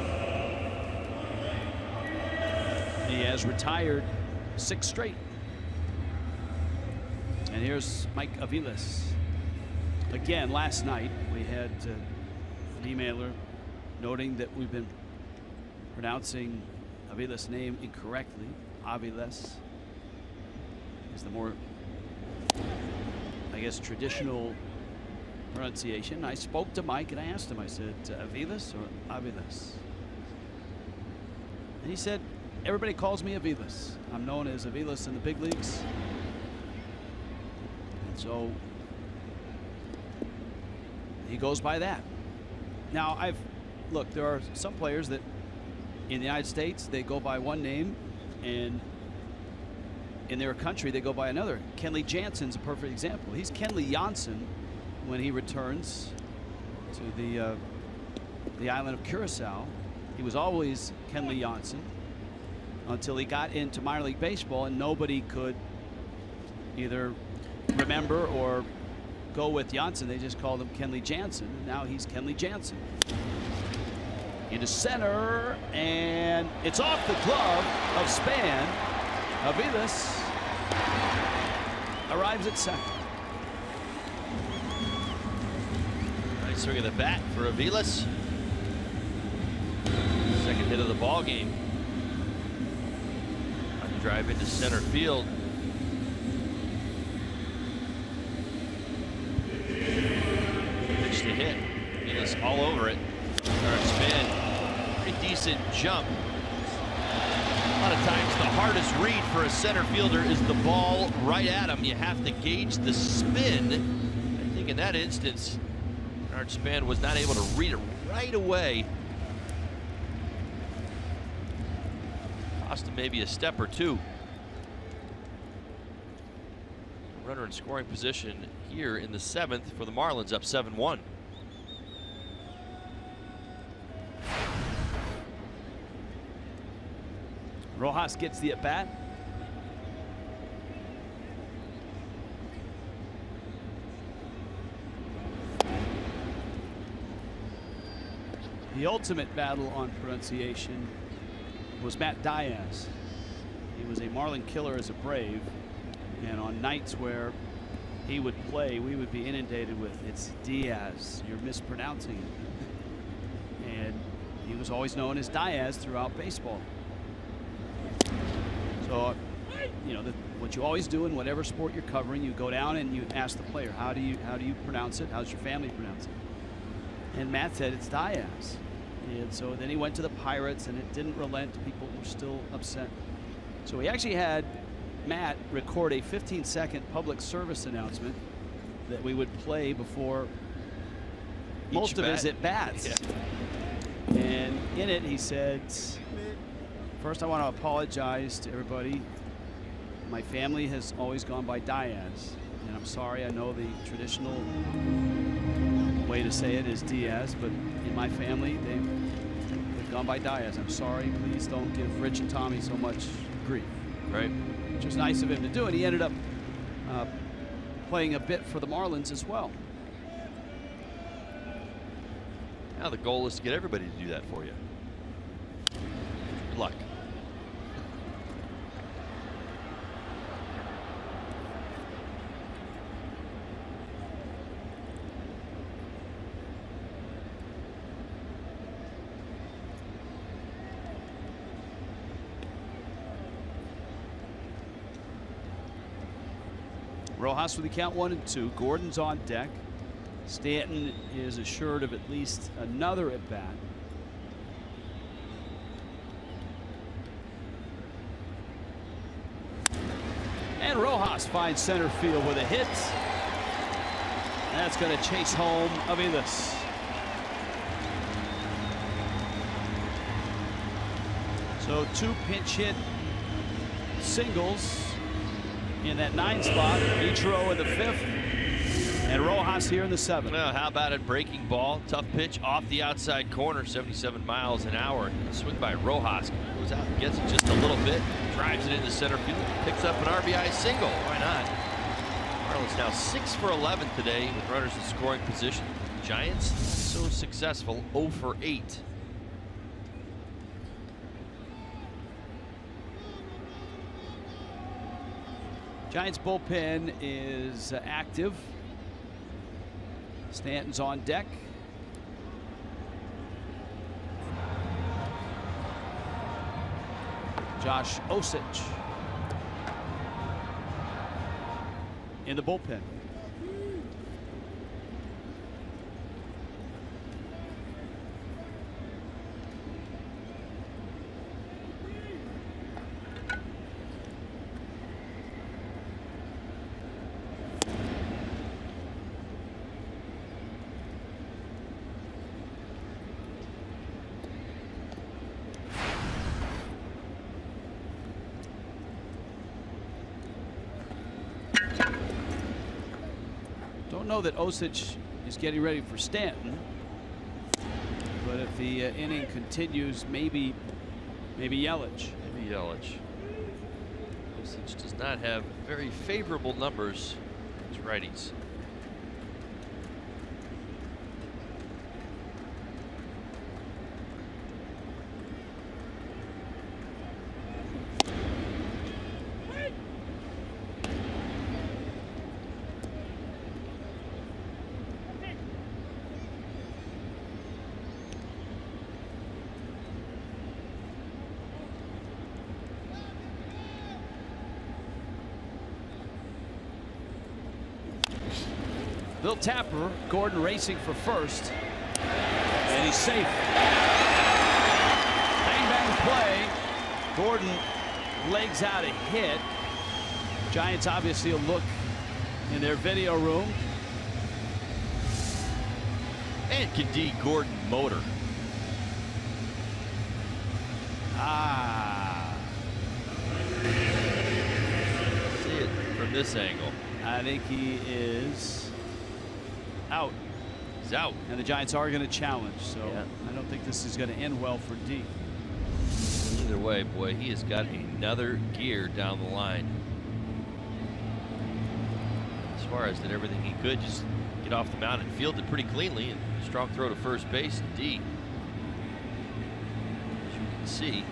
He has retired 6 straight. And here's Mike Aviles. Again, last night we had an emailer noting that we've been pronouncing Aviles' name incorrectly. Aviles is the more, I guess, traditional pronunciation. I spoke to Mike and I asked him, I said, Aviles or Aviles? And he said, everybody calls me Aviles. I'm known as Aviles in the big leagues. And so he goes by that. Now, look, there are some players that in the United States, they go by one name, and in their country, they go by another. Kenley Jansen's a perfect example. He's Kenley Jansen when he returns to the island of Curacao. He was always Kenley Jansen until he got into minor league baseball, and nobody could either remember or go with Jansen. They just called him Kenley Jansen. Now he's Kenley Jansen. Into center, and it's off the glove of Span. Aviles arrives at second. Nice swing of the bat for Aviles. Second hit of the ball game. Drive into center field. Pitch to hit. Aviles all over it. Spin. Pretty decent jump. A lot of times the hardest read for a center fielder is the ball right at him. You have to gauge the spin. I think in that instance, Bernard Span was not able to read it right away. Cost him maybe a step or two. Runner in scoring position here in the 7th for the Marlins, up 7-1. Rojas gets the at-bat. The ultimate battle on pronunciation was Matt Diaz. He was a Marlin killer as a Brave, and on nights where he would play, we would be inundated with, it's Diaz, you're mispronouncing it. And he was always known as Diaz throughout baseball. So, you know, what you always do in whatever sport you're covering, you go down and you ask the player, how do you pronounce it? How's your family pronounce it? And Matt said it's Diaz. And so then he went to the Pirates, and it didn't relent. People were still upset. So we actually had Matt record a 15-second public service announcement that we would play before most of his at-bats. Yeah. And in it, he said, first, I want to apologize to everybody. My family has always gone by Diaz, and I'm sorry. I know the traditional way to say it is Diaz, but in my family, they've gone by Diaz. I'm sorry. Please don't give Rich and Tommy so much grief. Right. Which was nice of him to do, and he ended up playing a bit for the Marlins as well. Now the goal is to get everybody to do that for you. Good luck. Rojas with the count 1-2. Gordon's on deck. Stanton is assured of at least another at bat. And Rojas finds center field with a hit. That's going to chase home Aviles. So 2 pinch hit singles in that 9 spot. Ichiro in the 5th, and Rojas here in the 7th. Well, how about it? Breaking ball, tough pitch off the outside corner, 77 miles an hour. Swing by Rojas, goes out and gets it just a little bit, drives it into center field, picks up an RBI single. Why not? Marlins now 6 for 11 today with runners in scoring position. Giants so successful, 0 for 8. Giants bullpen is active. Stanton's on deck. Josh Osich in the bullpen. know that Osich is getting ready for Stanton. But if the inning continues, maybe Yelich. Maybe Yelich. Osich does not have very favorable numbers as righties. Bill Tapper, Gordon racing for first, and he's safe. Bang bang play. Gordon legs out a hit. Giants obviously a look in their video room. And can D. Gordon motor. See it from this angle. I think he is out. He's out. And the Giants are going to challenge, so yeah. I don't think this is going to end well for D. Either way, boy, he has got another gear down the line. Suarez did everything he could, just get off the mound and field it pretty cleanly, and strong throw to first base. And D, as you can see,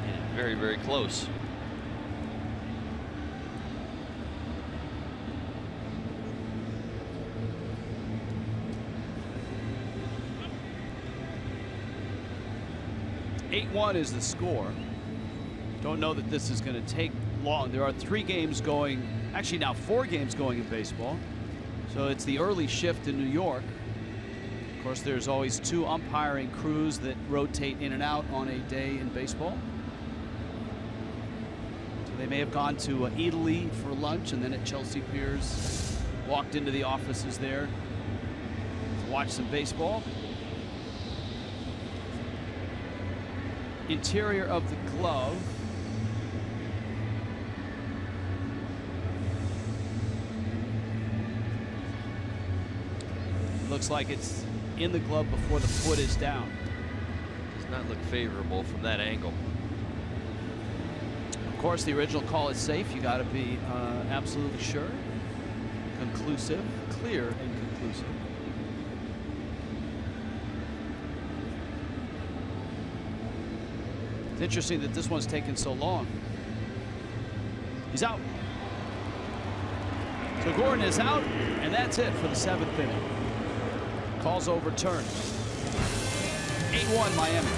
getting very, very close. (8-1) is the score. Don't know that this is going to take long. There are 3 games going, actually now 4 games going in baseball. So it's the early shift in New York. Of course, there's always 2 umpiring crews that rotate in and out on a day in baseball. So they may have gone to Italy for lunch and then at Chelsea Piers walked into the offices there to watch some baseball. Interior of the glove. Looks like it's in the glove before the foot is down. Does not look favorable from that angle. Of course, the original call is safe. You got to be absolutely sure. Conclusive, clear and conclusive. It's interesting that this one's taken so long. He's out. So Gordon is out, and that's it for the 7th inning. Call's overturned. 8-1 Miami.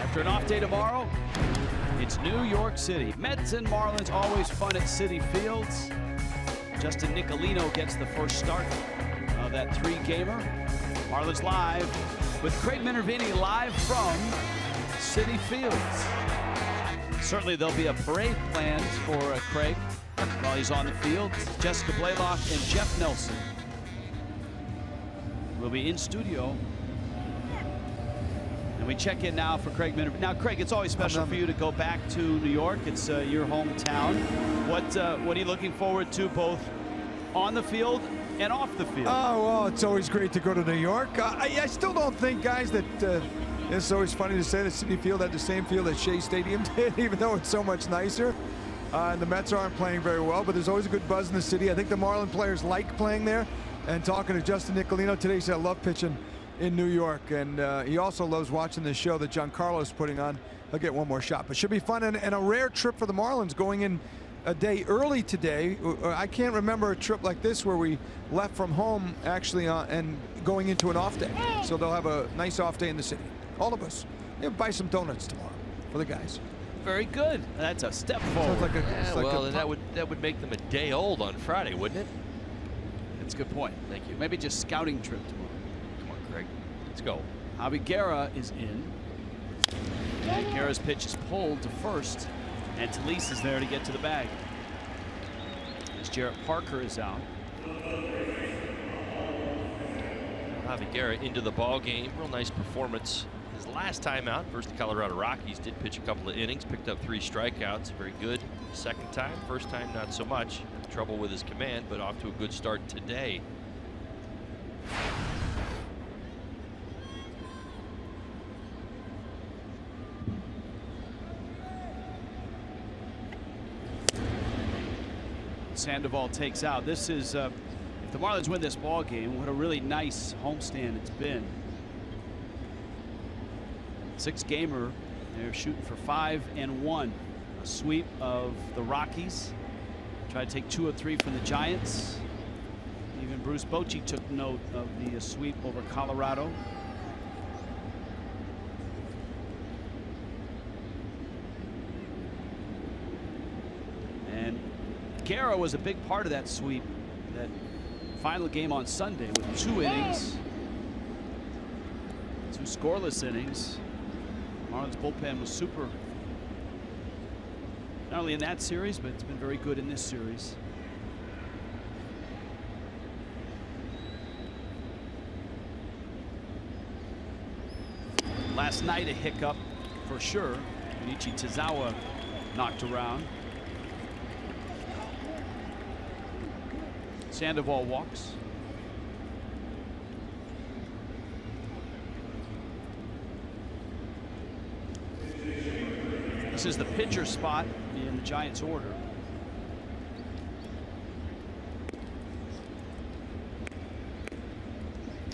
After an off day tomorrow, it's New York City. Mets and Marlins always fun at Citi Fields. Justin Nicolino gets the first start of that 3-gamer. Marlins live with Craig Minervini live from Citi Fields. Certainly there'll be a parade planned for Craig while he's on the field. Jessica Blaylock and Jeff Nelson will be in studio. And we check in now for Craig Minervini. Now, Craig, it's always special for you to go back to New York. It's your hometown. What are you looking forward to both on the field and off the field? Oh, well, it's always great to go to New York. I still don't think, guys, that it's always funny to say that Citi Field had the same field that Shea Stadium did, even though it's so much nicer. And the Mets aren't playing very well, but there's always a good buzz in the city. I think the Marlins players like playing there. And talking to Justin Nicolino today, he said, I love pitching in New York. And he also loves watching the show that Giancarlo's putting on. He'll get one more shot. But should be fun, and a rare trip for the Marlins going in a day early today. I can't remember a trip like this where we left from home actually and going into an off day. So they'll have a nice off day in the city. All of us. They'll buy some donuts tomorrow for the guys. Very good. That's a step forward. Like that would make them a day old on Friday, wouldn't it? That's a good point. Thank you. Maybe just scouting trip tomorrow. Come on, Craig. Let's go. Javi Guerra is in. And Guerra's pitch is pulled to first. And Talise is there to get to the bag. As Jarrett Parker is out. Javi Guerra into the ball game. Real nice performance. His last time out versus the Colorado Rockies, did pitch a couple of innings, picked up 3 strikeouts. Very good. Second time, first time not so much. Trouble with his command, but off to a good start today. Sandoval takes out. This is, if the Marlins win this ball game, what a really nice homestand it's been. 6-gamer. They're shooting for 5-1. A sweep of the Rockies. Try to take 2 of 3 from the Giants. Even Bruce Bochy took note of the sweep over Colorado. And Guerra was a big part of that sweep. That final game on Sunday with 2 innings. 2 scoreless innings. Marlins bullpen was super. Not only in that series, but it's been very good in this series. Last night a hiccup for sure. Kenichi Tozawa knocked around. Sandoval walks. This is the pitcher spot in the Giants order.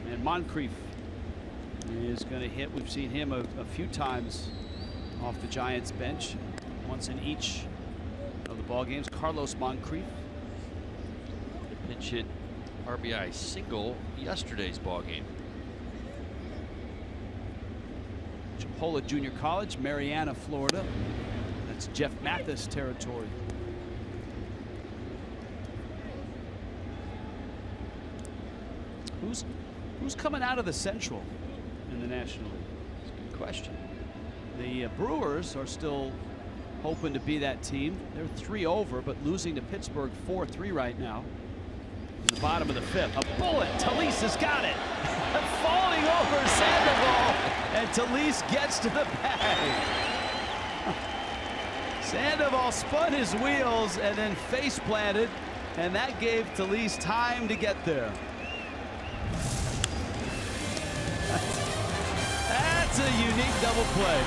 And Moncrief is going to hit. We've seen him a few times off the Giants bench, once in each of the ball games. Carlos Moncrief. Pinch hit RBI single yesterday's ball game. Chipola Junior College, Marianna, Florida. That's Jeff Mathis territory. Who's coming out of the Central in the National League? That's a good question. The Brewers are still hoping to be that team. They're 3 over, but losing to Pittsburgh 4-3 right now. In the bottom of the 5th, a bullet. Talise has got it. Falling over Sandoval, and Talise gets to the bag. Sandoval spun his wheels and then face planted, and that gave Talise time to get there. That's a unique double play.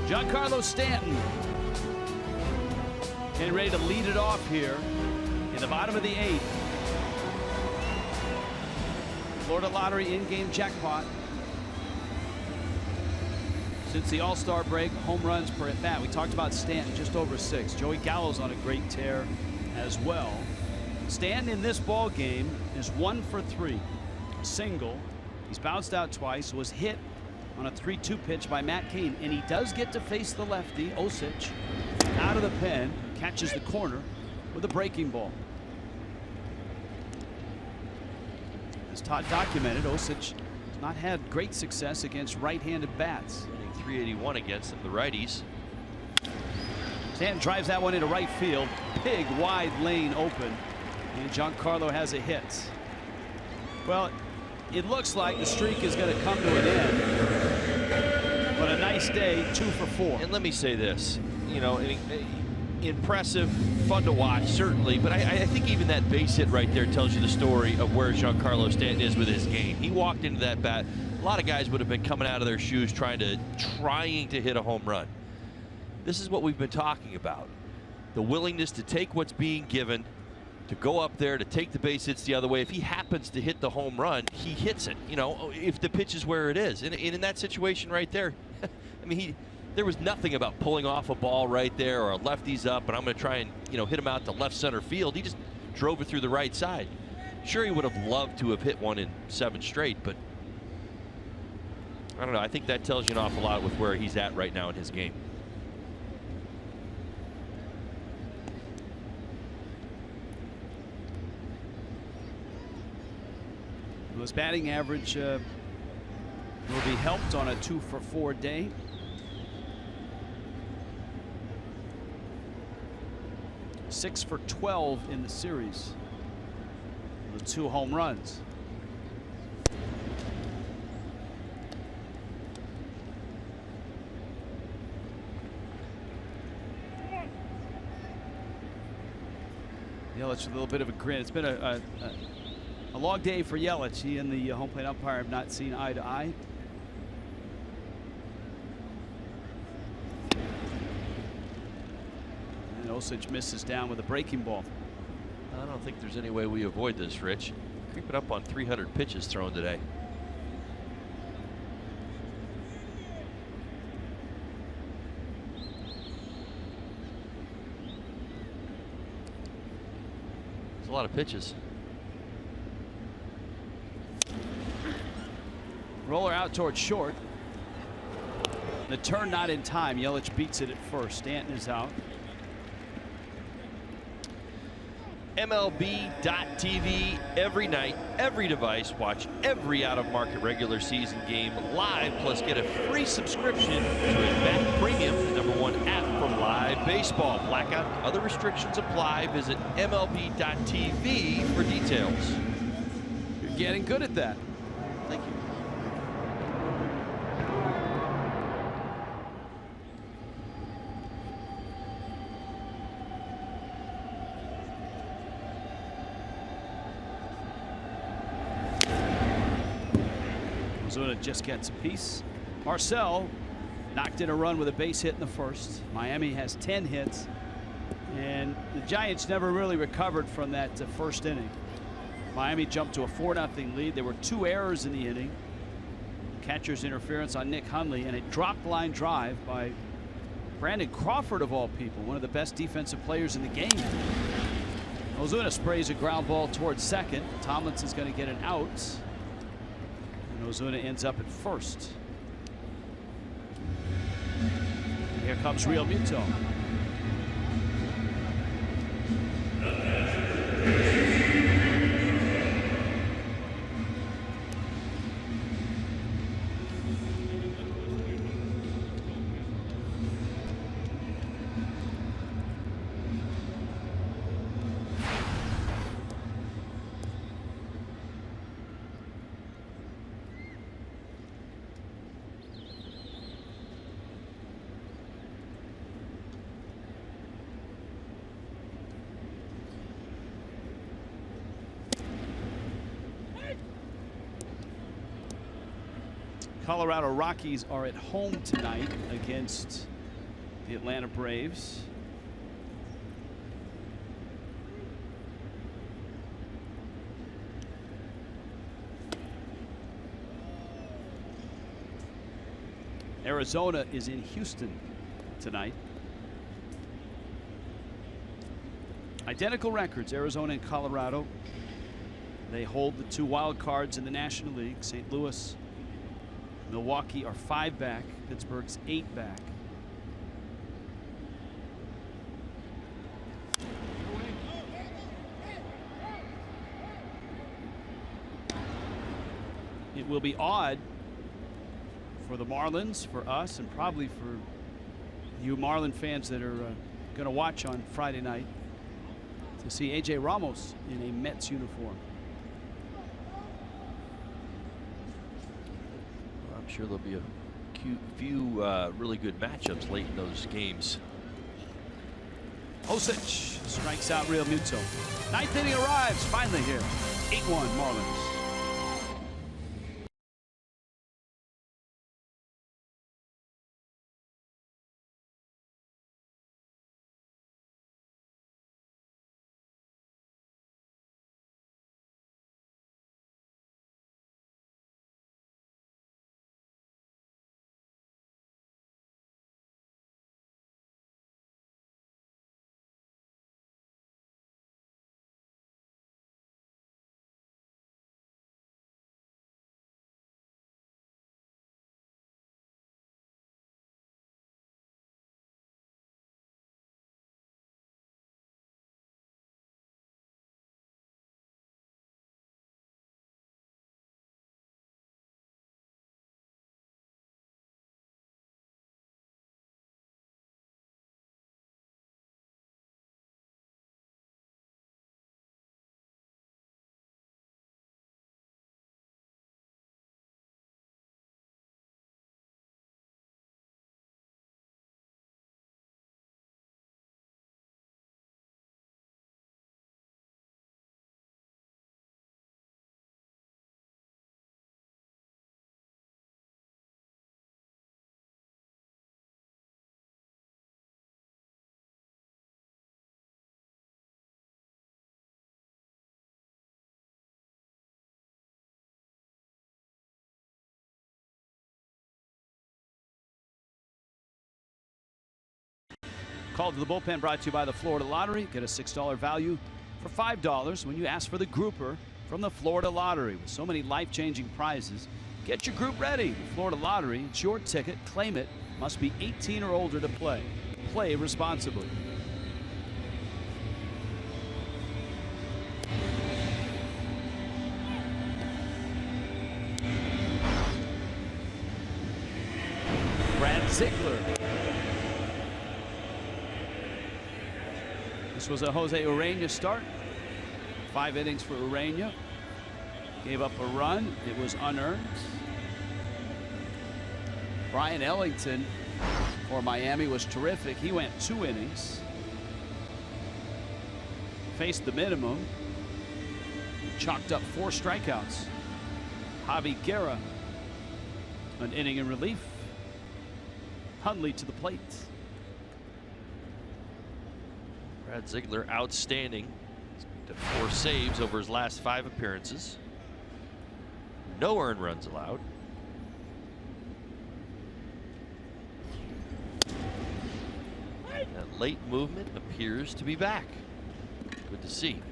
Giancarlo Stanton getting ready to lead it off here in the bottom of the 8th. Florida Lottery in-game jackpot. Since the All-Star break, home runs per at bat. We talked about Stanton, just over 6. Joey Gallo's on a great tear as well. Stanton in this ball game is 1 for 3. Single. He's bounced out twice. Was hit on a 3-2 pitch by Matt Cain, and he does get to face the lefty Osich out of the pen. Catches the corner with a breaking ball. As Todd documented, Osich has not had great success against right-handed bats. 381 against them, the righties. Stanton drives that one into right field. Big wide lane open, and Giancarlo has a hit. Well, it looks like the streak is going to come to an end. But a nice day, 2 for 4. And let me say this, you know, impressive, fun to watch, certainly, but I think even that base hit right there tells you the story of where Giancarlo Stanton is with his game. He walked into that bat. A lot of guys would have been coming out of their shoes trying to hit a home run. This is what we've been talking about. The willingness to take what's being given, to go up there, to take the base hits the other way. If he happens to hit the home run, he hits it, you know, if the pitch is where it is. And in that situation right there, I mean, there was nothing about pulling off a ball right there or a lefty's up and I'm going to try and, you know, hit him out to left center field. He just drove it through the right side. Sure, he would have loved to have hit one in 7 straight, but I don't know. I think that tells you an awful lot with where he's at right now in his game. His batting average will be helped on a 2 for 4 day. Six for 12 in the series with 2 home runs. Yelich with a little bit of a grin. It's been a long day for Yelich. He and the home plate umpire have not seen eye to eye. And Osich misses down with a breaking ball. I don't think there's any way we avoid this, Rich. Creeping up on 300 pitches thrown today. It's a lot of pitches. Roller out towards short. The turn not in time. Yelich beats it at first. Stanton is out. MLB.TV every night, every device. Watch every out-of-market regular season game live, plus get a free subscription to Bet Premium, the #1 app for live baseball. Blackout and other restrictions apply. Visit MLB.TV for details. You're getting good at that. Thank you. Ozuna just gets a piece. Marcel knocked in a run with a base hit in the first. Miami has 10 hits, and the Giants never really recovered from that first inning. Miami jumped to a 4-0 lead. There were 2 errors in the inning. Catcher's interference on Nick Hundley, and a drop line drive by Brandon Crawford, of all people, one of the best defensive players in the game. Ozuna sprays a ground ball towards second. Tomlinson's going to get an out. And Ozuna ends up at first. And here comes Real Muto. Colorado Rockies are at home tonight against the Atlanta Braves. Arizona is in Houston tonight. Identical records, Arizona and Colorado. They hold the 2 wild cards in the National League. St. Louis, Milwaukee are 5 back. Pittsburgh's 8 back. It will be odd for the Marlins, for us, and probably for you Marlin fans that are going to watch on Friday night, to see A.J. Ramos in a Mets uniform. I'm sure there'll be a few really good matchups late in those games. Osich strikes out Real Muto. 9th inning arrives finally here. 8-1 Marlins. Call to the bullpen brought to you by the Florida Lottery. Get a $6 value for $5 when you ask for the grouper from the Florida Lottery. With so many life-changing prizes, get your group ready. The Florida Lottery, it's your ticket. Claim it. Must be 18 or older to play. Play responsibly. Brad Ziegler. This was a Jose Urena start. 5 innings for Urena. Gave up a run. It was unearned. Brian Ellington for Miami was terrific. He went 2 innings. Faced the minimum. Chalked up 4 strikeouts. Javi Guerra, an inning in relief. Hundley to the plate. Brad Ziegler outstanding. He's picked up 4 saves over his last 5 appearances. No earned runs allowed. That late movement appears to be back. Good to see.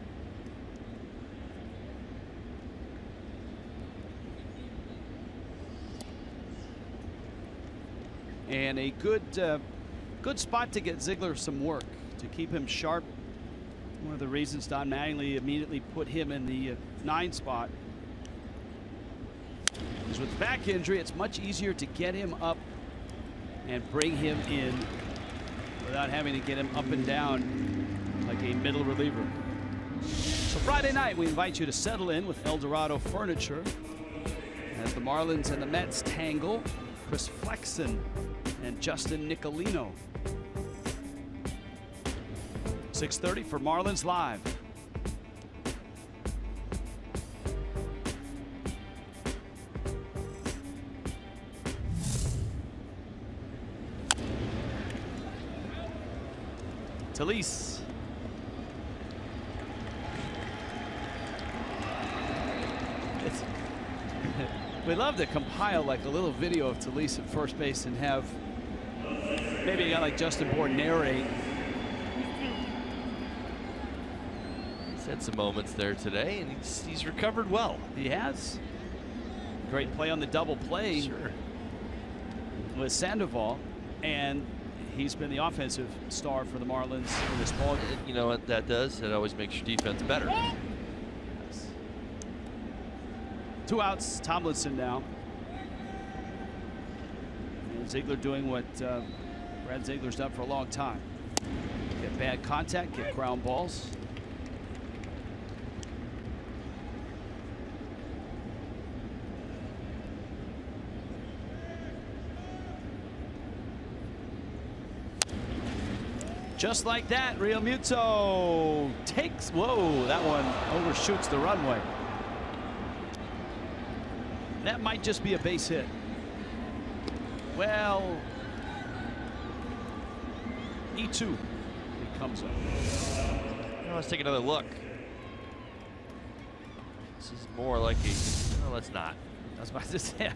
And a good spot to get Ziegler some work, to keep him sharp. One of the reasons Don Mattingly immediately put him in the 9 spot is with back injury, it's much easier to get him up and bring him in without having to get him up and down like a middle reliever. So Friday night, we invite you to settle in with El Dorado Furniture as the Marlins and the Mets tangle. Chris Flexen and Justin Nicolino. 6:30 for Marlins Live. Talise. We love to compile like a little video of Talise at first base and have maybe a guy like Justin Bohr narrate. He's had some moments there today, and he's recovered well. He has. Great play on the double play. Sure. With Sandoval, and he's been the offensive star for the Marlins in this ball game. You know what that does? It always makes your defense better. Yes. 2 outs, Tomlinson now. And Ziegler doing what Brad Ziegler's done for a long time. Get bad contact, get ground balls. Just like that, Real Muto takes, whoa, that one overshoots the runway. That might just be a base hit. Well, E2, it comes up. Now let's take another look. This is more like a, no, let's not. I was about to say,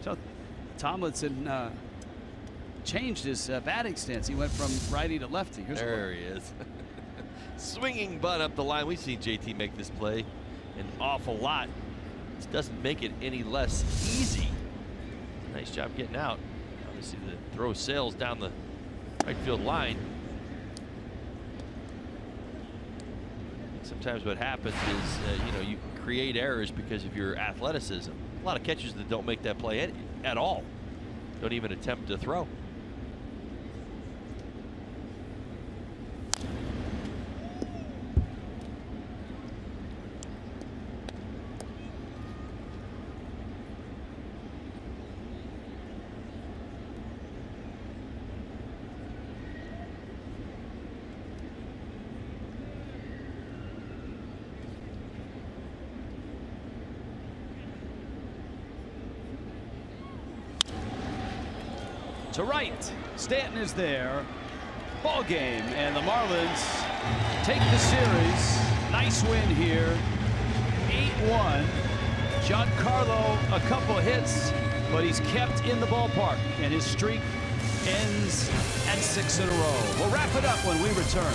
Tomlinson changed his batting stance. He went from righty to lefty. There he is. Swinging butt up the line. We've seen JT make this play an awful lot. This doesn't make it any less easy. Nice job getting out. Obviously, the throw sails down the right field line. Sometimes what happens is, you know, you create errors because of your athleticism. A lot of catchers that don't make that play at all. Don't even attempt to throw. To right, Stanton is there. Ball game, and the Marlins take the series. Nice win here, 8-1. Giancarlo, a couple hits, but he's kept in the ballpark, and his streak ends at 6 in a row. We'll wrap it up when we return.